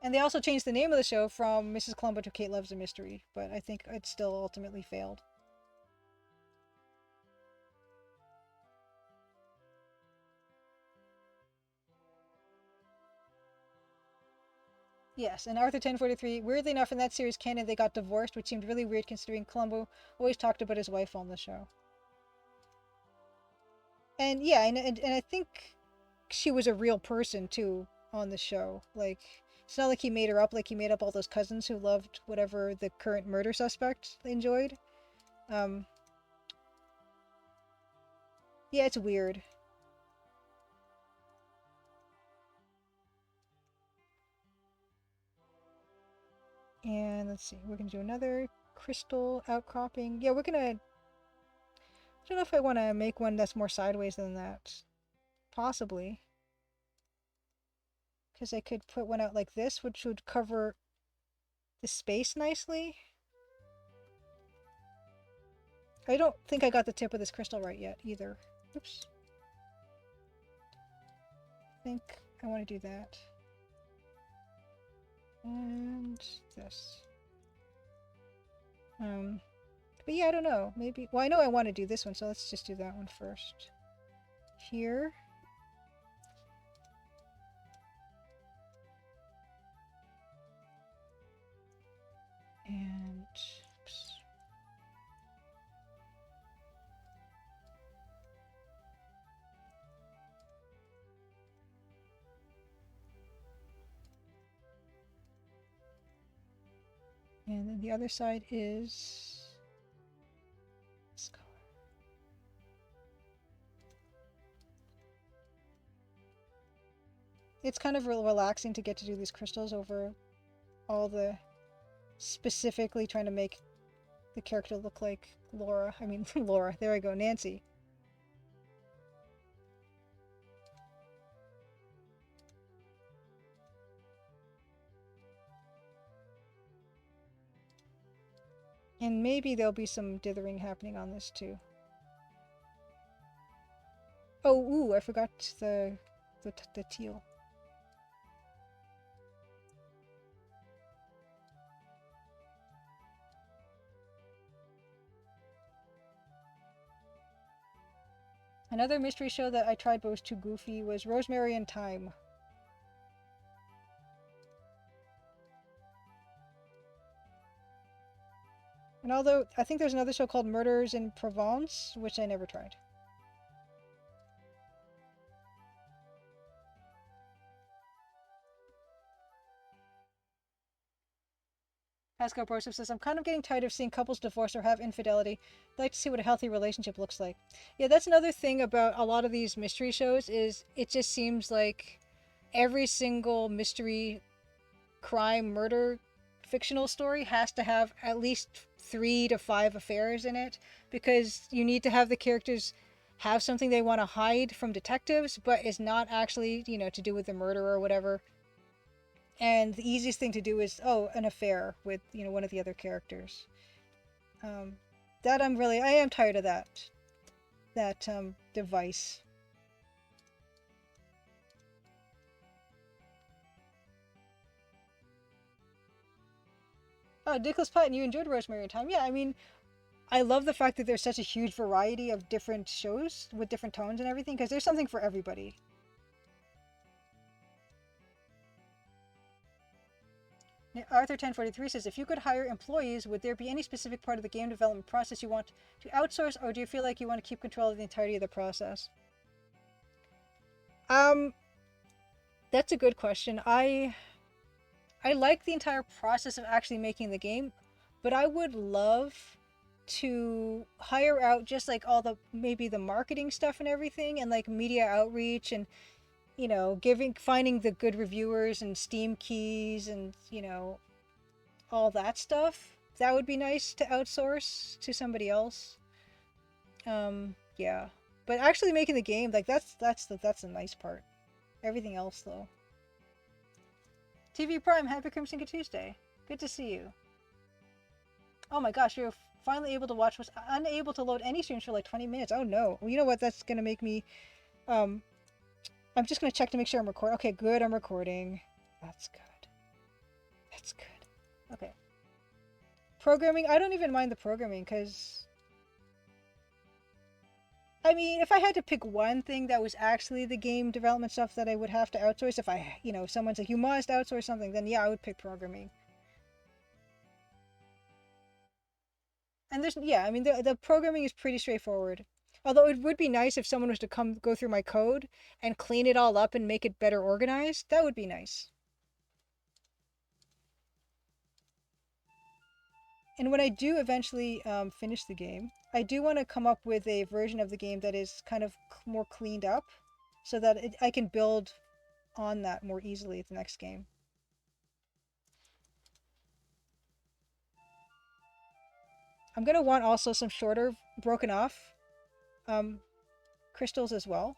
[SPEAKER 1] And they also changed the name of the show from Mrs. Columbo to Kate Loves a Mystery, but I think it still ultimately failed. Yes, and Arthur 1043, weirdly enough, in that series canon, they got divorced, which seemed really weird considering Columbo always talked about his wife on the show. And yeah, and I think she was a real person, too, on the show. Like, it's not like he made her up, like he made up all those cousins who loved whatever the current murder suspect enjoyed. Yeah, it's weird. And let's see, we're gonna do another crystal outcropping. Yeah, we're gonna, I don't know if I want to make one that's more sideways than that. Possibly. Because I could put one out like this, which would cover the space nicely. I don't think I got the tip of this crystal right yet either. Oops. I think I want to do that. And this. But yeah, I don't know. Maybe, well, I know I want to do this one, so let's just do that one first. Here. And, oops. And then the other side is this color. It's kind of real relaxing to get to do these crystals over all the specifically trying to make the character look like Laura. I mean, Laura. There I go, Nancy. And maybe there'll be some dithering happening on this too. Oh, ooh, I forgot the teal. Another mystery show that I tried but was too goofy was Rosemary and Thyme. And although I think there's another show called Murders in Provence, which I never tried. Pascal Broseph says, I'm kind of getting tired of seeing couples divorce or have infidelity. I'd like to see what a healthy relationship looks like. Yeah, that's another thing about a lot of these mystery shows is it just seems like every single mystery, crime, murder, fictional story has to have at least 3 to 5 affairs in it because you need to have the characters have something they want to hide from detectives, but is not actually, you know, to do with the murder or whatever. And the easiest thing to do is, oh, an affair with, you know, one of the other characters. That I am tired of that device. Oh, Nicholas Patton, you enjoyed Rosemary in Time. Yeah, I mean, I love the fact that there's such a huge variety of different shows with different tones and everything, because there's something for everybody. Arthur 1043 says, if you could hire employees, would there be any specific part of the game development process you want to outsource, or do you feel like you want to keep control of the entirety of the process? That's a good question. I like the entire process of actually making the game, but I would love to hire out just like all the maybe the marketing stuff and everything, and like media outreach, and finding the good reviewers and Steam keys, and all that stuff. That would be nice to outsource to somebody else. Yeah, but actually making the game, like that's the nice part. Everything else though. TV Prime, happy Crimson Tuesday. Good to see you. Oh my gosh, you're finally able to watch. Was unable to load any streams for like 20 minutes. Oh no. Well, you know what? That's gonna make me. I'm just gonna check to make sure I'm recording. Okay, good. I'm recording. That's good. That's good. Okay. Programming. I don't even mind the programming because. I mean, if I had to pick one thing that was actually the game development stuff that I would have to outsource, if someone's like, you must outsource something, then yeah, I would pick programming. And I mean, the programming is pretty straightforward. Although it would be nice if someone was to go through my code and clean it all up and make it better organized. That would be nice. And when I do eventually finish the game, I do want to come up with a version of the game that is kind of more cleaned up, so that I can build on that more easily at the next game. I'm going to want also some shorter, broken off crystals as well.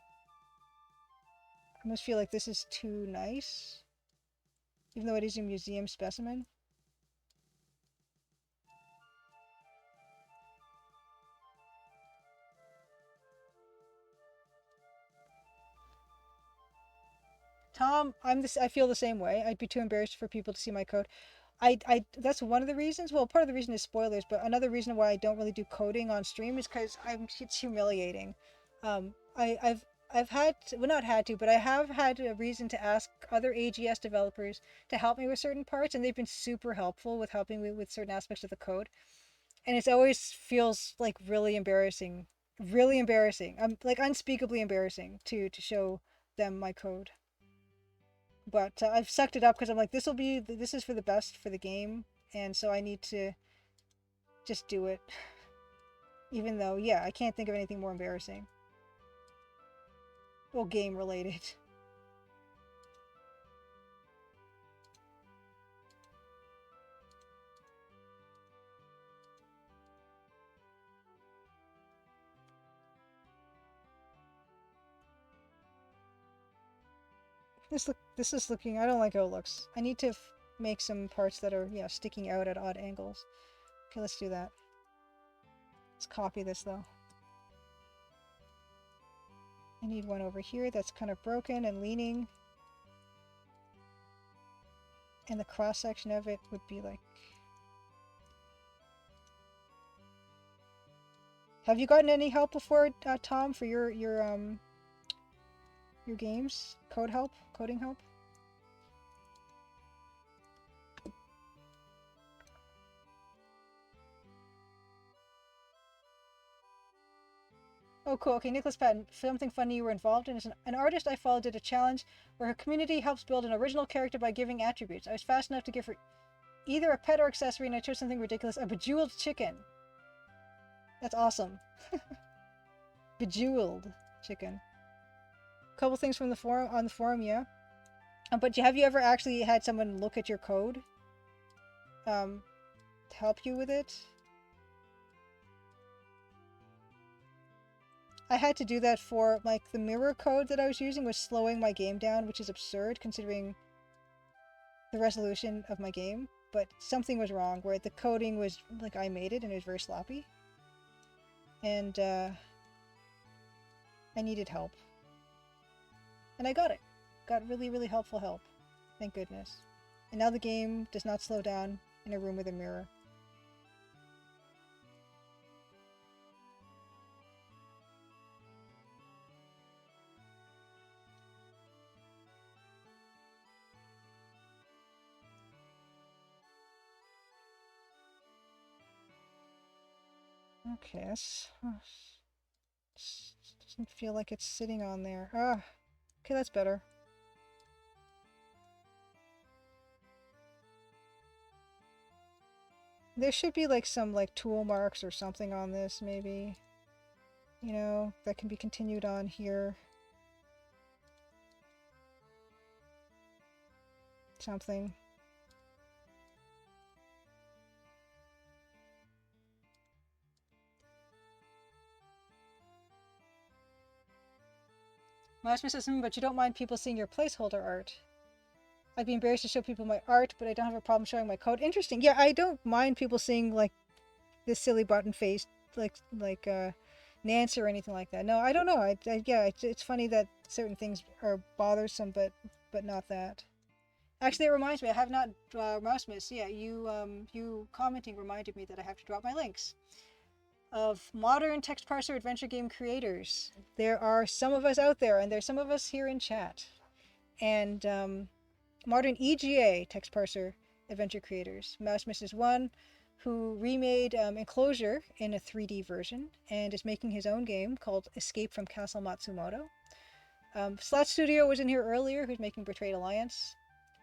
[SPEAKER 1] I almost feel like this is too nice, even though it is a museum specimen. Tom, I feel the same way. I'd be too embarrassed for people to see my code. That's one of the reasons. Well, part of the reason is spoilers, but another reason why I don't really do coding on stream is because it's humiliating. I've had to, well, not had to, but I have had a reason to ask other AGS developers to help me with certain parts, and they've been super helpful with helping me with certain aspects of the code. And it always feels like really embarrassing, like unspeakably embarrassing to show them my code. But I've sucked it up because I'm like, this is for the best for the game, and so I need to just do it. Even though, yeah, I can't think of anything more embarrassing. Well, game related. This is looking. I don't like how it looks. I need to make some parts that are sticking out at odd angles. Okay, let's do that. Let's copy this though. I need one over here that's kind of broken and leaning. And the cross section of it would be like. Have you gotten any help before, Tom, for your games? Coding help? Oh, cool. Okay, Nicholas Patton. Something funny you were involved in is an artist I followed did a challenge where her community helps build an original character by giving attributes. I was fast enough to give her either a pet or accessory, and I chose something ridiculous: a bejeweled chicken. That's awesome. Bejeweled chicken. Couple things from the forum, yeah. But have you ever actually had someone look at your code? To help you with it? I had to do that for, like, the mirror code that I was using was slowing my game down, which is absurd considering the resolution of my game. But something was wrong, where the coding was, like, I made it and it was very sloppy. And, I needed help. And I got it. Got really, really helpful help. Thank goodness. And now the game does not slow down in a room with a mirror. Okay, that's doesn't feel like it's sitting on there. Ah, okay, that's better. There should be like some like tool marks or something on this, maybe. You know, that can be continued on here. Something. Mashma says something, but you don't mind people seeing your placeholder art. I'd be embarrassed to show people my art, but I don't have a problem showing my code. Interesting. Yeah, I don't mind people seeing like this silly button face, like Nance or anything like that. No, I don't know. Yeah, it's funny that certain things are bothersome, but not that. Actually, it reminds me. I have not Rasmus. Yeah, you commenting reminded me that I have to drop my links of modern text parser adventure game creators. There are some of us out there, and there's some of us here in chat, and modern EGA text parser adventure creators. Rasmus is one who remade Enclosure in a 3D version and is making his own game called Escape from Castle Matsumoto. Slot Studio was in here earlier, who's making Betrayed Alliance.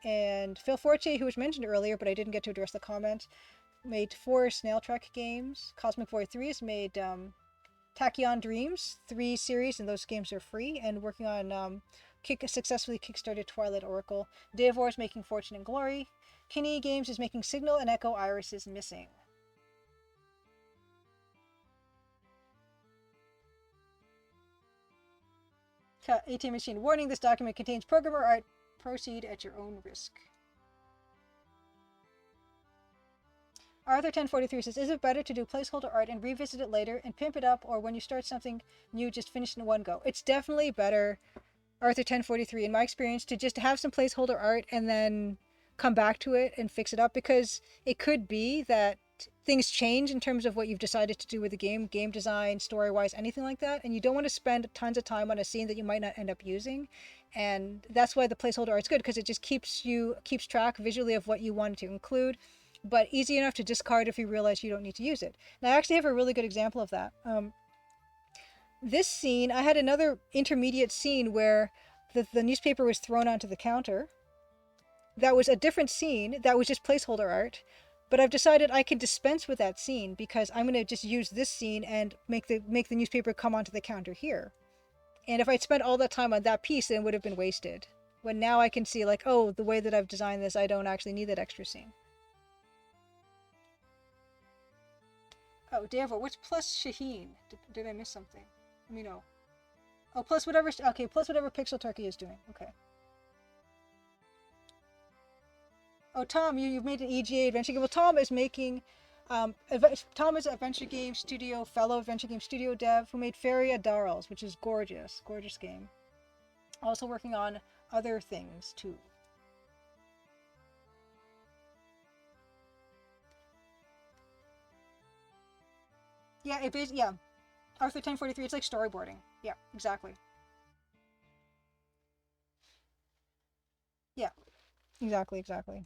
[SPEAKER 1] And Phil Forte, who was mentioned earlier, but I didn't get to address the comment, made 4 Snail Trek games. Cosmic Void 3 has made Tachyon Dreams, 3 series, and those games are free, and working on successfully kickstarted Twilight Oracle. Davor is making Fortune and Glory. Kinney Games is making Signal, and Echo Iris is missing. ATM Machine. Warning, this document contains programmer art. Proceed at your own risk. Arthur 1043 says, is it better to do placeholder art and revisit it later and pimp it up, or when you start something new, just finish in one go? It's definitely better, Arthur 1043, in my experience, to just have some placeholder art and then come back to it and fix it up, because it could be that things change in terms of what you've decided to do with the game design, story-wise, anything like that, and you don't want to spend tons of time on a scene that you might not end up using. And that's why the placeholder art's good, because it just keeps track visually of what you wanted to include, but easy enough to discard if you realize you don't need to use it. Now, I actually have a really good example of that. This scene, I had another intermediate scene where the newspaper was thrown onto the counter. That was a different scene. That was just placeholder art. But I've decided I could dispense with that scene because I'm going to just use this scene and make the newspaper come onto the counter here. And if I'd spent all that time on that piece, then it would have been wasted. When now I can see, like, oh, the way that I've designed this, I don't actually need that extra scene. Oh, Davor, what's plus Shaheen? Did I miss something? Let me know. Oh, plus whatever. Okay, plus whatever Pixel Turkey is doing. Okay. Oh, Tom, you've made an EGA adventure game. Well, Tom is making. Tom is an adventure game studio fellow adventure game studio dev who made Fairy Adarals, which is gorgeous game. Also working on other things too. Yeah, yeah. Arthur 1043. It's like storyboarding. Yeah, exactly. Yeah, exactly.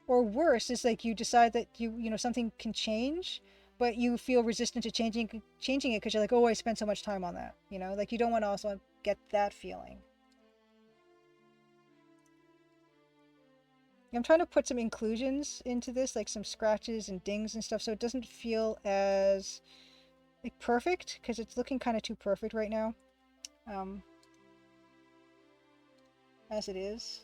[SPEAKER 1] Or worse is like you decide that you know something can change, but you feel resistant to changing it because you're like, oh, I spent so much time on that. You know, like you don't want to also get that feeling. I'm trying to put some inclusions into this, like some scratches and dings and stuff, so it doesn't feel as like perfect, because it's looking kind of too perfect right now, as it is.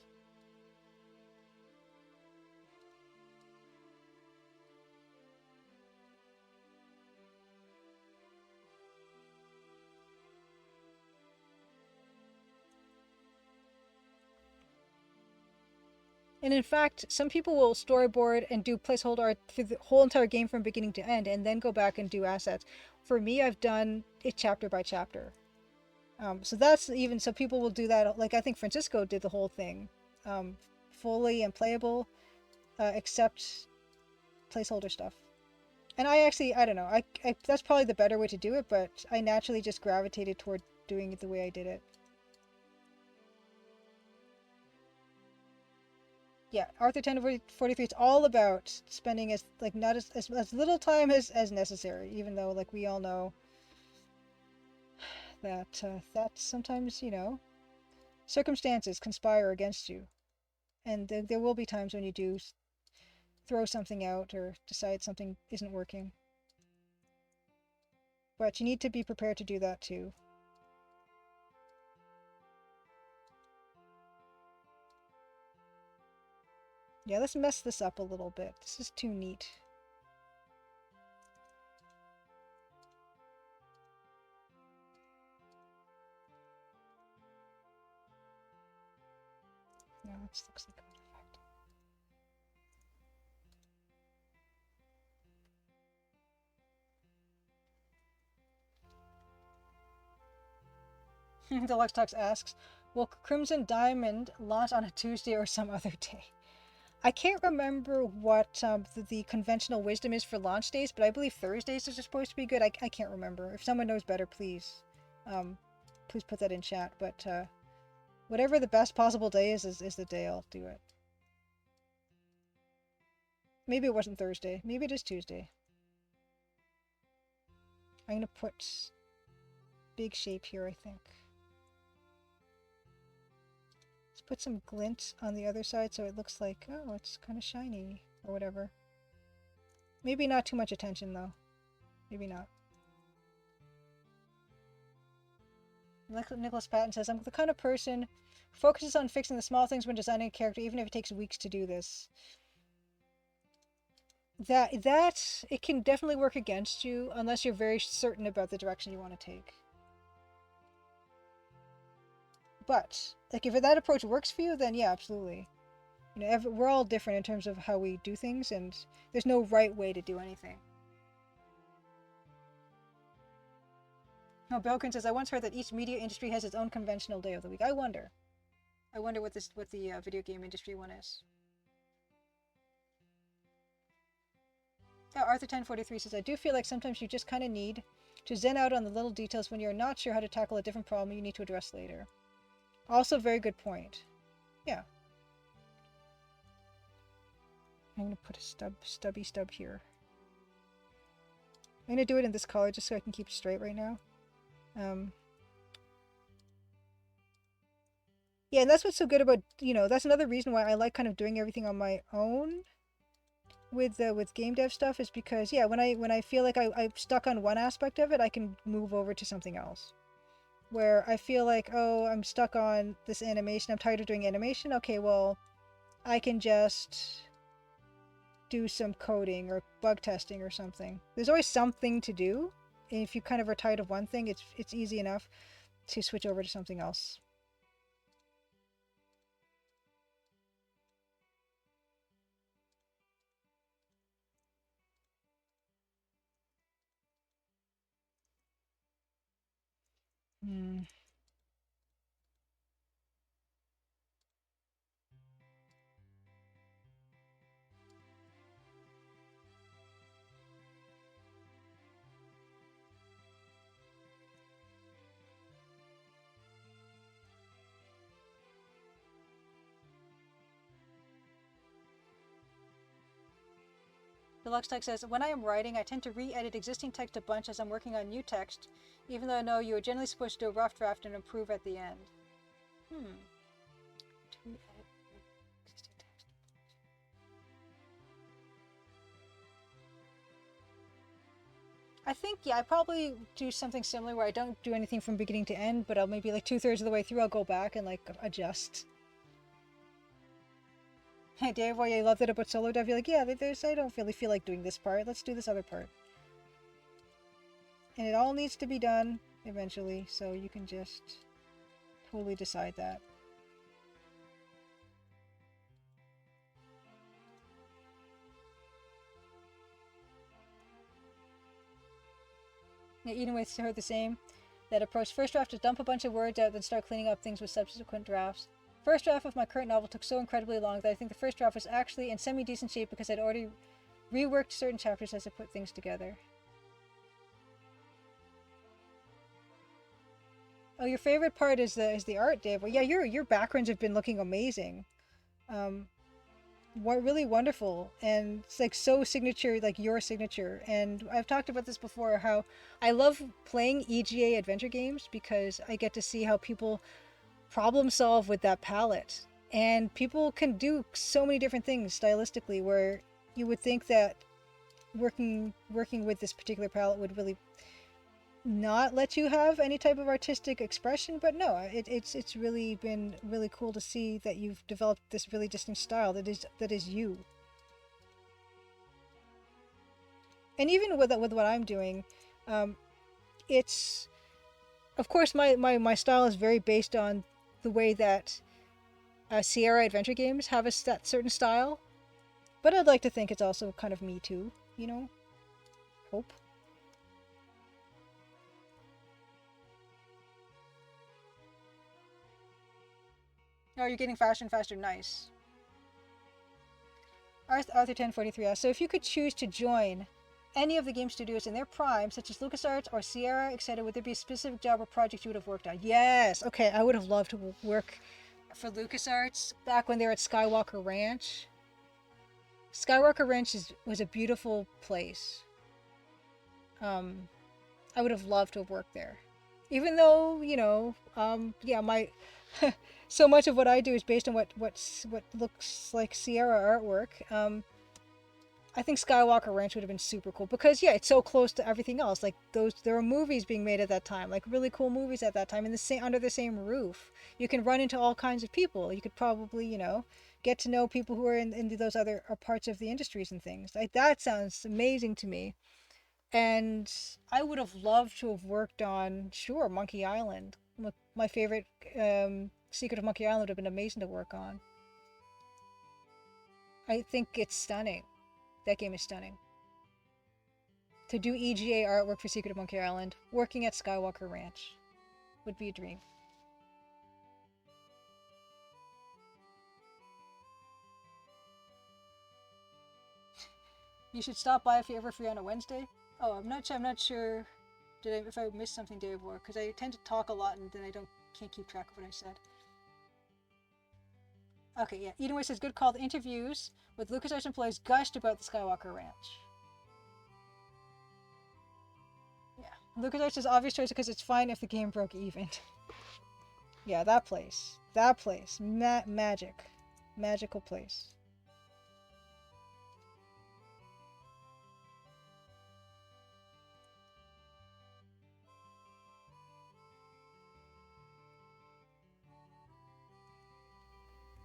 [SPEAKER 1] And in fact, some people will storyboard and do placeholder art through the whole entire game from beginning to end, and then go back and do assets. For me, I've done it chapter by chapter. So that's even so people will do that. Like I think Francisco did the whole thing, fully and playable, except placeholder stuff. And I don't know. I that's probably the better way to do it, but I naturally just gravitated toward doing it the way I did it. Yeah, Arthur 1043 is all about spending as like not as little time as necessary, even though like we all know that that sometimes, you know, circumstances conspire against you. And there will be times when you do throw something out or decide something isn't working. But you need to be prepared to do that too. Yeah, let's mess this up a little bit. This is too neat. No, this looks like a good effect. Deluxe Tux asks, will Crimson Diamond launch on a Tuesday or some other day? I can't remember what the conventional wisdom is for launch days, but I believe Thursdays are supposed to be good. I can't remember. If someone knows better, please please put that in chat. But whatever the best possible day is the day I'll do it. Maybe it wasn't Thursday. Maybe it is Tuesday. I'm going to put big shape here, I think. Let's put some glint on the other side so it looks like, oh, it's kind of shiny or whatever. Maybe not too much attention, though. Maybe not. Nicholas Patton says, I'm the kind of person who focuses on fixing the small things when designing a character, even if it takes weeks to do this. That it can definitely work against you unless you're very certain about the direction you want to take. But like if that approach works for you, then yeah, absolutely. You know, we're all different in terms of how we do things, and there's no right way to do anything. Oh, Belkin says, I once heard that each media industry has its own conventional day of the week. I wonder what the video game industry one is. Arthur 1043 says, I do feel like sometimes you just kind of need to zen out on the little details when you're not sure how to tackle a different problem you need to address later. Also, very good point. Yeah. I'm going to put a stubby stub here. I'm going to do it in this color just so I can keep it straight right now. Yeah, and that's what's so good about, you know, that's another reason why I like kind of doing everything on my own with game dev stuff, is because yeah, when I feel like I'm stuck on one aspect of it, I can move over to something else. Where I feel like, oh, I'm stuck on this animation, I'm tired of doing animation, okay, well, I can just do some coding or bug testing or something. There's always something to do, and if you kind of are tired of one thing, it's easy enough to switch over to something else. Hmm. Deluxe Text says, when I am writing, I tend to re-edit existing text a bunch as I'm working on new text, even though I know you are generally supposed to do a rough draft and improve at the end. To edit existing text. I think, yeah, I probably do something similar where I don't do anything from beginning to end, but I'll maybe like 2/3 of the way through, I'll go back and like adjust. Hey, Dave, why I love that about solo dev. You're like, yeah, I don't really feel like doing this part. Let's do this other part. And it all needs to be done eventually, so you can just totally decide that. Yeah, Eden Waits heard the same. That approach. First draft is dump a bunch of words out, then start cleaning up things with subsequent drafts. First draft of my current novel took so incredibly long that I think the first draft was actually in semi-decent shape because I'd already reworked certain chapters as I put things together. Oh, your favorite part is the art, Dave. Well, yeah, your backgrounds have been looking amazing. Really wonderful, and it's like so signature, like your signature. And I've talked about this before, how I love playing EGA adventure games because I get to see how people problem solve with that palette, and people can do so many different things stylistically where you would think that working with this particular palette would really not let you have any type of artistic expression, but no, it's really been really cool to see that you've developed this really distinct style that is you. And even with what I'm doing, it's of course my style is very based on the way that Sierra adventure games have that certain style, but I'd like to think it's also kind of me too, you know. Hope. Oh, you're getting faster and faster. Nice. Arthur 1043 asks, so if you could choose to join any of the game studios in their prime, such as LucasArts or Sierra, etc., would there be a specific job or project you would have worked on? Yes! Okay, I would have loved to work for LucasArts back when they were at Skywalker Ranch. Skywalker Ranch was a beautiful place. I would have loved to have worked there. Even though, you know, yeah, my... so much of what I do is based on what looks like Sierra artwork. I think Skywalker Ranch would have been super cool because yeah, it's so close to everything else. Like there were movies being made at that time, like really cool movies at that time, in the same under the same roof. You can run into all kinds of people. You could probably, you know, get to know people who are in those other parts of the industries and things. Like that sounds amazing to me. And I would have loved to have worked on, sure, Monkey Island. My favorite Secret of Monkey Island would have been amazing to work on. I think it's stunning. That game is stunning. To do EGA artwork for Secret of Monkey Island, working at Skywalker Ranch would be a dream. You should stop by if you're ever free on a Wednesday. Oh, I'm not sure. If I missed something, Dave, or because I tend to talk a lot and then can't keep track of what I said. Okay, yeah. Edenway says, good call. The interviews with LucasArts employees gushed about the Skywalker Ranch. Yeah. LucasArts is obvious choice because it's fine if the game broke even. Yeah, that place. Magic. Magical place.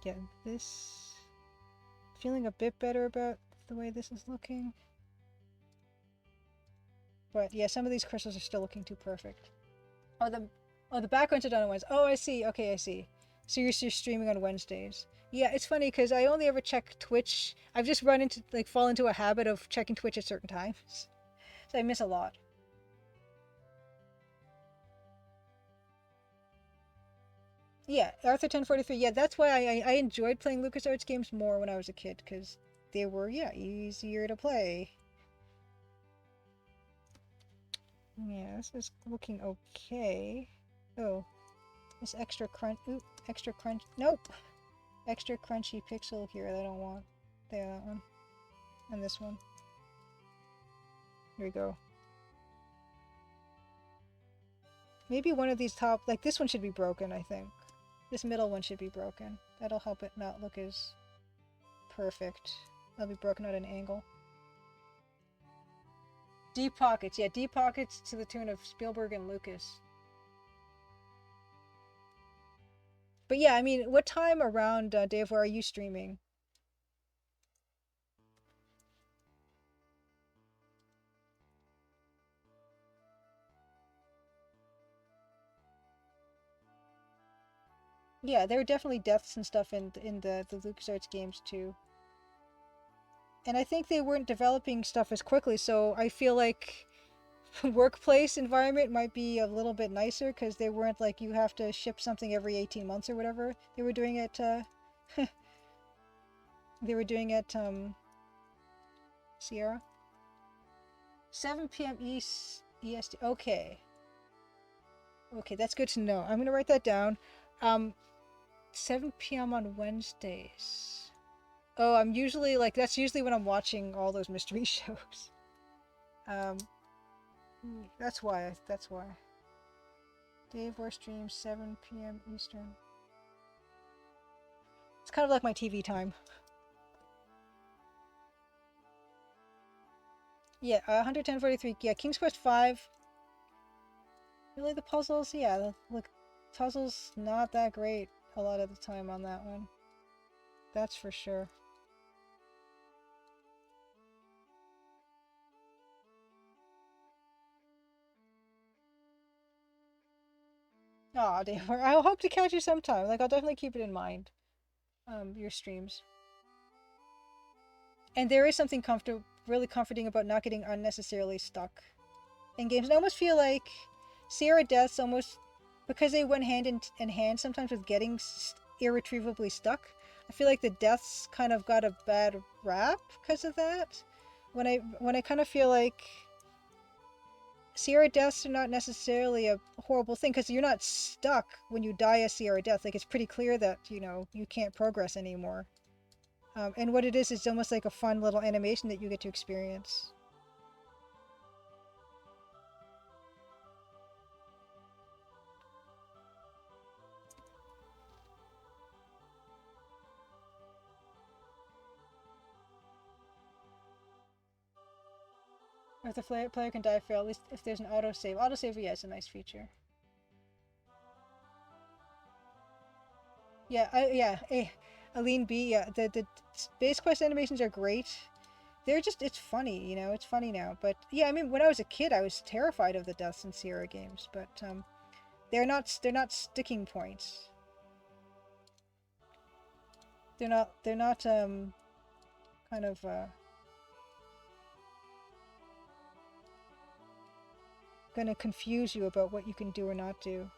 [SPEAKER 1] Yeah, this... feeling a bit better about the way this is looking. But yeah, some of these crystals are still looking too perfect. Oh, the backgrounds are done on Wednesdays. Oh, I see. Okay, I see. So you're streaming on Wednesdays. Yeah, it's funny because I only ever check Twitch. I've just fall into a habit of checking Twitch at certain times. So I miss a lot. Yeah, Arthur 1043. Yeah, that's why I enjoyed playing LucasArts games more when I was a kid, because they were, yeah, easier to play. Yeah, this is looking okay. Oh, this extra crunch. Ooh, extra crunch. Nope. Extra crunchy pixel here that I don't want. There, that one. And this one. Here we go. Maybe one of these top, like this one should be broken, I think. This middle one should be broken. That'll help it not look as perfect. That'll be broken at an angle. Deep pockets. Yeah, deep pockets to the tune of Spielberg and Lucas. But yeah, I mean, what time around, Dave, where are you streaming? Yeah, there are definitely deaths and stuff in the LucasArts games too. And I think they weren't developing stuff as quickly, so I feel like workplace environment might be a little bit nicer because they weren't like you have to ship something every 18 months or whatever they were doing at Sierra. 7 p.m. East EST. Okay. Okay, that's good to know. I'm gonna write that down. 7 p.m. on Wednesdays. Oh, I'm usually like that's usually when I'm watching all those mystery shows. That's why. That's why. Dave War streams 7 p.m. Eastern. It's kind of like my TV time. Yeah, 110.43. Yeah, King's Quest 5. Really, the puzzles? Yeah, look, puzzles not that great a lot of the time on that one. That's for sure. Aw, Dave, I hope to catch you sometime. Like, I'll definitely keep it in mind. Your streams. And there is something really comforting about not getting unnecessarily stuck in games. I almost feel like Sierra Deaths almost, because they went hand in hand sometimes with getting irretrievably stuck, I feel like the deaths kind of got a bad rap because of that. When I kind of feel like Sierra Deaths are not necessarily a horrible thing because you're not stuck when you die a Sierra Death. Like, it's pretty clear that, you know, you can't progress anymore. And what it is almost like a fun little animation that you get to experience. Or if the player can die fail, at least if there's an autosave. Autosave, yeah, is a nice feature. Yeah, Aline B, yeah, the base quest animations are great. They're just, it's funny, you know, it's funny now. But yeah, I mean, when I was a kid, I was terrified of the Deaths in Sierra games, but they're not sticking points. They're not kind of gonna confuse you about what you can do or not do.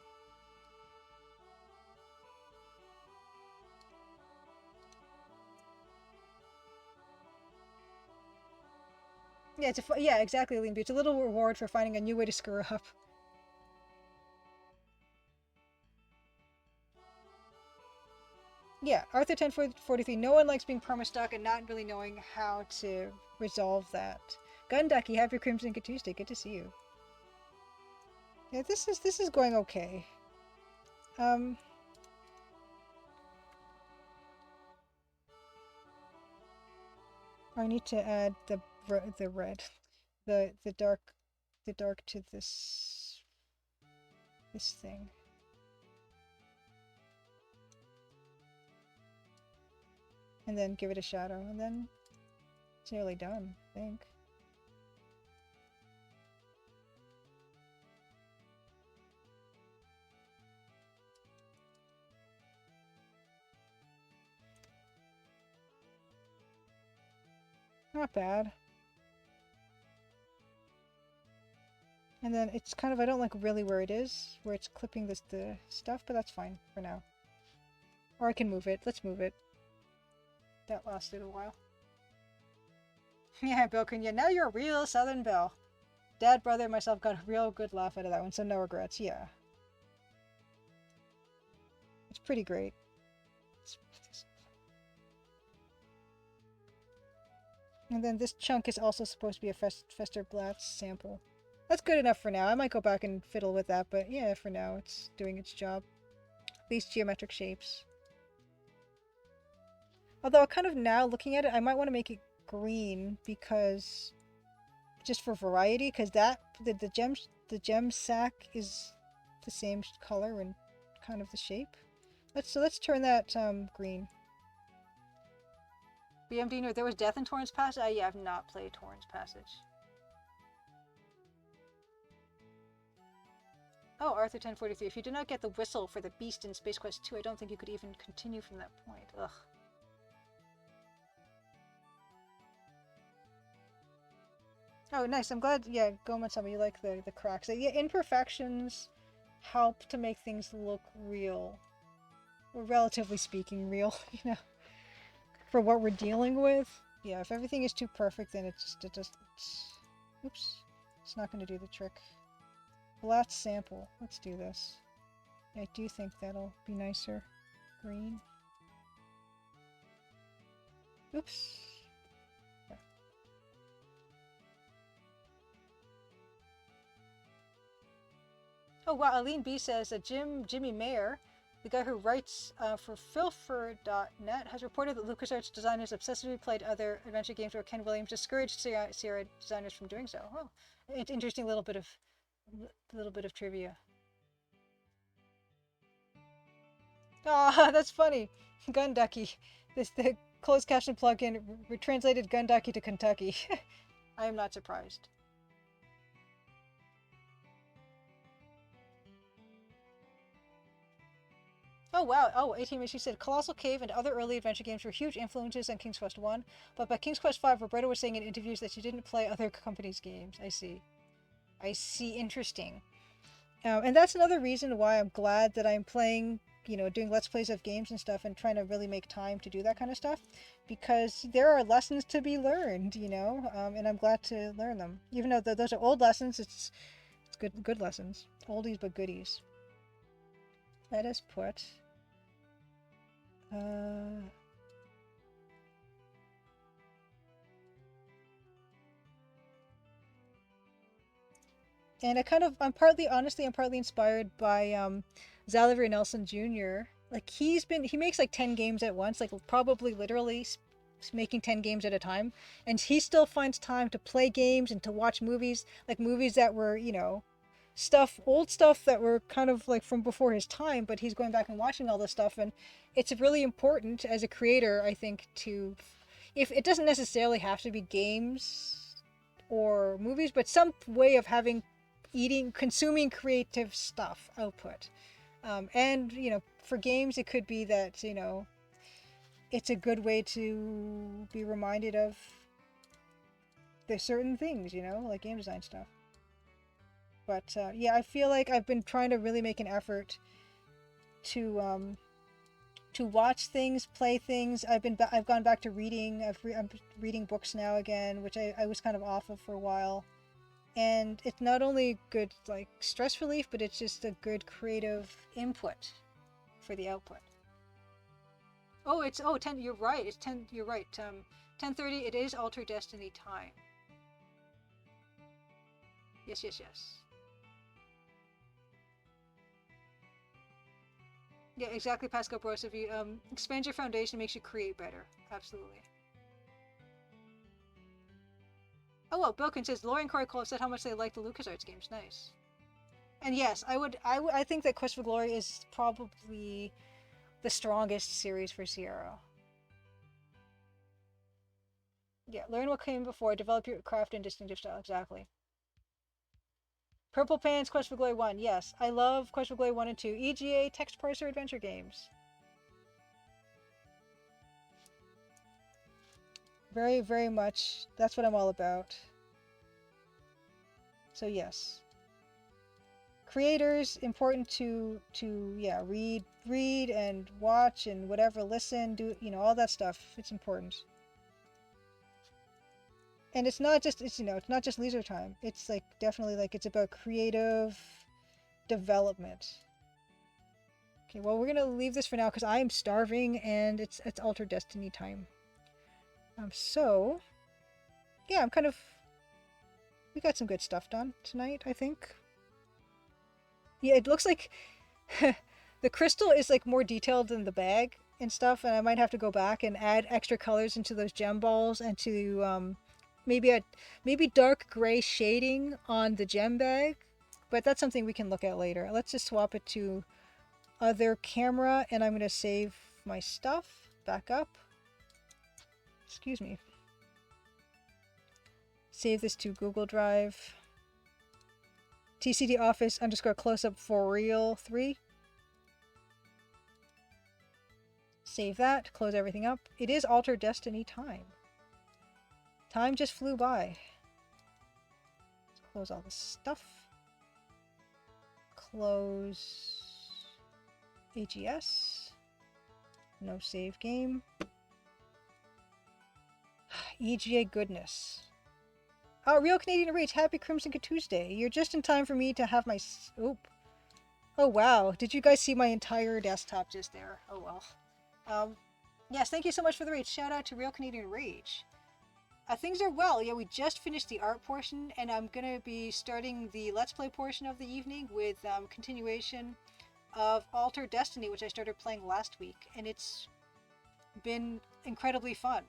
[SPEAKER 1] Yeah, yeah, exactly, Lean B. It's a little reward for finding a new way to screw up. Yeah, Arthur 1043. No one likes being perma-stuck and not really knowing how to resolve that. Gundaki, happy Crimson Tuesday. Good to see you. Yeah, this is going okay. I need to add the red, the dark to this thing. And then give it a shadow, and then it's nearly done, I think. Not bad. And then it's kind of, I don't like really where it is, where it's clipping the stuff, but that's fine for now. Or I can move it. Let's move it. That lasted a while. Yeah, Bilkin, yeah, now you're a real Southern Belle. Dad, brother, and myself got a real good laugh out of that one, so no regrets, yeah. It's pretty great. And then this chunk is also supposed to be a Fester Blatz sample. That's good enough for now. I might go back and fiddle with that, but yeah, for now it's doing its job. These geometric shapes. Although kind of now looking at it, I might want to make it green because just for variety, because that the gem sack is the same color and kind of the shape. Let's turn that green. BMD, there was death in Torrance Passage? Yeah, I've not played Torrance Passage. Oh, Arthur 1043. If you did not get the whistle for the beast in Space Quest 2, I don't think you could even continue from that point. Ugh. Oh, nice. I'm glad. Yeah, Goma, tell me you like the cracks. Yeah, imperfections help to make things look real, or relatively speaking, real. You know, for what we're dealing with. Yeah, if everything is too perfect, then it just. Oops, it's not going to do the trick. Let's sample. Let's do this. I do think that'll be nicer. Green. Oops. Oh wow, Aline B says that Jimmy Mayer, the guy who writes for Filfer.net, has reported that LucasArts designers obsessively played other adventure games where Ken Williams discouraged Sierra designers from doing so. Oh, it's interesting little bit of trivia. Ah, that's funny. Gunducky. The closed caption plugin translated Gunducky to Kentucky. I am not surprised. Oh wow, oh 18 she said Colossal Cave and other early adventure games were huge influences on King's Quest 1, but by King's Quest 5, Roberta was saying in interviews that she didn't play other companies' games. I see. I see, interesting. And that's another reason why I'm glad that I'm playing, doing Let's Plays of games and stuff and trying to really make time to do that kind of stuff, because there are lessons to be learned, and I'm glad to learn them. Even though those are old lessons, it's good lessons. Oldies but goodies. Let us put... and I'm partly inspired by Xavier Nelson Jr. Like he makes like 10 games at once, like probably literally making 10 games at a time, and he still finds time to play games and to watch movies, like movies that were, old stuff that were kind of like from before his time, but he's going back and watching all this stuff. And it's really important as a creator, I think, to, if it doesn't necessarily have to be games or movies, but some way of consuming creative stuff output. And for games, it could be that it's a good way to be reminded of the certain things, like game design stuff. But yeah, I feel like I've been trying to really make an effort to watch things, play things. I've gone back to reading. I'm reading books now again, which I was kind of off of for a while. And it's not only good like stress relief, but it's just a good creative input for the output. Oh, it's 10. You're right. It's 10. You're right. 10:30. It is Alter Destiny time. Yes. Yeah, exactly, Pascal Bros. If you expand your foundation, makes you create better. Absolutely. Oh well, Bilkin says Lori and Corey Cole have said how much they like the LucasArts games. Nice. And yes, I think that Quest for Glory is probably the strongest series for Sierra. Yeah, learn what came before, develop your craft and distinctive style. Exactly. Purple Pants, Quest for Glory 1. Yes, I love Quest for Glory 1 and 2. EGA, text parser adventure games. Very, very much. That's what I'm all about. So yes. Creators, important to yeah, read and watch and whatever, listen, do, all that stuff. It's important. And it's not just leisure time. It's like definitely like it's about creative development. Okay, well, we're gonna leave this for now because I am starving and it's Alter Destiny time. So yeah, we got some good stuff done tonight, I think. Yeah, it looks like the crystal is like more detailed than the bag and stuff, and I might have to go back and add extra colors into those gem balls and to maybe dark gray shading on the gem bag, but that's something we can look at later. Let's just swap it to other camera, and I'm going to save my stuff back up. Excuse me. Save this to Google Drive. TCD Office _ closeup for real 3. Save that, close everything up. It is Alter Destiny time. Time just flew by. Close all this stuff. Close AGS. No save game. EGA goodness. Oh, Real Canadian Rage, happy Crimson Tuesday. You're just in time for me to have my... Oop. Oh, wow. Did you guys see my entire desktop just there? Oh, well. Yes, thank you so much for the raid. Shout out to Real Canadian Rage. Things are well. Yeah, we just finished the art portion, and I'm going to be starting the Let's Play portion of the evening with continuation of Altered Destiny, which I started playing last week, and it's been incredibly fun.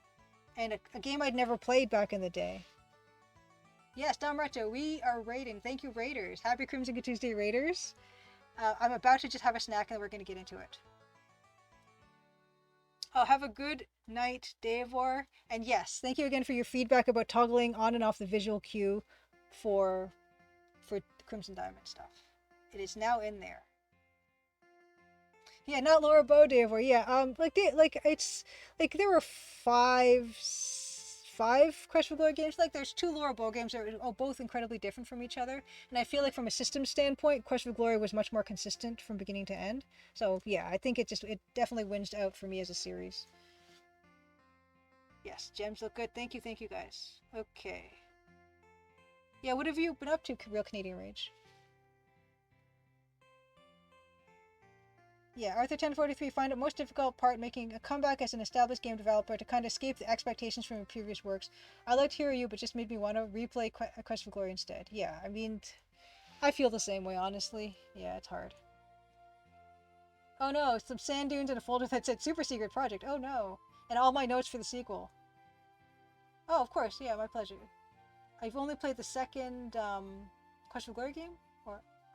[SPEAKER 1] And a game I'd never played back in the day. Yes, Dom Retro, we are raiding. Thank you, Raiders. Happy Crimson Tuesday, Raiders. I'm about to just have a snack, and then we're going to get into it. Oh, have a good night, Davor. And yes, thank you again for your feedback about toggling on and off the visual cue for the Crimson Diamond stuff. It is now in there. Yeah, not Laura Bow, Davor. Yeah, it's like there were five Quest for Glory games. Like there's 2 Laura Bow games that are both incredibly different from each other. And I feel like from a system standpoint, Quest for Glory was much more consistent from beginning to end. So yeah, I think it definitely wins out for me as a series. Yes, gems look good. Thank you guys. Okay. Yeah, what have you been up to, Real Canadian Rage? Yeah, Arthur 1043, find it most difficult part making a comeback as an established game developer to kind of escape the expectations from your previous works. I liked Hear You, but just made me want to replay Quest for Glory instead. Yeah, I mean, I feel the same way, honestly. Yeah, it's hard. Oh no, some sand dunes in a folder that said Super Secret Project. Oh no. And all my notes for the sequel. Oh, of course, yeah, my pleasure. I've only played the second Quest for Glory game?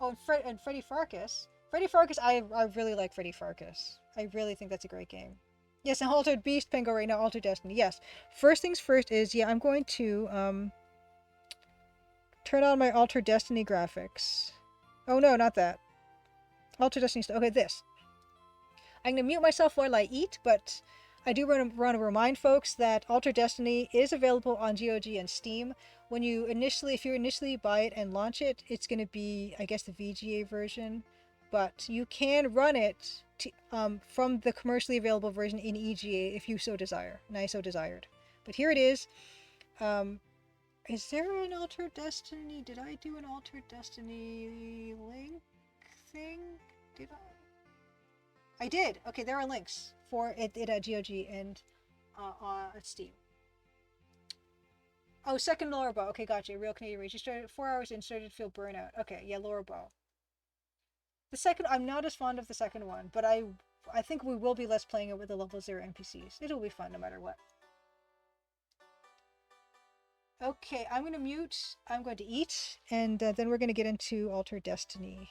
[SPEAKER 1] And Freddy Farkas. Freddy Farkas, I really like Freddy Farkas. I really think that's a great game. Yes, and Altered Beast, Pengo right now, Altered Destiny. Yes. First things first is, yeah, I'm going to turn on my Altered Destiny graphics. Oh no, not that. Altered Destiny, okay, this. I'm going to mute myself while I eat, but I do want to remind folks that Altered Destiny is available on GOG and Steam. If you initially buy it and launch it, it's going to be, I guess, the VGA version. But you can run it from the commercially available version in EGA if you so desire, and I so desired. But here it is. Is there an Altered Destiny? Did I do an Altered Destiny link thing? Did I? I did. Okay, there are links for it at GOG and at Steam. Oh, second Laura Bow. Okay, gotcha. Real Canadian Rage. You started 4 hours and started to feel burnout. Okay, yeah, Laura Bow. The second, I'm not as fond of the second one, but I think we will be less playing it with the level 0 NPCs. It'll be fun no matter what. Okay, I'm going to mute, I'm going to eat, and then we're going to get into Altered Destiny.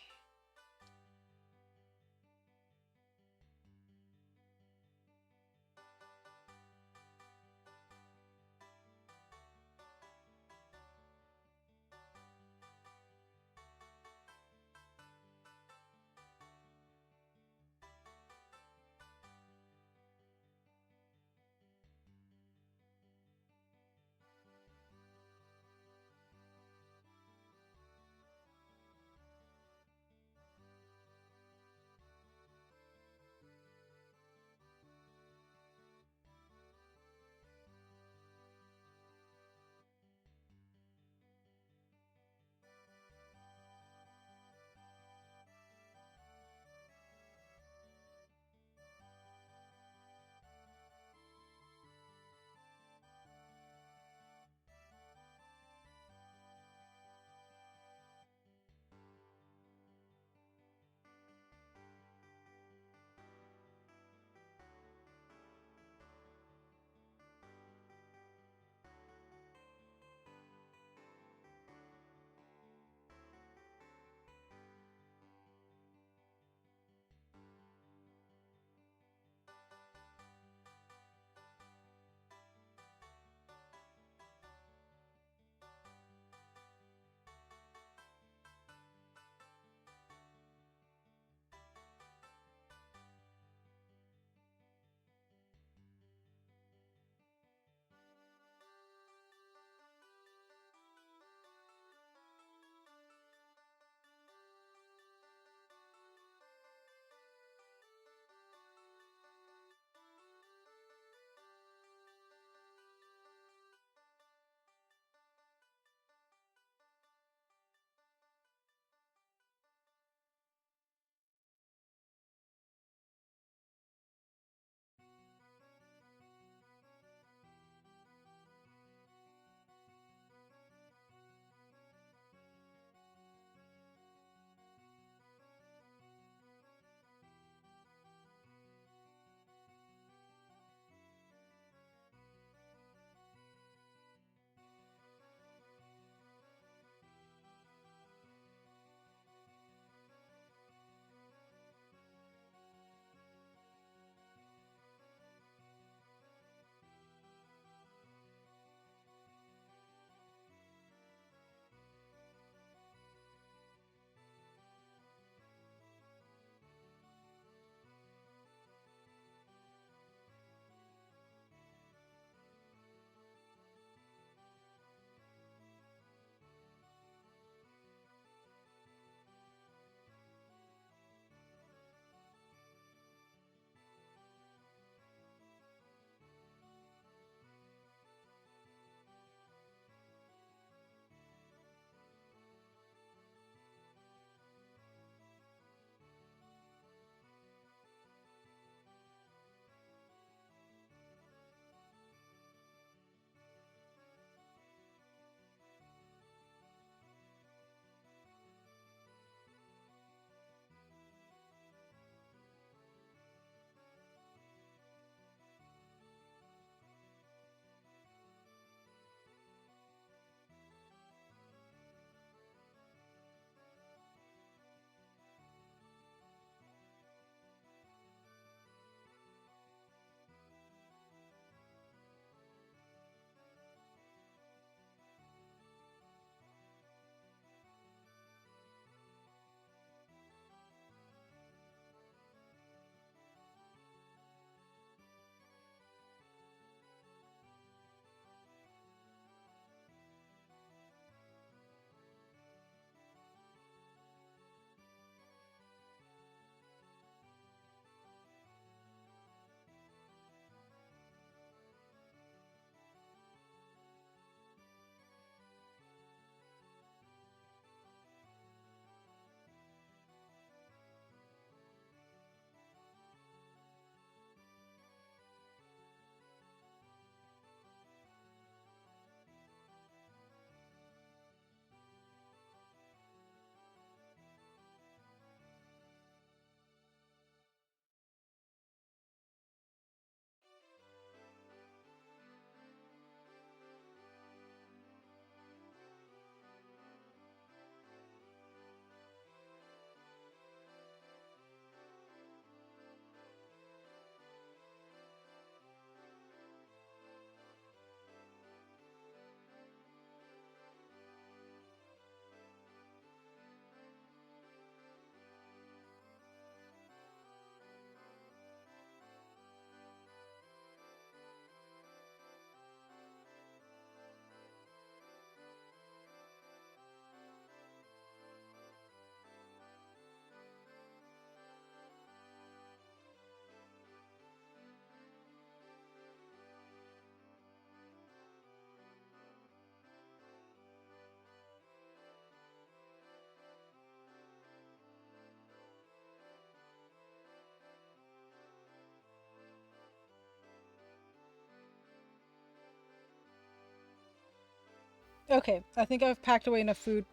[SPEAKER 1] Okay, I think I've packed away enough food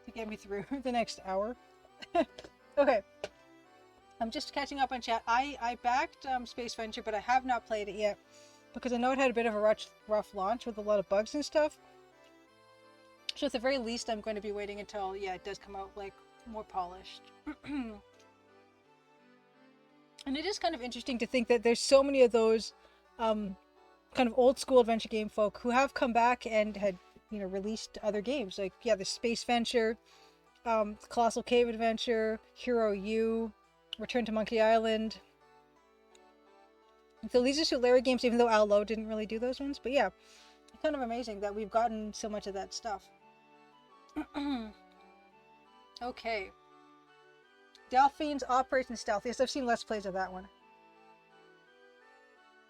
[SPEAKER 1] to get me through the next hour. Okay, I'm just catching up on chat. I backed Space Venture, but I have not played it yet because I know it had a bit of a rough launch with a lot of bugs and stuff. So at the very least, I'm going to be waiting until, yeah, it does come out, like, more polished. And it is kind of interesting to think that there's so many of those kind of old school adventure game folk who have come back and had, released other games. Like, yeah, the Space Venture, Colossal Cave Adventure, Hero U, Return to Monkey Island. So these are still Larry games, even though Al Lowe didn't really do those ones. But yeah, it's kind of amazing that we've gotten so much of that stuff. Okay. Delphine's Operation Stealth. Yes, I've seen Let's Plays of that one.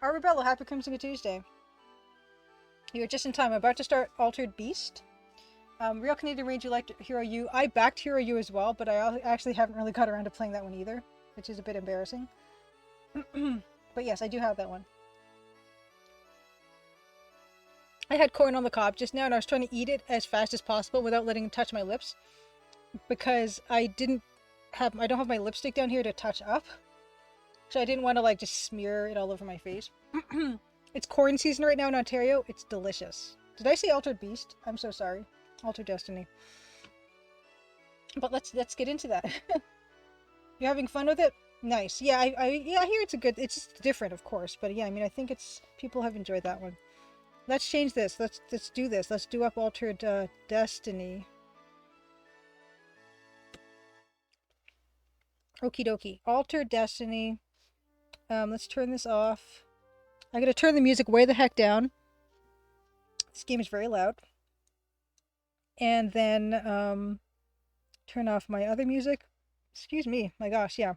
[SPEAKER 1] Arabella, happy Crimson Tuesday. You're just in time. I'm about to start Altered Beast. Real Canadian Ranger liked Hero U. I backed Hero U as well, but I actually haven't really got around to playing that one either, which is a bit embarrassing. But yes, I do have that one. I had corn on the cob just now, and I was trying to eat it as fast as possible without letting it touch my lips, because I don't have my lipstick down here to touch up, so I didn't want to like just smear it all over my face. It's corn season right now in Ontario. It's delicious. Did I say Altered Beast? I'm so sorry. Altered Destiny. But let's get into that. You're having fun with it? Nice. Yeah, I hear it's it's different, of course, but yeah, I mean, I think people have enjoyed that one. Let's change this. Let's do this. Let's do up Altered Destiny. Okie dokie. Altered Destiny. Let's turn this off. I'm gonna turn the music way the heck down. This game is very loud. And then turn off my other music. Excuse me. My gosh, yeah.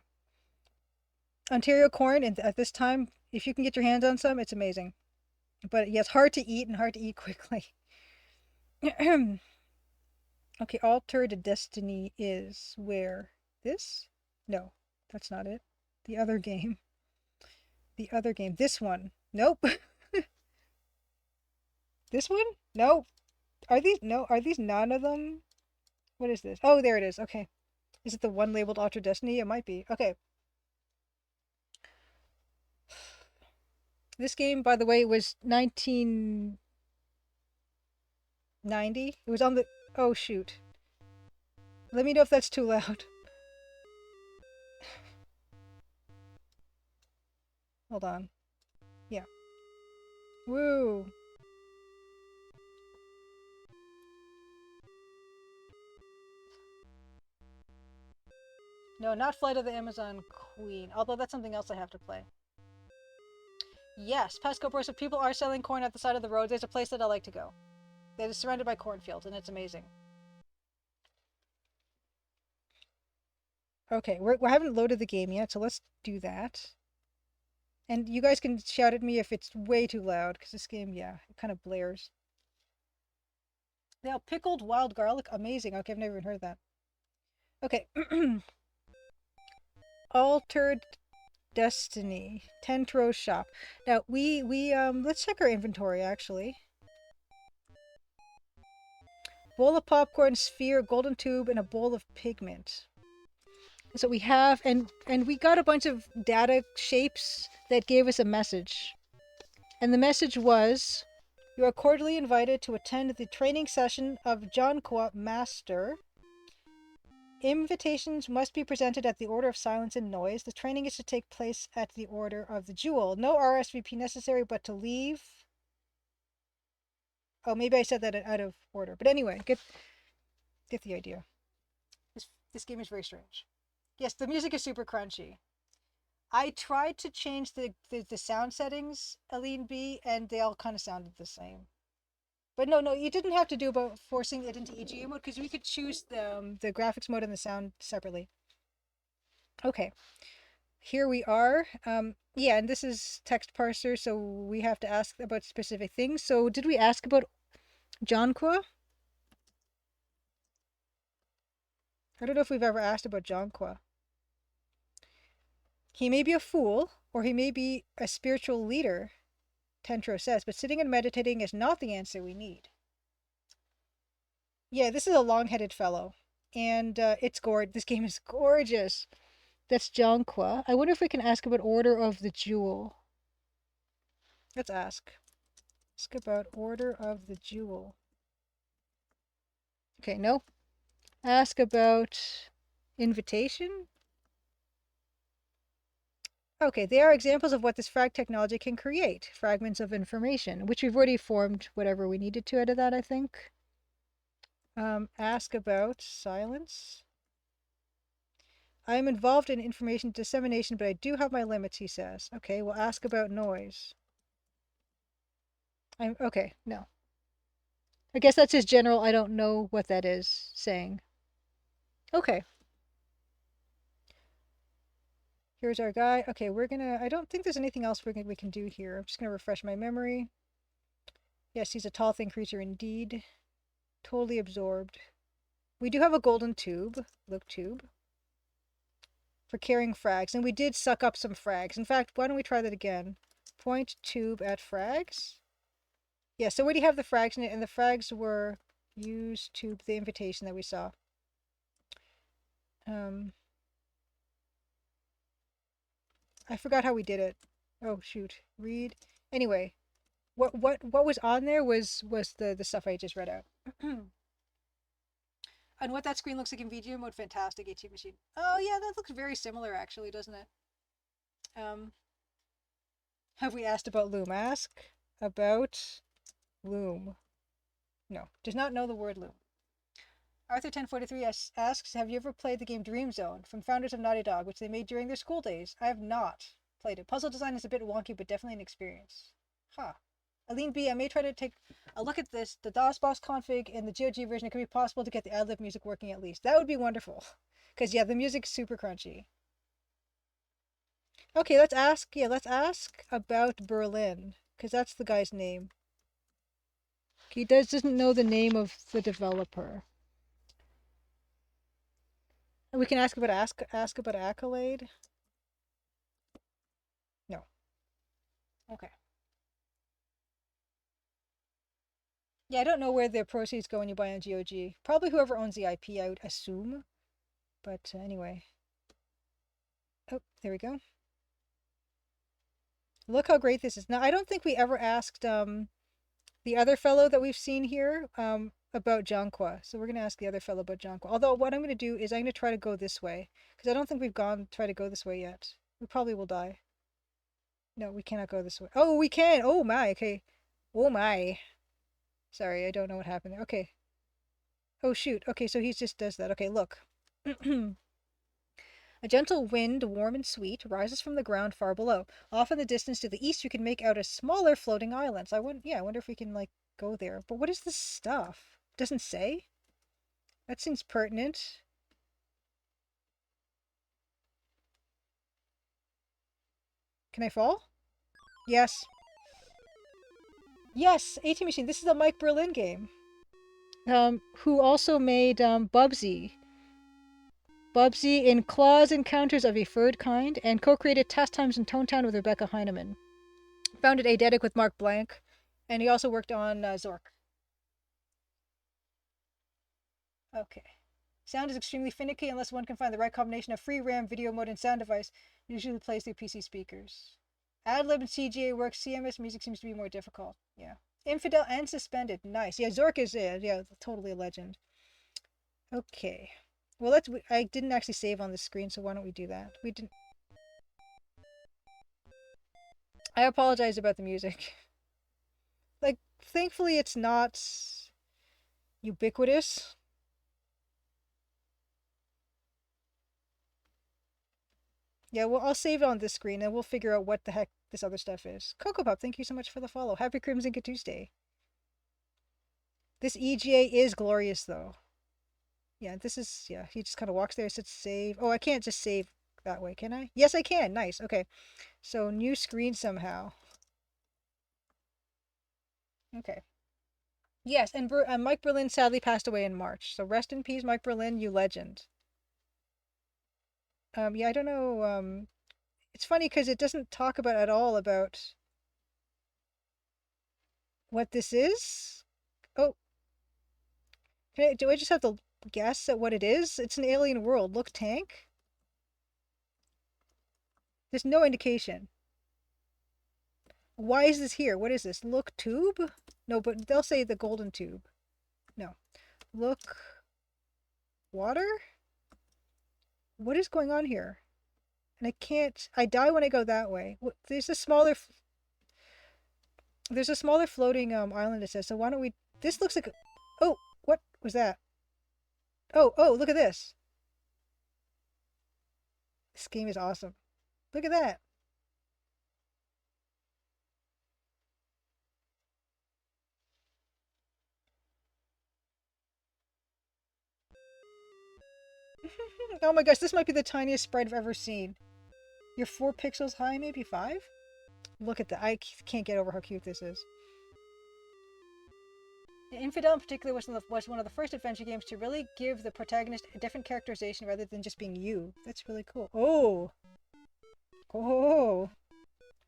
[SPEAKER 1] Ontario corn, and at this time, if you can get your hands on some, it's amazing. But yes, hard to eat and hard to eat quickly. Okay, Altered Destiny is where? This? No, that's not it. The other game. The other game. This one. Nope. This one? Nope. Are these none of them? What is this? Oh, there it is. Okay. Is it the one labeled Altered Destiny? It might be. Okay. This game, by the way, was 1990. It was on the... Oh, shoot. Let me know if that's too loud. Hold on. Yeah. Woo. No, not Flight of the Amazon Queen. Although that's something else I have to play. Yes, Pasco Bros. If people are selling corn at the side of the road, there's a place that I like to go. That is surrounded by cornfields, and it's amazing. Okay, we haven't loaded the game yet, so let's do that. And you guys can shout at me if it's way too loud, because this game, yeah, it kind of blares. Now, pickled wild garlic, amazing. Okay, I've never even heard that. Okay. Altered Destiny, Tentro's shop. Now we let's check our inventory actually. Bowl of popcorn, sphere, golden tube, and a bowl of pigment. So we have, and we got a bunch of data shapes that gave us a message. And the message was, you are cordially invited to attend the training session of John Kwa Master. Invitations must be presented at the order of silence and noise. The training is to take place at the order of the jewel. No RSVP necessary, but to leave. Oh, maybe I said that out of order. But anyway, get the idea. This game is very strange. Yes, the music is super crunchy. I tried to change the sound settings, Aline B, and they all kind of sounded the same. But no, you didn't have to do about forcing it into EGA mode, because we could choose the graphics mode and the sound separately. Okay, here we are. Yeah, and this is text parser, so we have to ask about specific things. So did we ask about Jonqua? I don't know if we've ever asked about Jonqua. He may be a fool, or he may be a spiritual leader, Tentro says, but sitting and meditating is not the answer we need. Yeah, this is a long-headed fellow. And it's gorgeous. This game is gorgeous. That's Jonqua. I wonder if we can ask about Order of the Jewel. Let's ask. Ask about Order of the Jewel. Okay, no. Ask about Invitation? Okay, they are examples of what this frag technology can create. Fragments of information, which we've already formed whatever we needed to out of that, I think. Ask about silence. I am involved in information dissemination, but I do have my limits, he says. Okay, we'll ask about noise. Okay, no. I guess that's his general, I don't know what that is, saying. Okay. Here's our guy. Okay, I don't think there's anything else we can do here. I'm just gonna refresh my memory. Yes, he's a tall, thin creature indeed. Totally absorbed. We do have a golden tube, Look tube, for carrying frags, and we did suck up some frags. In fact, why don't we try that again? Point tube at frags. Yeah, so we already have the frags in it, and the frags were use tube, the invitation that we saw. I forgot how we did it. Oh shoot, read. Anyway, what was on there was the stuff I just read out. And what that screen looks like in VGA mode, fantastic. AT machine. Oh yeah, that looks very similar actually, doesn't it? Have we asked about Loom? Ask about Loom. No, does not know the word Loom. Arthur 1043 asks, have you ever played the game Dream Zone from founders of Naughty Dog, which they made during their school days? I have not played it. Puzzle design is a bit wonky, but definitely an experience. Huh. Aline B, I may try to take a look at this, the DOS box config in the GOG version. It could be possible to get the ad-lib music working at least. That would be wonderful. Because, yeah, the music's super crunchy. Okay, let's ask about Berlin. Because that's the guy's name. He doesn't know the name of the developer. We can ask about Accolade. No. Okay. Yeah, I don't know where the proceeds go when you buy on GOG. Probably whoever owns the IP, I would assume. But anyway. Oh, there we go. Look how great this is. Now, I don't think we ever asked the other fellow that we've seen here about Jonqua. So we're going to ask the other fellow about Jonqua. Although what I'm going to do is I'm going to try to go this way. Because I don't think we've try to go this way yet. We probably will die. No, we cannot go this way. Oh, we can. Oh my. Okay. Oh my. Sorry, I don't know what happened there. Okay. Oh shoot. Okay, so he just does that. Okay, look. A gentle wind, warm and sweet, rises from the ground far below. Off in the distance to the east, you can make out a smaller floating island. So I wonder if we can like go there. But what is this stuff? Doesn't say. That seems pertinent. Can I fall? Yes. Yes, AT Machine. This is a Mike Berlin game. Who also made Bubsy. Bubsy in Claws Encounters of a Furred Kind, and co-created Test Times in Tone Town with Rebecca Heineman. Founded Eidetic with Mark Blank, and he also worked on Zork. Okay. Sound is extremely finicky unless one can find the right combination of free RAM, video mode, and sound device. Usually plays through PC speakers. Adlib and CGA works. CMS music seems to be more difficult. Yeah. Infidel and Suspended. Nice. Yeah, Zork is totally a legend. Okay. Well, I didn't actually save on the screen, so why don't we do that? We didn't. I apologize about the music. Like, thankfully it's not ubiquitous. Yeah, well, I'll save it on this screen and we'll figure out what the heck this other stuff is. Coco Pop, thank you so much for the follow. Happy Crimson Tuesday. This EGA is glorious, though. Yeah, he just kind of walks there, sits save. Oh, I can't just save that way, can I? Yes, I can. Nice. Okay. So, new screen somehow. Okay. Yes, and Mike Berlin sadly passed away in March. So, rest in peace, Mike Berlin, you legend. Yeah, I don't know. It's funny because it doesn't talk about at all about what this is. Oh, Do I just have to guess at what it is? It's an alien world. Look, tank? There's no indication. Why is this here? What is this? Look, tube? No, but they'll say the golden tube. No. Look, water? What is going on here? And I can't... I die when I go that way. There's a smaller... There's a smaller floating island, it says. So why don't we... This looks like... Oh, what was that? Oh, look at this. This game is awesome. Look at that. Oh my gosh, this might be the tiniest sprite I've ever seen. You're 4 pixels high, maybe 5? Look at that. I can't get over how cute this is. Infidel in particular was one of the first adventure games to really give the protagonist a different characterization rather than just being you. That's really cool. Oh! Oh!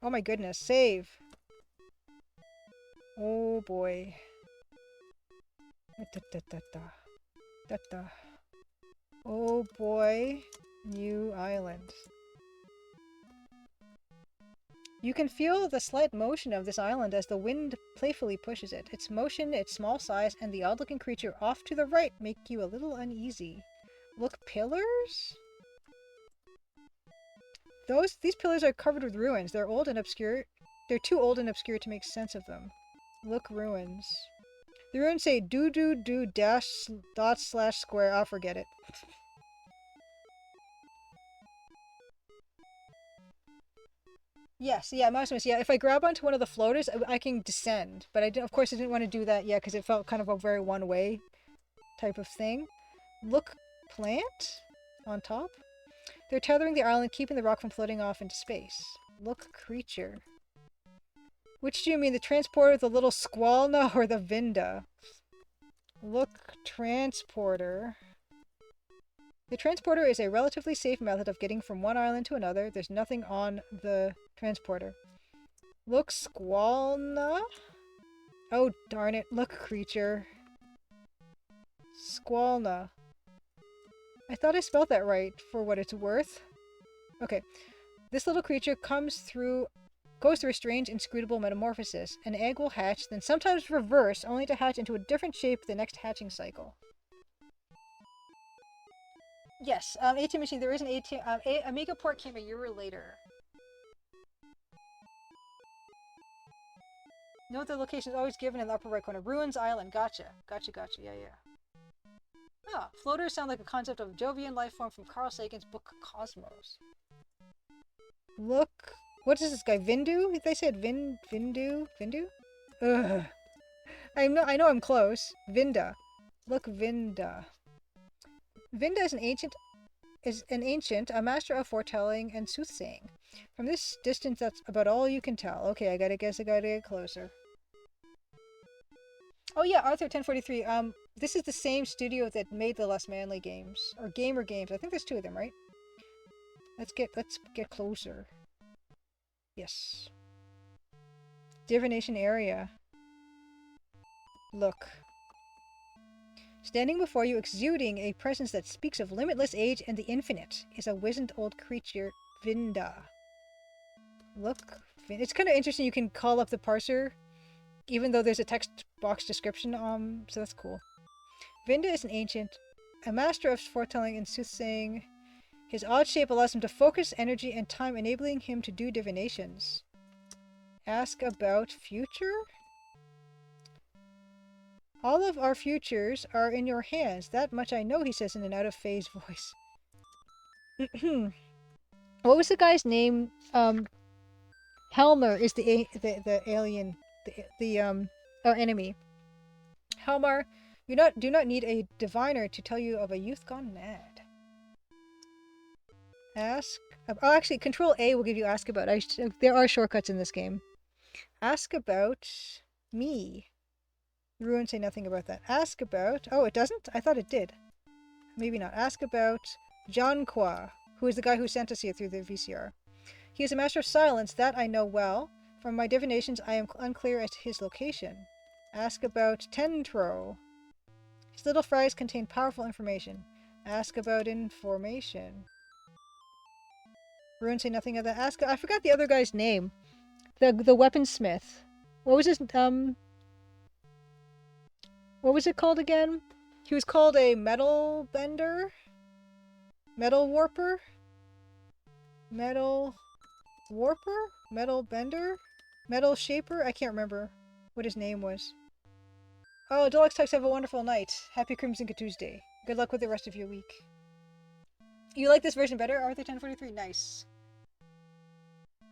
[SPEAKER 1] Oh my goodness. Save. Oh boy. Oh boy. New island. You can feel the slight motion of this island as the wind playfully pushes it. Its motion, its small size, and the odd-looking creature off to the right make you a little uneasy. Look, pillars? These pillars are covered with ruins. They're old and obscure. They're too old and obscure to make sense of them. Look, ruins. The ruins say do dash dot slash square. I'll forget it. Yes, yeah, Maximus, yeah, if I grab onto one of the floaters, I can descend. But of course, I didn't want to do that yet because it felt kind of a very one-way type of thing. Look, plant on top. They're tethering the island, keeping the rock from floating off into space. Look, creature. Which do you mean, the transporter, the little squalna, or the vinda? Look, transporter. The transporter is a relatively safe method of getting from one island to another. There's nothing on the transporter. Look, squalna? Oh, darn it. Look, creature. Squalna. I thought I spelled that right, for what it's worth. Okay. This little creature goes through a strange, inscrutable metamorphosis. An egg will hatch, then sometimes reverse, only to hatch into a different shape the next hatching cycle. Yes, ATM machine. There is an ATM. Amiga port came a year later. Note the location is always given in the upper right corner. Ruins Island. Gotcha. Yeah. Ah, floaters sound like a concept of a Jovian life form from Carl Sagan's book Cosmos. Look. What is this guy? Vindu? They said Vindu? Ugh. I know I'm close. Vinda. Look, Vinda. Vinda is an ancient, a master of foretelling and soothsaying. From this distance, that's about all you can tell. Okay, I gotta get closer. Oh yeah, Arthur 1043. This is the same studio that made the Less Manly games, or Gamer games. I think there's 2 of them, right? Let's get closer. Yes. Divination area. Look. Standing before you, exuding a presence that speaks of limitless age and the infinite, is a wizened old creature, Vinda. Look. It's kind of interesting you can call up the parser, even though there's a text box description, so that's cool. Vinda is an ancient, a master of foretelling and soothsaying. His odd shape allows him to focus energy and time, enabling him to do divinations. Ask about future? All of our futures are in your hands. That much I know, he says in an out-of-phase voice. What was the guy's name? Helmer is the alien, our enemy. Helmer, you do not need a diviner to tell you of a youth gone mad. Ask. Oh, actually, Control A will give you ask about. There are shortcuts in this game. Ask about me. The ruins say nothing about that. Ask about... Oh, it doesn't? I thought it did. Maybe not. Ask about Janqua, who is the guy who sent us here through the VCR. He is a master of silence. That I know well. From my divinations, I am unclear as to his location. Ask about Tentro. His little fries contain powerful information. Ask about information. Ruin say nothing of that. Ask. I forgot the other guy's name. The weaponsmith. What was his What was it called again? He was called a metal bender, metal warper, metal warper, metal bender, metal shaper. I can't remember what his name was. Oh, Deluxe Tux, have a wonderful night. Happy Crimson Tuesday. Good luck with the rest of your week. You like this version better? Arthur 1043, nice.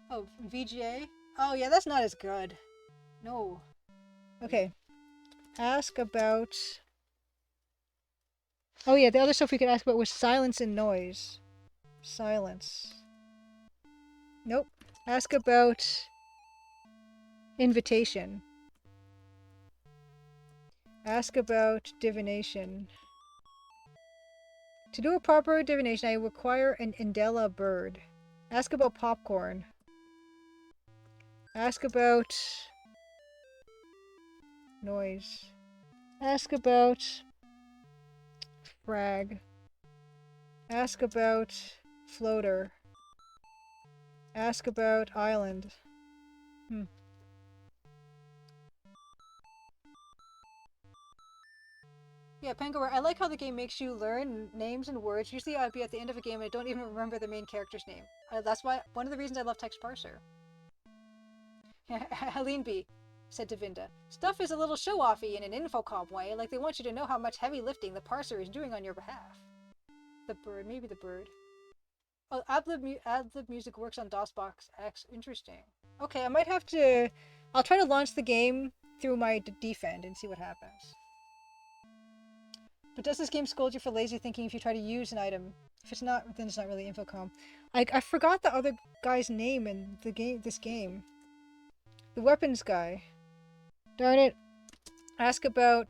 [SPEAKER 1] Oh, VGA? Oh yeah, that's not as good. No. Okay. Ask about... Oh yeah, the other stuff we could ask about was silence and noise. Silence. Nope. Ask about... invitation. Ask about divination. To do a proper divination, I require an Indela bird. Ask about popcorn. Ask about... noise. Ask about... frag. Ask about floater. Ask about island. Yeah, Penguin, I like how the game makes you learn names and words. Usually I'd be at the end of a game and I don't even remember the main character's name. That's why one of the reasons I love text parser. Helene B. said to Vinda, stuff is a little show-offy in an infocom way, like they want you to know how much heavy lifting the parser is doing on your behalf. The bird, maybe the bird. Oh, Adlib music works on DOSBox X. Interesting. Okay, I might have to... I'll try to launch the game through my defend and see what happens. But does this game scold you for lazy thinking if you try to use an item? If it's not, then it's not really infocom. I forgot the other guy's name in the game. This game. The weapons guy. Darn it. Ask about...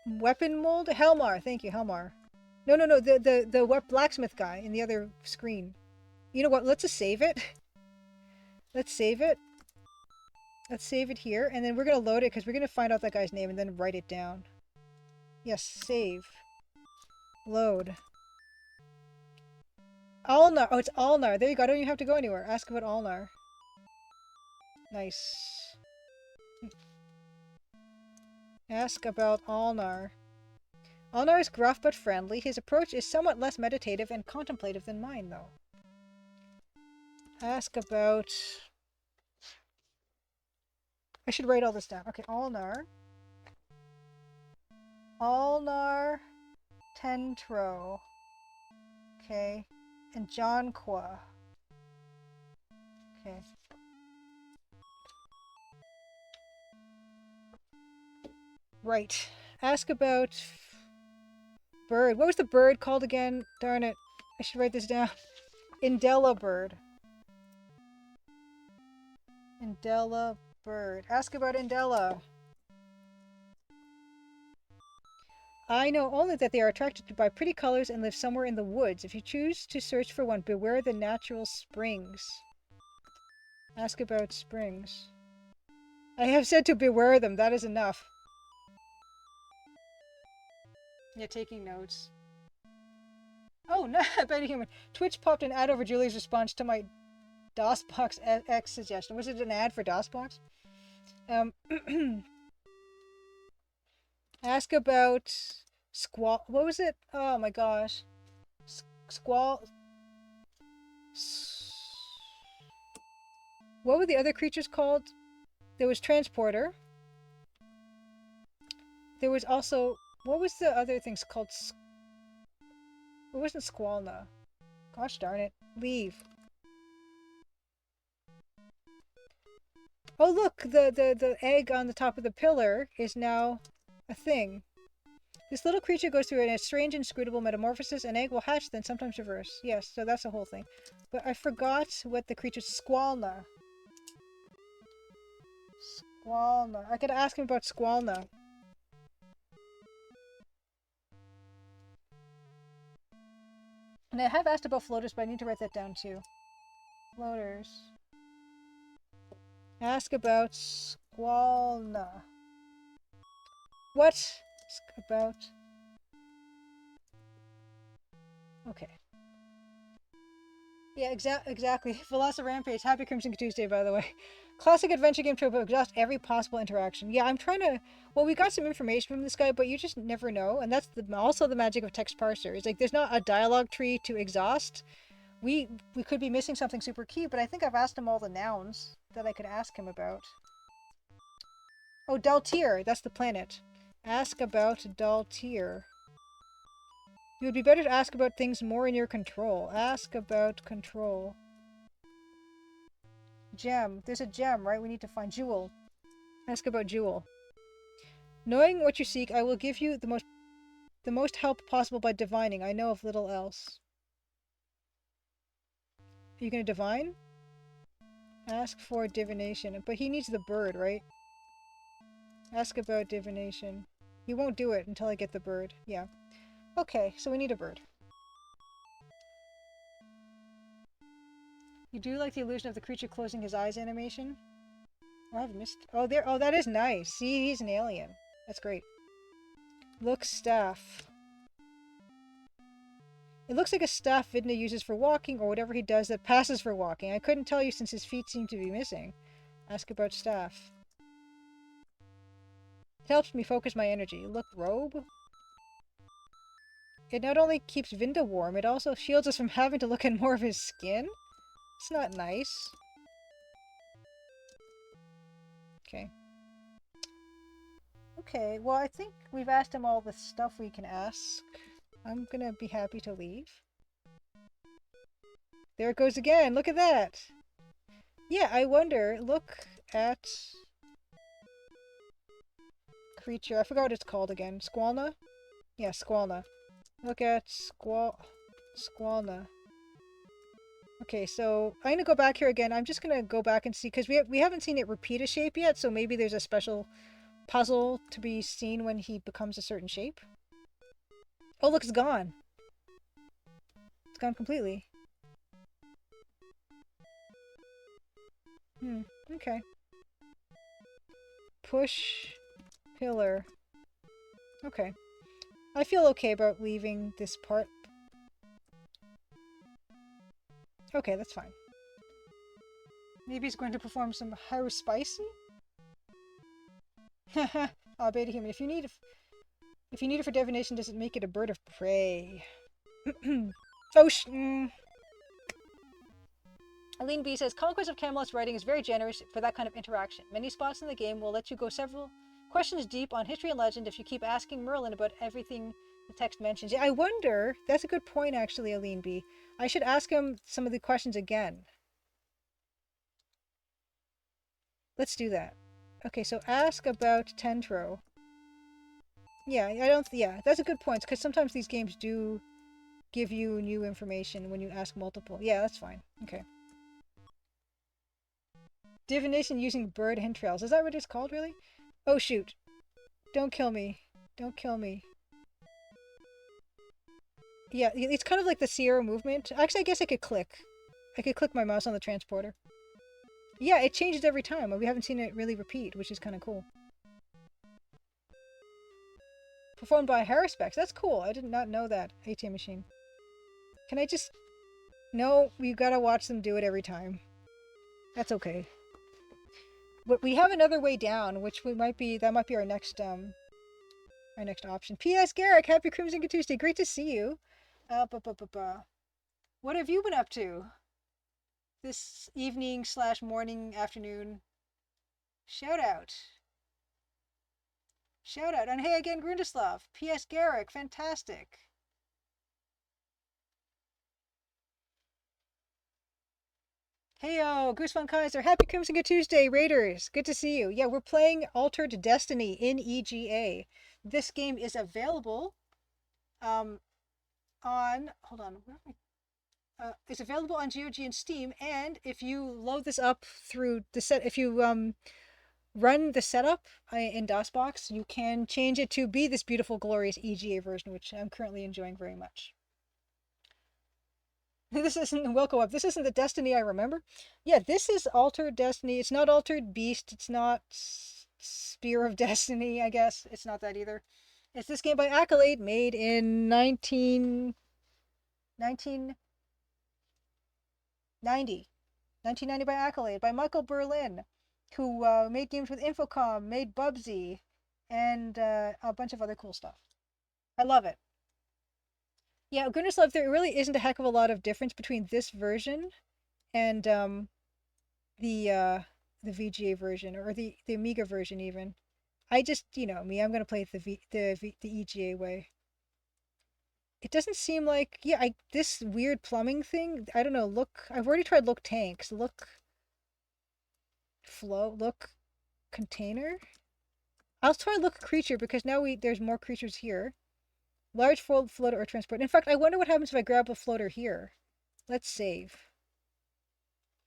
[SPEAKER 1] weapon mold? Helmar. Thank you, Helmar. No. The blacksmith guy in the other screen. You know what? Let's just save it. Let's save it. Let's save it here. And then we're going to load it because we're going to find out that guy's name and then write it down. Yes, save. Load. Alnar. Oh, it's Alnar. There you go. I don't even have to go anywhere. Ask about Alnar. Nice. Ask about Alnar. Alnar is gruff but friendly. His approach is somewhat less meditative and contemplative than mine, though. Ask about... I should write all this down. Okay, Alnar. Alnar Tentro. Okay. And Jonqua. Okay. Right. Ask about bird. What was the bird called again? Darn it. I should write this down. Indela bird. Indela bird. Ask about Indela. I know only that they are attracted by pretty colors and live somewhere in the woods. If you choose to search for one, beware the natural springs. Ask about springs. I have said to beware them. That is enough. Yeah, taking notes. Oh, no, Betty Human. Twitch popped an ad over Julie's response to my DOSBox X suggestion. Was it an ad for DOSBox? Ask about squall. What was it? Oh my gosh. Squall. What were the other creatures called? There was Transporter. There was also... What was the other things called? It wasn't Squalna. Gosh darn it. Leave. Oh look! The egg on the top of the pillar is now a thing. This little creature goes through a strange inscrutable metamorphosis. An egg will hatch, then sometimes reverse. Yes, so that's the whole thing. But I forgot what the creature's Squalna. Squalna. I gotta ask him about Squalna. And I have asked about floaters, but I need to write that down too. Floaters. Ask about Squalna. What? Ask about... Okay. Yeah, exactly. Velocirampage. Happy Crimson Tuesday, by the way. Classic adventure game trope of exhaust every possible interaction. Yeah, I'm trying to... Well, we got some information from this guy, but you just never know. And that's also the magic of text parser. It's like there's not a dialogue tree to exhaust. We could be missing something super key, but I think I've asked him all the nouns that I could ask him about. Oh, Daltier. That's the planet. Ask about Daltier. It would be better to ask about things more in your control. Ask about control. Gem. There's a gem, right? We need to find Jewel. Ask about Jewel. Knowing what you seek, I will give you the most help possible by divining. I know of little else. Are you gonna divine? Ask for divination. But he needs the bird, right? Ask about divination. He won't do it until I get the bird. Yeah. Okay, so we need a bird. You do like the illusion of the creature closing his eyes animation? Oh, I've missed... Oh, there. Oh, that is nice. See, he's an alien. That's great. Look, staff. It looks like a staff Vidna uses for walking, or whatever he does that passes for walking. I couldn't tell you since his feet seem to be missing. Ask about staff. It helps me focus my energy. Look, robe. It not only keeps Vinda warm, it also shields us from having to look at more of his skin. It's not nice. Okay. Okay, well, I think we've asked him all the stuff we can ask. I'm gonna be happy to leave. There it goes again! Look at that! Yeah, I wonder, look at... creature. I forgot what it's called again. Squalna? Yeah, Squalna. Look at Squalna. Okay, so I'm gonna go back here again. I'm just gonna go back and see, because we haven't seen it repeat a shape yet, so maybe there's a special puzzle to be seen when he becomes a certain shape. Oh, look, it's gone. It's gone completely. Okay. Push pillar. Okay. I feel okay about leaving this part. Okay, that's fine. Maybe he's going to perform some higher spicy? Haha. Oh, beta human. If you need it for divination, does it make it a bird of prey? Oh, Aline B says, Conquest of Camelot's writing is very generous for that kind of interaction. Many spots in the game will let you go several questions deep on history and legend if you keep asking Merlin about everything the text mentions. Yeah, I wonder, that's a good point actually, Aline B. I should ask him some of the questions again. Let's do that. Okay, so ask about Tentro. Yeah, that's a good point, because sometimes these games do give you new information when you ask multiple. Yeah, that's fine. Okay. Divination using bird entrails. Is that what it's called, really? Oh, shoot. Don't kill me. Don't kill me. Yeah, it's kind of like the Sierra movement. Actually, I guess I could click. I could click my mouse on the transporter. Yeah, it changes every time. We haven't seen it really repeat, which is kind of cool. Performed by Harrispex. That's cool. I did not know that. ATM machine. Can I just... No, we gotta watch them do it every time. That's okay. But we have another way down, which that might be our next option. P.S. Garrick, happy Crimson Tuesday. Great to see you. What have you been up to this evening / morning, afternoon? Shout out. Shout out. And hey again, Grundislav. P.S. Garrick, fantastic. Heyo, Goose Von Kaiser. Happy Crimson Tuesday, Raiders. Good to see you. Yeah, we're playing Altered Destiny in EGA. This game is available hold on. It's available on GOG and Steam, and if you load this up through the if you run the setup in DOSBox, you can change it to be this beautiful, glorious EGA version, which I'm currently enjoying very much. This isn't Wilco Up. This isn't the Destiny I remember. Yeah, this is Altered Destiny. It's not Altered Beast. It's not Spear of Destiny, I guess. It's not that either. It's this game by Accolade, made in 1990 by Accolade, by Michael Berlin, who made games with Infocom, made Bubsy, and a bunch of other cool stuff. I love it. Yeah, goodness love, there really isn't a heck of a lot of difference between this version and the uh, the VGA version, or the Amiga version even. I just, me, I'm gonna play it the EGA way. It doesn't seem like, yeah, this weird plumbing thing. I don't know. Look, I've already tried look tanks. Look flow. Look container. I'll try look creature because now there's more creatures here. Large floater or transport. In fact, I wonder what happens if I grab a floater here. Let's save.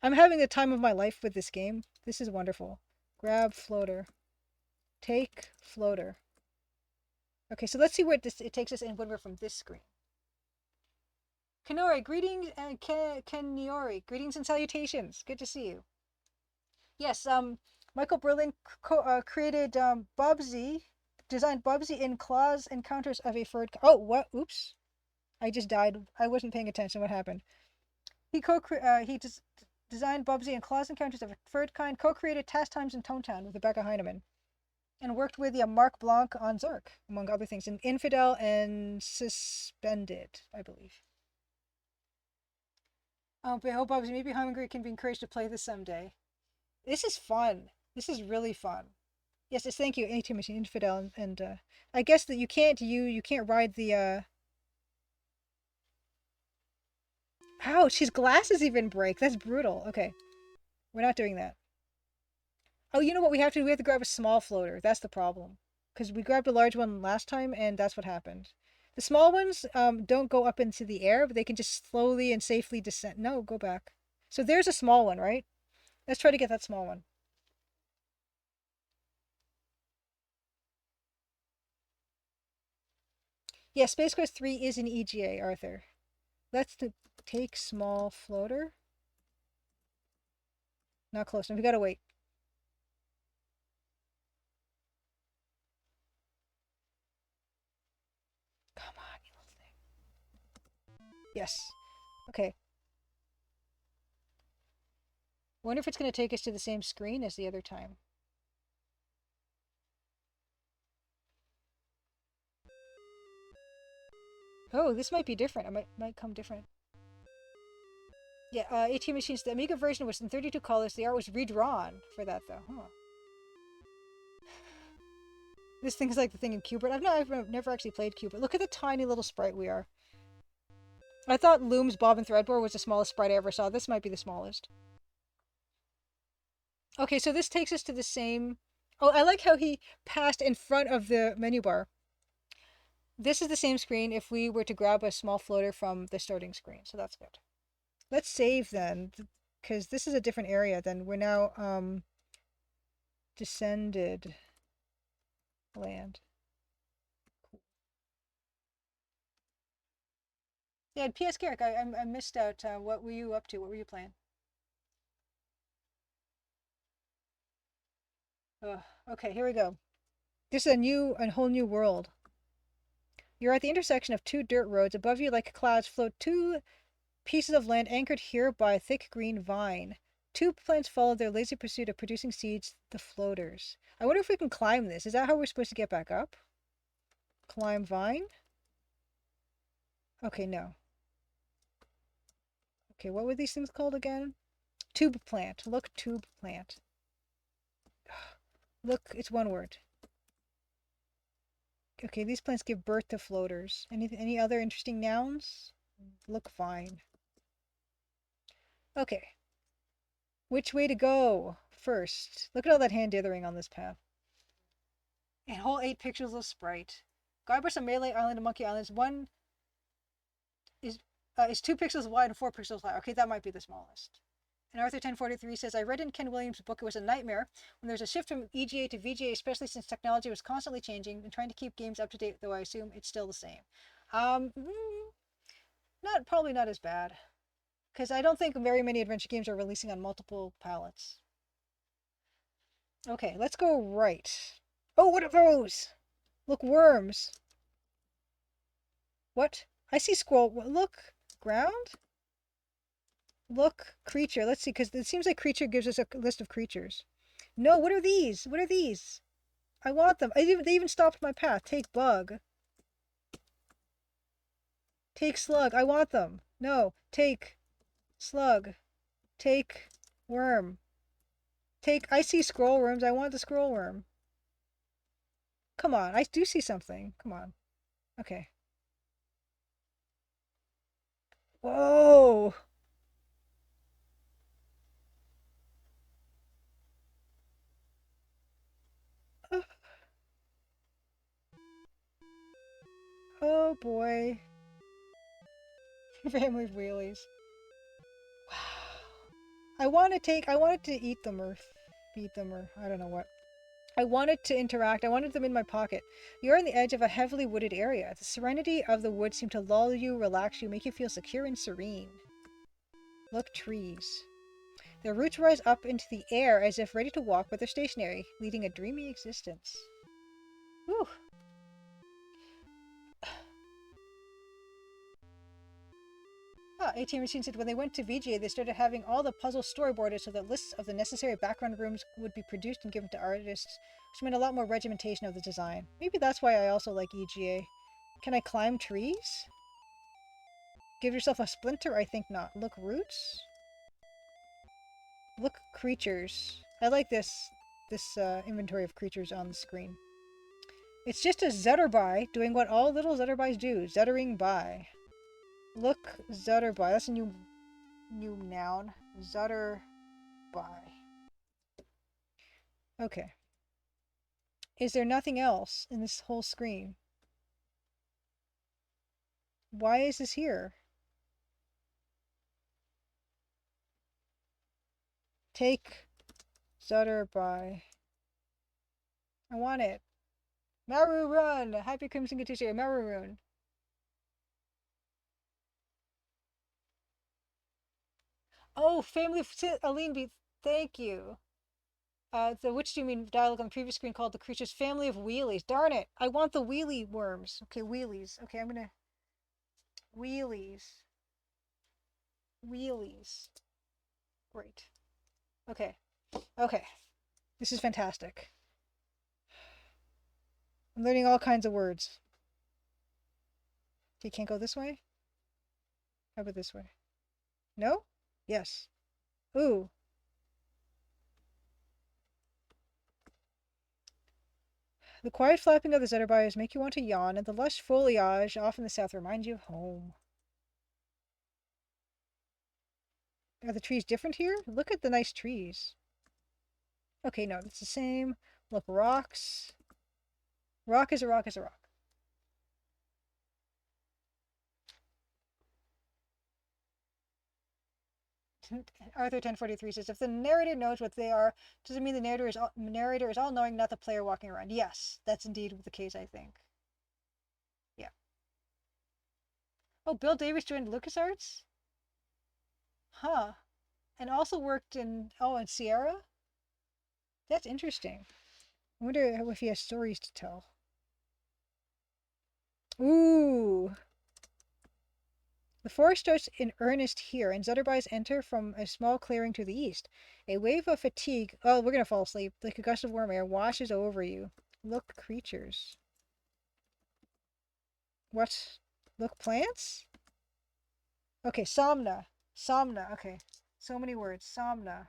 [SPEAKER 1] I'm having the time of my life with this game. This is wonderful. Grab floater. Take floater. Okay, so let's see where it takes us in when we're from this screen. Kanori, greetings, and Keniori, greetings and salutations. Good to see you. Yes, Michael Berlin created Bubsy, designed Bubsy in Claws Encounters of a Furred. Oh, what? Oops, I just died. I wasn't paying attention. What happened? He designed Bubsy in Claws Encounters of a Furred Kind. Co-created Task Times in Tone Town with Rebecca Heineman, and worked with Mark Blanc on Zerk, among other things, in Infidel and Suspended, I believe. I hope Bubsy, maybe Hungry can be encouraged to play this someday. This is fun. This is really fun. Yes, thank you, AT Machine Infidel, and I guess that you can't ride the Ouch, his glasses even break. That's brutal. Okay. We're not doing that. Oh, you know what we have to do? We have to grab a small floater. That's the problem. Because we grabbed a large one last time, and that's what happened. The small ones don't go up into the air, but they can just slowly and safely descend. No, go back. So there's a small one, right? Let's try to get that small one. Yeah, Space Quest 3 is an EGA, Arthur. Let's take small floater. Not close enough. We gotta wait. Come on, you little thing. Yes. Okay. Wonder if it's gonna take us to the same screen as the other time. Oh, this might be different. It might come different. Yeah, ATM Machines, the Amiga version was in 32 colors. The art was redrawn for that, though. Huh. This thing's like the thing in Qbert. I've never actually played Qbert. Look at the tiny little sprite we are. I thought Loom's Bob and Threadbare was the smallest sprite I ever saw. This might be the smallest. Okay, so this takes us to the same... Oh, I like how he passed in front of the menu bar. This is the same screen if we were to grab a small floater from the starting screen, so that's good. Let's save then, because this is a different area than we're now descended land. Yeah, P.S. Garrick, I missed out. What were you up to? What were you playing? Okay, here we go. This is a whole new world. You're at the intersection of two dirt roads. Above you, like clouds, float two pieces of land anchored here by a thick green vine. Two plants follow their lazy pursuit of producing seeds, the floaters. I wonder if we can climb this. Is that how we're supposed to get back up? Climb vine? Okay, no. Okay, what were these things called again? Tube plant. Look, tube plant. Look, it's one word. Okay, these plants give birth to floaters. Any other interesting nouns? Look vine. Okay. Which way to go first? Look at all that hand dithering on this path. And whole 8 pixels of sprite. Guybrush on Melee Island and Monkey Islands. One is 2 pixels wide and 4 pixels high. Okay, that might be the smallest. And Arthur 1043 says, I read in Ken Williams' book it was a nightmare when there's a shift from EGA to VGA, especially since technology was constantly changing and trying to keep games up to date, though I assume it's still the same. Probably not as bad. Because I don't think very many adventure games are releasing on multiple palettes. Okay, let's go right. Oh, what are those? Look, worms. What? I see squirrel. Look, ground? Look, creature. Let's see, because it seems like creature gives us a list of creatures. No, what are these? What are these? I want them. They even stopped my path. Take bug. Take slug. I want them. No, take slug. Take worm. I see scroll worms. I want the scroll worm. Come on, I do see something. Come on. Okay. Whoa! Oh boy. Family of wheelies. Wow. I wanted to eat them or feed them or I don't know what. I wanted to interact. I wanted them in my pocket. You're on the edge of a heavily wooded area. The serenity of the woods seem to lull you, relax you, make you feel secure and serene. Look, trees. Their roots rise up into the air as if ready to walk, but they're stationary, leading a dreamy existence. Whew. Ah, ATM machine said when they went to VGA, they started having all the puzzles storyboarded so that lists of the necessary background rooms would be produced and given to artists, which meant a lot more regimentation of the design. Maybe that's why I also like EGA. Can I climb trees? Give yourself a splinter? I think not. Look, roots? Look, creatures. I like this inventory of creatures on the screen. It's just a Zutterby doing what all little Zutterbys do, Zuttering by. Look, Zutterby. That's a new noun. Zutterby. Okay. Is there nothing else in this whole screen? Why is this here? Take Zutterby. I want it. Maru Run! Happy Crimson Katusha. Maru Run. Oh, Family of Aline Beat. Thank you. The which do you mean dialogue on the previous screen called the creature's family of wheelies. Darn it! I want the wheelie worms. Okay, wheelies. Okay, I'm gonna wheelies. Wheelies. Great. Okay. Okay. This is fantastic. I'm learning all kinds of words. Okay, can't go this way? How about this way? No? Yes. Ooh. The quiet flapping of the zutterbys make you want to yawn, and the lush foliage off in the south reminds you of home. Are the trees different here? Look at the nice trees. Okay, no, it's the same. Look, rocks. Rock is a rock is a rock. Arthur 1043 says, if the narrator knows what they are, does it mean the narrator is all knowing, not the player walking around? Yes, that's indeed the case, I think. Yeah. Oh, Bill Davis joined LucasArts? Huh. And also worked in Sierra? That's interesting. I wonder if he has stories to tell. Ooh. The forest starts in earnest here, and Zutterbys enter from a small clearing to the east. A wave of fatigue, oh, we're gonna fall asleep, like a gust of warm air, washes over you. Look, creatures. What? Look, plants? Okay, somna. Somna, okay. So many words. Somna.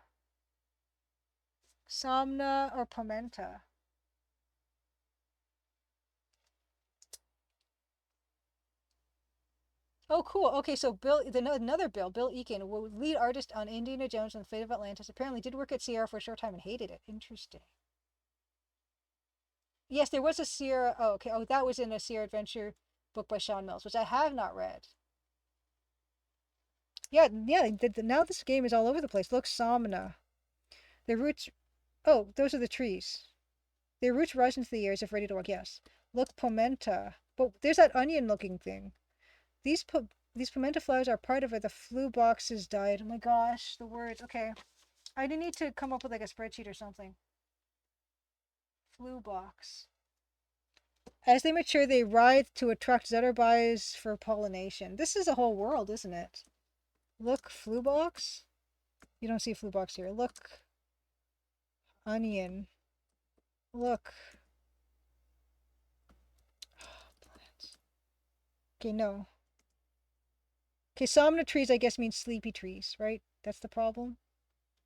[SPEAKER 1] Somna or pomenta. Oh, cool. Okay, so another Bill Eakin, lead artist on Indiana Jones and the Fate of Atlantis, apparently did work at Sierra for a short time and hated it. Interesting. Yes, there was a Sierra. Oh, okay. Oh, that was in a Sierra Adventure book by Sean Mills, which I have not read. Yeah, yeah. Now this game is all over the place. Look, Somna. The roots. Oh, those are the trees. Their roots rise into the air as if ready to walk. Yes. Look, Pomenta. But there's that onion-looking thing. These pimento flowers are part of it. The flu box's diet. Oh my gosh, the words. Okay. I need to come up with like a spreadsheet or something. Flu box. As they mature, they writhe to attract Zetterbies for pollination. This is a whole world, isn't it? Look, flu box. You don't see flu box here. Look, onion. Look. Plants. Okay, no. Okay, somna trees, I guess, means sleepy trees, right? That's the problem.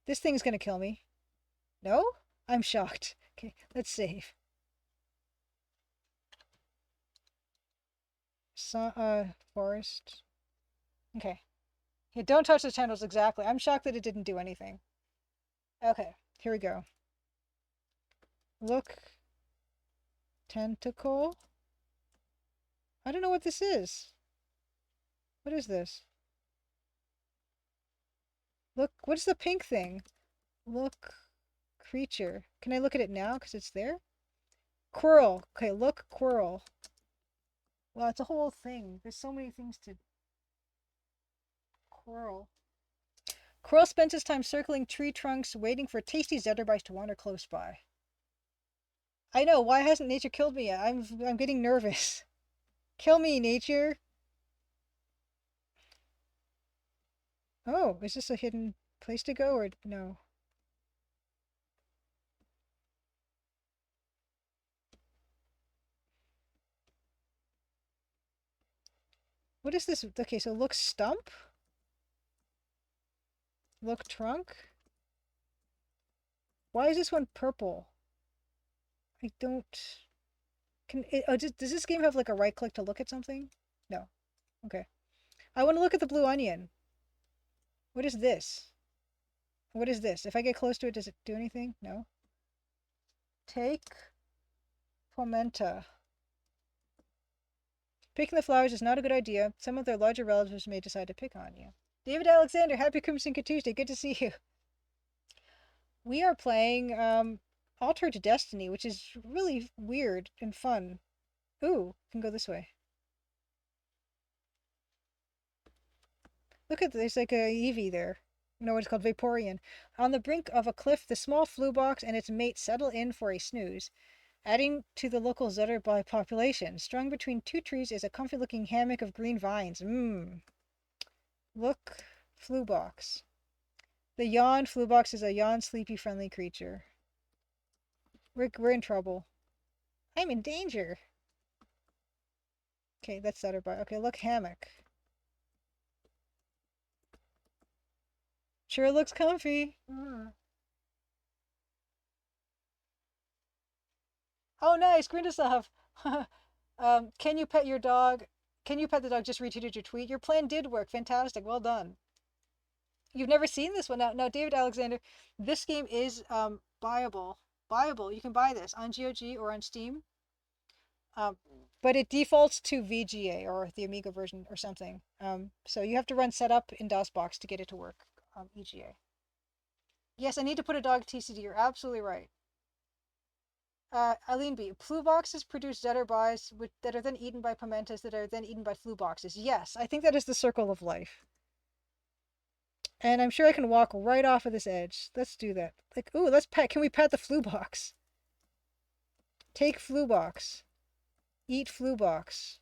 [SPEAKER 1] This thing's gonna kill me. No? I'm shocked. Okay, let's save. Forest. Okay. Yeah, don't touch the tendrils exactly. I'm shocked that it didn't do anything. Okay, here we go. Look. Tentacle. I don't know what this is. What is this? Look, what's the pink thing? Look. Creature. Can I look at it now because it's there? Quirrell. Okay, look, Quirrell. Wow, it's a whole thing. There's so many things to... Quirrell. Quirrell spends his time circling tree trunks, waiting for tasty Zetterbites to wander close by. I know, why hasn't nature killed me yet? I'm getting nervous. Kill me, nature! Oh, is this a hidden place to go, or no? What is this? Okay, so look stump. Look trunk. Why is this one purple? I don't... does this game have like a right click to look at something? No. Okay. I want to look at the blue onion. What is this? What is this? If I get close to it, does it do anything? No. Take Pomenta. Picking the flowers is not a good idea. Some of their larger relatives may decide to pick on you. David Alexander, happy Crimson Tuesday. Good to see you. We are playing Altered Destiny, which is really weird and fun. Ooh, can go this way. Look at there's like a Eevee there. You know what it's called? Vaporeon. On the brink of a cliff, the small flu box and its mate settle in for a snooze, adding to the local Zetterby population. Strung between two trees is a comfy-looking hammock of green vines. Look, flu box. The yawn flu box is a yawn sleepy friendly creature. We're in trouble. I'm in danger. Okay, that's Zetterby. Okay, look, hammock. Sure looks comfy. Oh, nice, Grindasoff. Can you pet your dog? Can you pet the dog? Just retweeted your tweet. Your plan did work. Fantastic. Well done. You've never seen this one. Now, David Alexander, this game is buyable. Buyable. You can buy this on GOG or on Steam. But it defaults to VGA or the Amiga version or something. So you have to run setup in DOSBox to get it to work. EGA. Yes, I need to put a dog TCD. You're absolutely right. Eileen B. Flu boxes produce Zetterbies that are then eaten by Pimentas that are then eaten by flu boxes. Yes, I think that is the circle of life. And I'm sure I can walk right off of this edge. Let's do that. Like, ooh, let's pet. Can we pet the flu box? Take flu box. Eat flu box.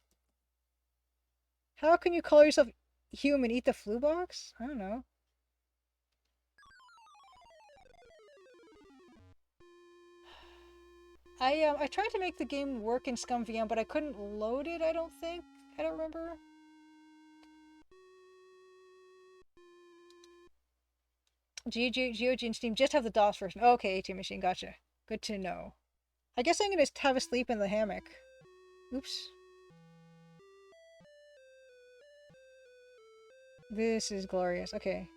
[SPEAKER 1] How can you call yourself human? Eat the flu box? I don't know. I tried to make the game work in ScumVM, but I couldn't load it, I don't think. I don't remember. GOG and Steam just have the DOS version. Okay, AT Machine, gotcha. Good to know. I guess I'm gonna have a sleep in the hammock. Oops. This is glorious. Okay.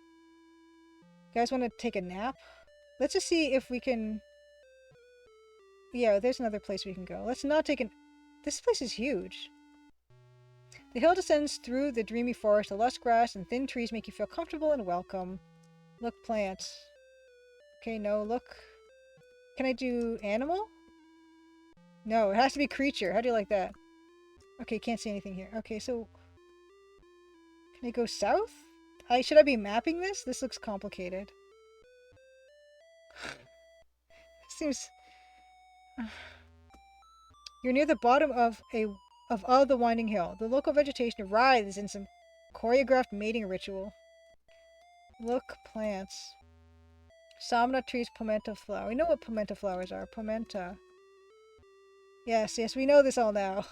[SPEAKER 1] You guys want to take a nap? Let's just see if we can... Yeah, there's another place we can go. Let's not take an... This place is huge. The hill descends through the dreamy forest. The lush grass and thin trees make you feel comfortable and welcome. Look, plants. Okay, no, look. Can I do animal? No, it has to be creature. How do you like that? Okay, can't see anything here. Okay, so... Can I go south? Should I be mapping this? This looks complicated. Seems... You're near the bottom of the winding hill. The local vegetation writhes in some choreographed mating ritual. Look, plants. Somna trees, pimento flower. We know what pimento flowers are. Pimenta. Yes, yes, we know this all now.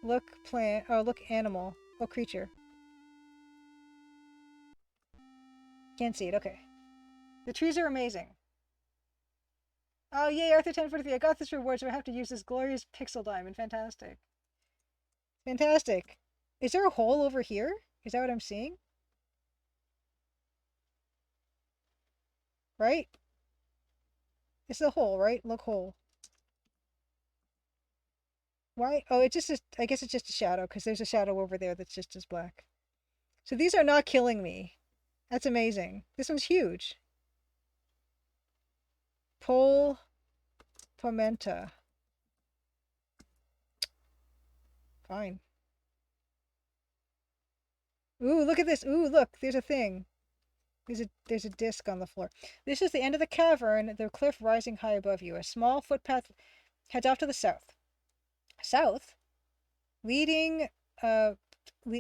[SPEAKER 1] Look, plant. Oh, look, animal. Oh, creature. Can't see it. Okay. The trees are amazing. Oh, yay, Arthur 1043. I got this reward, so I have to use this glorious pixel diamond. Fantastic. Fantastic. Is there a hole over here? Is that what I'm seeing? Right? It's a hole, right? Look, hole. Why? Oh, it's just I guess it's just a shadow, because there's a shadow over there that's just as black. So these are not killing me. That's amazing. This one's huge. Pole Pimenta. Fine. Ooh, look at this. Ooh, look, there's a thing. There's a disc on the floor. This is the end of the cavern, the cliff rising high above you. A small footpath heads off to the south. South? Leading,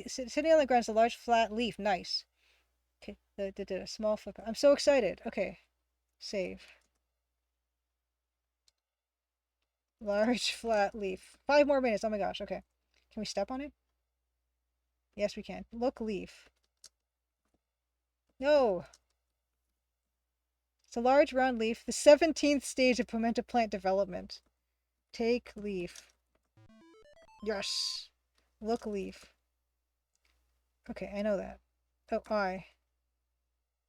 [SPEAKER 1] sitting on the ground is a large flat leaf. Nice. Okay, the small footpath. I'm so excited. Okay, save. Large flat leaf. 5 more minutes. Oh my gosh. Okay. Can we step on it? Yes, we can. Look, leaf. No. It's a large round leaf. The 17th stage of pimento plant development. Take leaf. Yes. Look, leaf. Okay, I know that. Oh, I.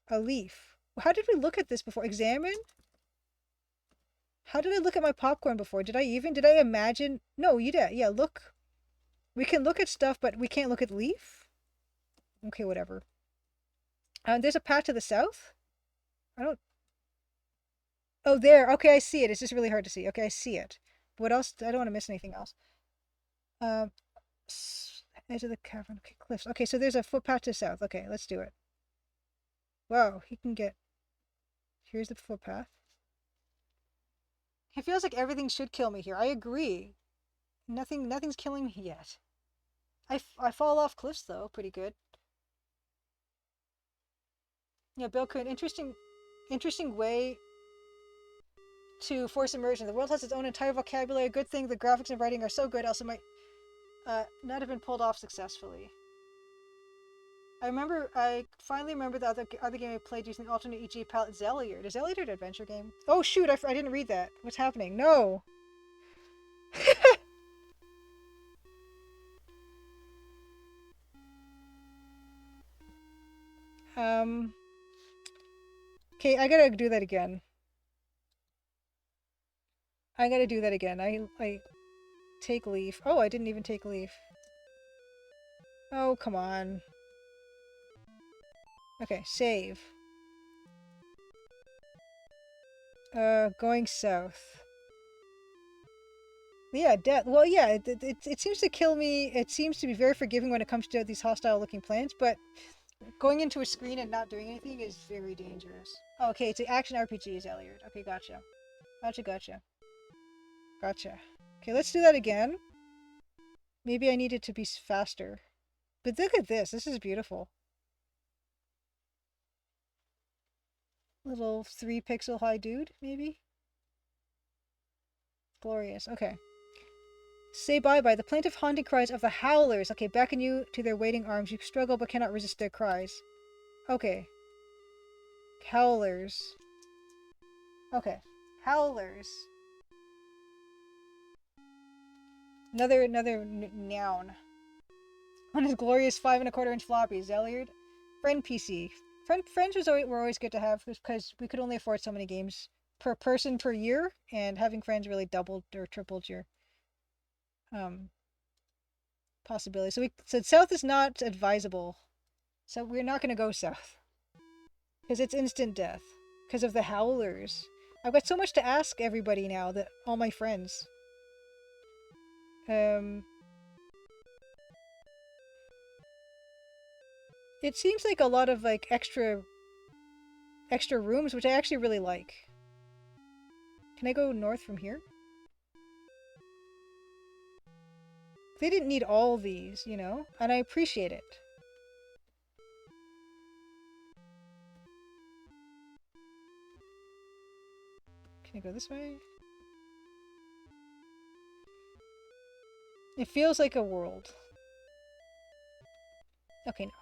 [SPEAKER 1] A leaf. How did we look at this before? Examine? How did I look at my popcorn before? Did I imagine? No, you did. Yeah, look. We can look at stuff, but we can't look at leaf? Okay, whatever. There's a path to the south? I don't... Oh, there. Okay, I see it. It's just really hard to see. Okay, I see it. What else? I don't want to miss anything else. Edge of the cavern. Okay, cliffs. Okay, so there's a footpath to the south. Okay, let's do it. Wow, he can get... Here's the footpath. It feels like everything should kill me here. I agree. Nothing's killing me yet. I fall off cliffs though, pretty good. Yeah, Bill Coon, interesting way to force immersion. The world has its own entire vocabulary. Good thing the graphics and writing are so good, else it might not have been pulled off successfully. I finally remember the other game I played using alternate EG palette, Zelliard. Is Zelliard an adventure game? Oh shoot, I didn't read that. What's happening? No! Okay, I gotta do that again. I gotta do that again. I take leaf. Oh, I didn't even take leaf. Oh, come on. Okay, save. Going south. Yeah, death. Well, yeah, it seems to kill me. It seems to be very forgiving when it comes to these hostile-looking plants, but going into a screen and not doing anything is very dangerous. Oh, okay, it's an action RPG, Elliot. Okay, gotcha. Gotcha. Okay, let's do that again. Maybe I need it to be faster. But look at this. This is beautiful. Little 3-pixel high dude, maybe? Glorious. Okay. Say bye-bye. The plaintive haunting cries of the howlers. Okay, beckon you to their waiting arms. You struggle but cannot resist their cries. Okay. Howlers. Okay. Howlers. Another noun. On his glorious 5 1/4-inch floppy, Zelliard. Friend PC. Friends were always good to have because we could only afford so many games per person per year, and having friends really doubled or tripled your possibility. So south is not advisable. So we're not going to go south because it's instant death because of the howlers. I've got so much to ask everybody now, that all my friends. It seems like a lot of like extra rooms, which I actually really like. Can I go north from here? they didn't need all these, you know, and I appreciate it. Can I go this way? It feels like a world. Okay, no.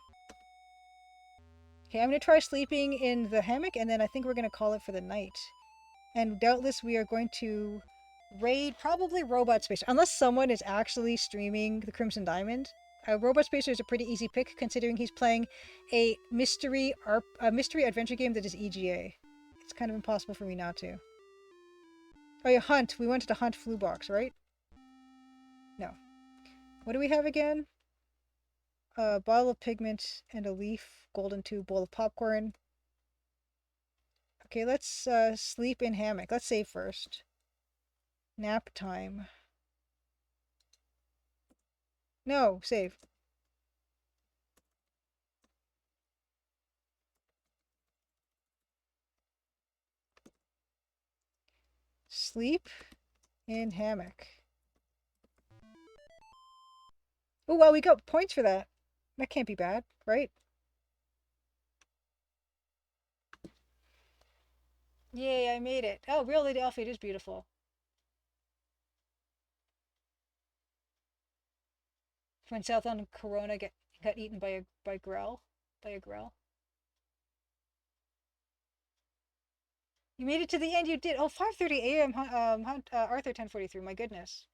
[SPEAKER 1] Okay, I'm gonna try sleeping in the hammock, and then I think we're gonna call it for the night. And doubtless we are going to raid probably Robot Spacer, unless someone is actually streaming the Crimson Diamond. Robot Spacer is a pretty easy pick considering he's playing a mystery adventure game that is EGA. It's kind of impossible for me not to. Oh yeah, hunt. We wanted to hunt Flu Box, right? No. What do we have again? A bottle of pigment and a leaf, golden tube, bowl of popcorn. Okay, let's sleep in hammock. Let's save first. Nap time. No, save. Sleep in hammock. Oh, well, we got points for that. That can't be bad, right? Yay, I made it. Oh, Real Lady Elfie, it is beautiful. When Southbound Corona got eaten by Grell. By a Grell. You made it to the end, you did. Oh, 5:30 a.m. Arthur 1043, my goodness.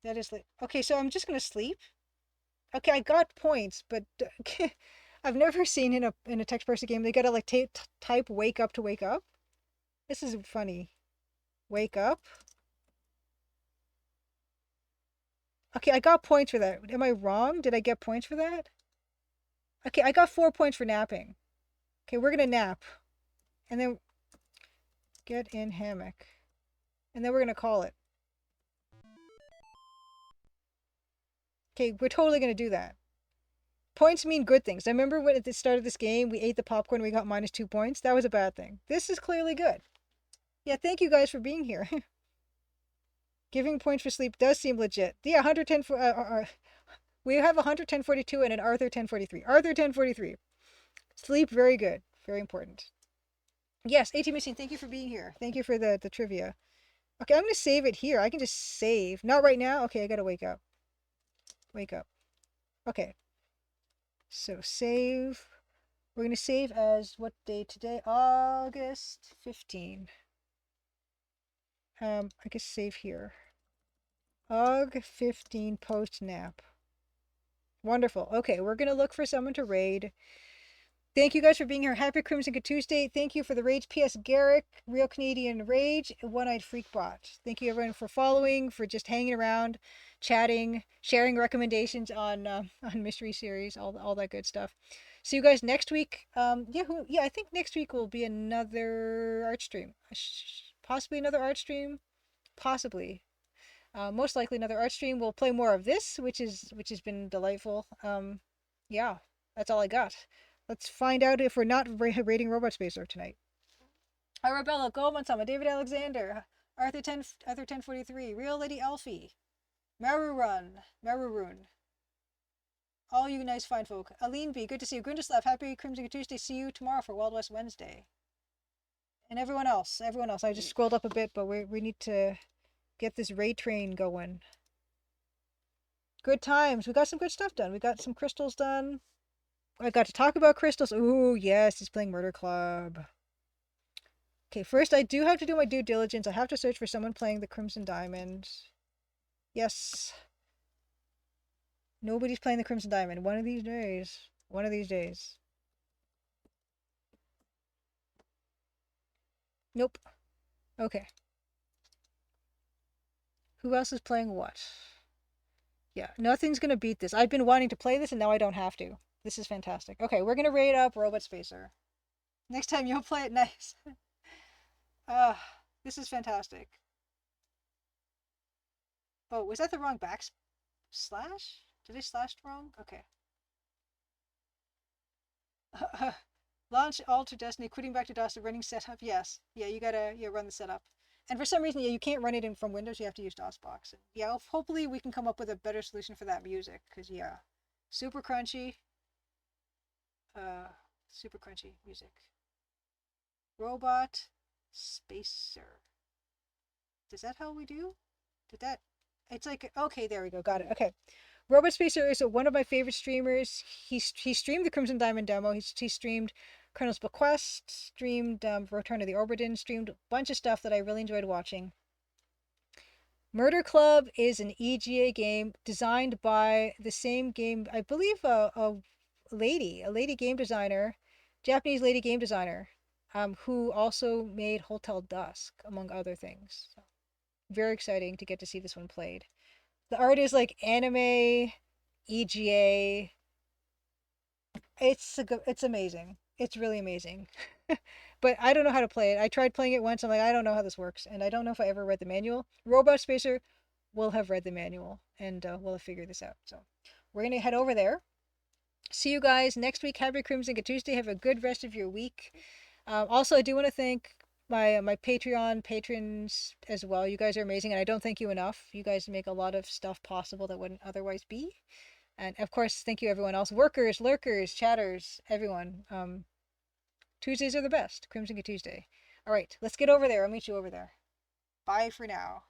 [SPEAKER 1] That is late. Okay, so I'm just gonna sleep. Okay, I got points, but I've never seen in a text person game they gotta like type wake up to wake up. This is funny. Wake up. Okay, I got points for that. Am I wrong? Did I get points for that? Okay, I got 4 points for napping. Okay, we're gonna nap. And then get in hammock. And then we're gonna call it. Okay, we're totally gonna do that. Points mean good things. I remember when at the start of this game we ate the popcorn, we got -2 points. That was a bad thing. This is clearly good. Yeah, thank you guys for being here. Giving points for sleep does seem legit. Yeah, 110 we have 11042 and an Arthur 1043. Arthur 1043. Sleep, very good. Very important. Yes, AT Missing, thank you for being here. Thank you for the trivia. Okay, I'm going to save it here. I can just save. Not right now. Okay, I got to wake up. Wake up. Okay. So save. We're going to save as what day today? August 15. I guess save here. Aug 15 post nap. Wonderful. Okay, we're going to look for someone to raid. Thank you guys for being here. Happy Crimson Tuesday. Thank you for the rage. P.S. Garrick, Real Canadian Rage, One-Eyed Freakbot. Thank you everyone for following, for just hanging around, chatting, sharing recommendations on mystery series, all that good stuff. See you guys next week. I think next week will be another art stream. Possibly another art stream. Possibly. Most likely another art stream. We'll play more of this, which has been delightful. Yeah, that's all I got. Let's find out if we're not raiding Robot Spacer tonight. Arabella, Goldman-sama, David Alexander, Arthur 1043, Real Lady Elfie, Maroon, all you nice fine folk. Aline B, good to see you. Grindeslav, happy Crimson Tuesday. See you tomorrow for Wild West Wednesday. And everyone else. I just scrolled up a bit, but we need to get this raid train going. Good times. We got some good stuff done. We got some crystals done. I got to talk about crystals. Ooh, yes, he's playing Murder Club. Okay, first I do have to do my due diligence. I have to search for someone playing the Crimson Diamond. Yes. Nobody's playing the Crimson Diamond. One of these days. One of these days. Nope. Okay. Who else is playing what? Yeah, nothing's gonna beat this. I've been wanting to play this and now I don't have to. This is fantastic. Okay, we're gonna raid up Robot Spacer. Next time you'll play it nice. This is fantastic. Oh, was that the wrong backslash? Did I slash wrong? Okay. Launch Alter Destiny, quitting back to DOS, running setup. Yes. Yeah, you gotta run the setup. And for some reason, yeah, you can't run it in from Windows. You have to use DOSBox. Yeah, hopefully we can come up with a better solution for that music. Because, yeah, super crunchy. Uh, super crunchy music. Robot Spacer. Is that how we do? Did that? It's like, okay, there we go. Got it. Okay. Robot Spacer is one of my favorite streamers. He streamed the Crimson Diamond demo. He streamed Colonel's Bequest, streamed Return of the Oberdin, streamed a bunch of stuff that I really enjoyed watching. Murder Club is an EGA game designed by the same game, I believe, a lady game designer, Japanese lady game designer, who also made Hotel Dusk, among other things. So, very exciting to get to see this one played. The art is like anime, EGA. It's amazing. It's really amazing. But I don't know how to play it. I tried playing it once. I'm like, I don't know how this works, and I don't know if I ever read the manual. Robot Spacer will have read the manual, and we'll have figured this out. So we're gonna head over there. See you guys next week. Happy Crimson Tuesday. Have a good rest of your week. Also, I do want to thank my Patreon patrons as well. You guys are amazing, and I don't thank you enough. You guys make a lot of stuff possible that wouldn't otherwise be. And of course, thank you everyone else. Workers, lurkers, chatters, everyone. Tuesdays are the best. Crimson Tuesday. All right, let's get over there. I'll meet you over there. Bye for now.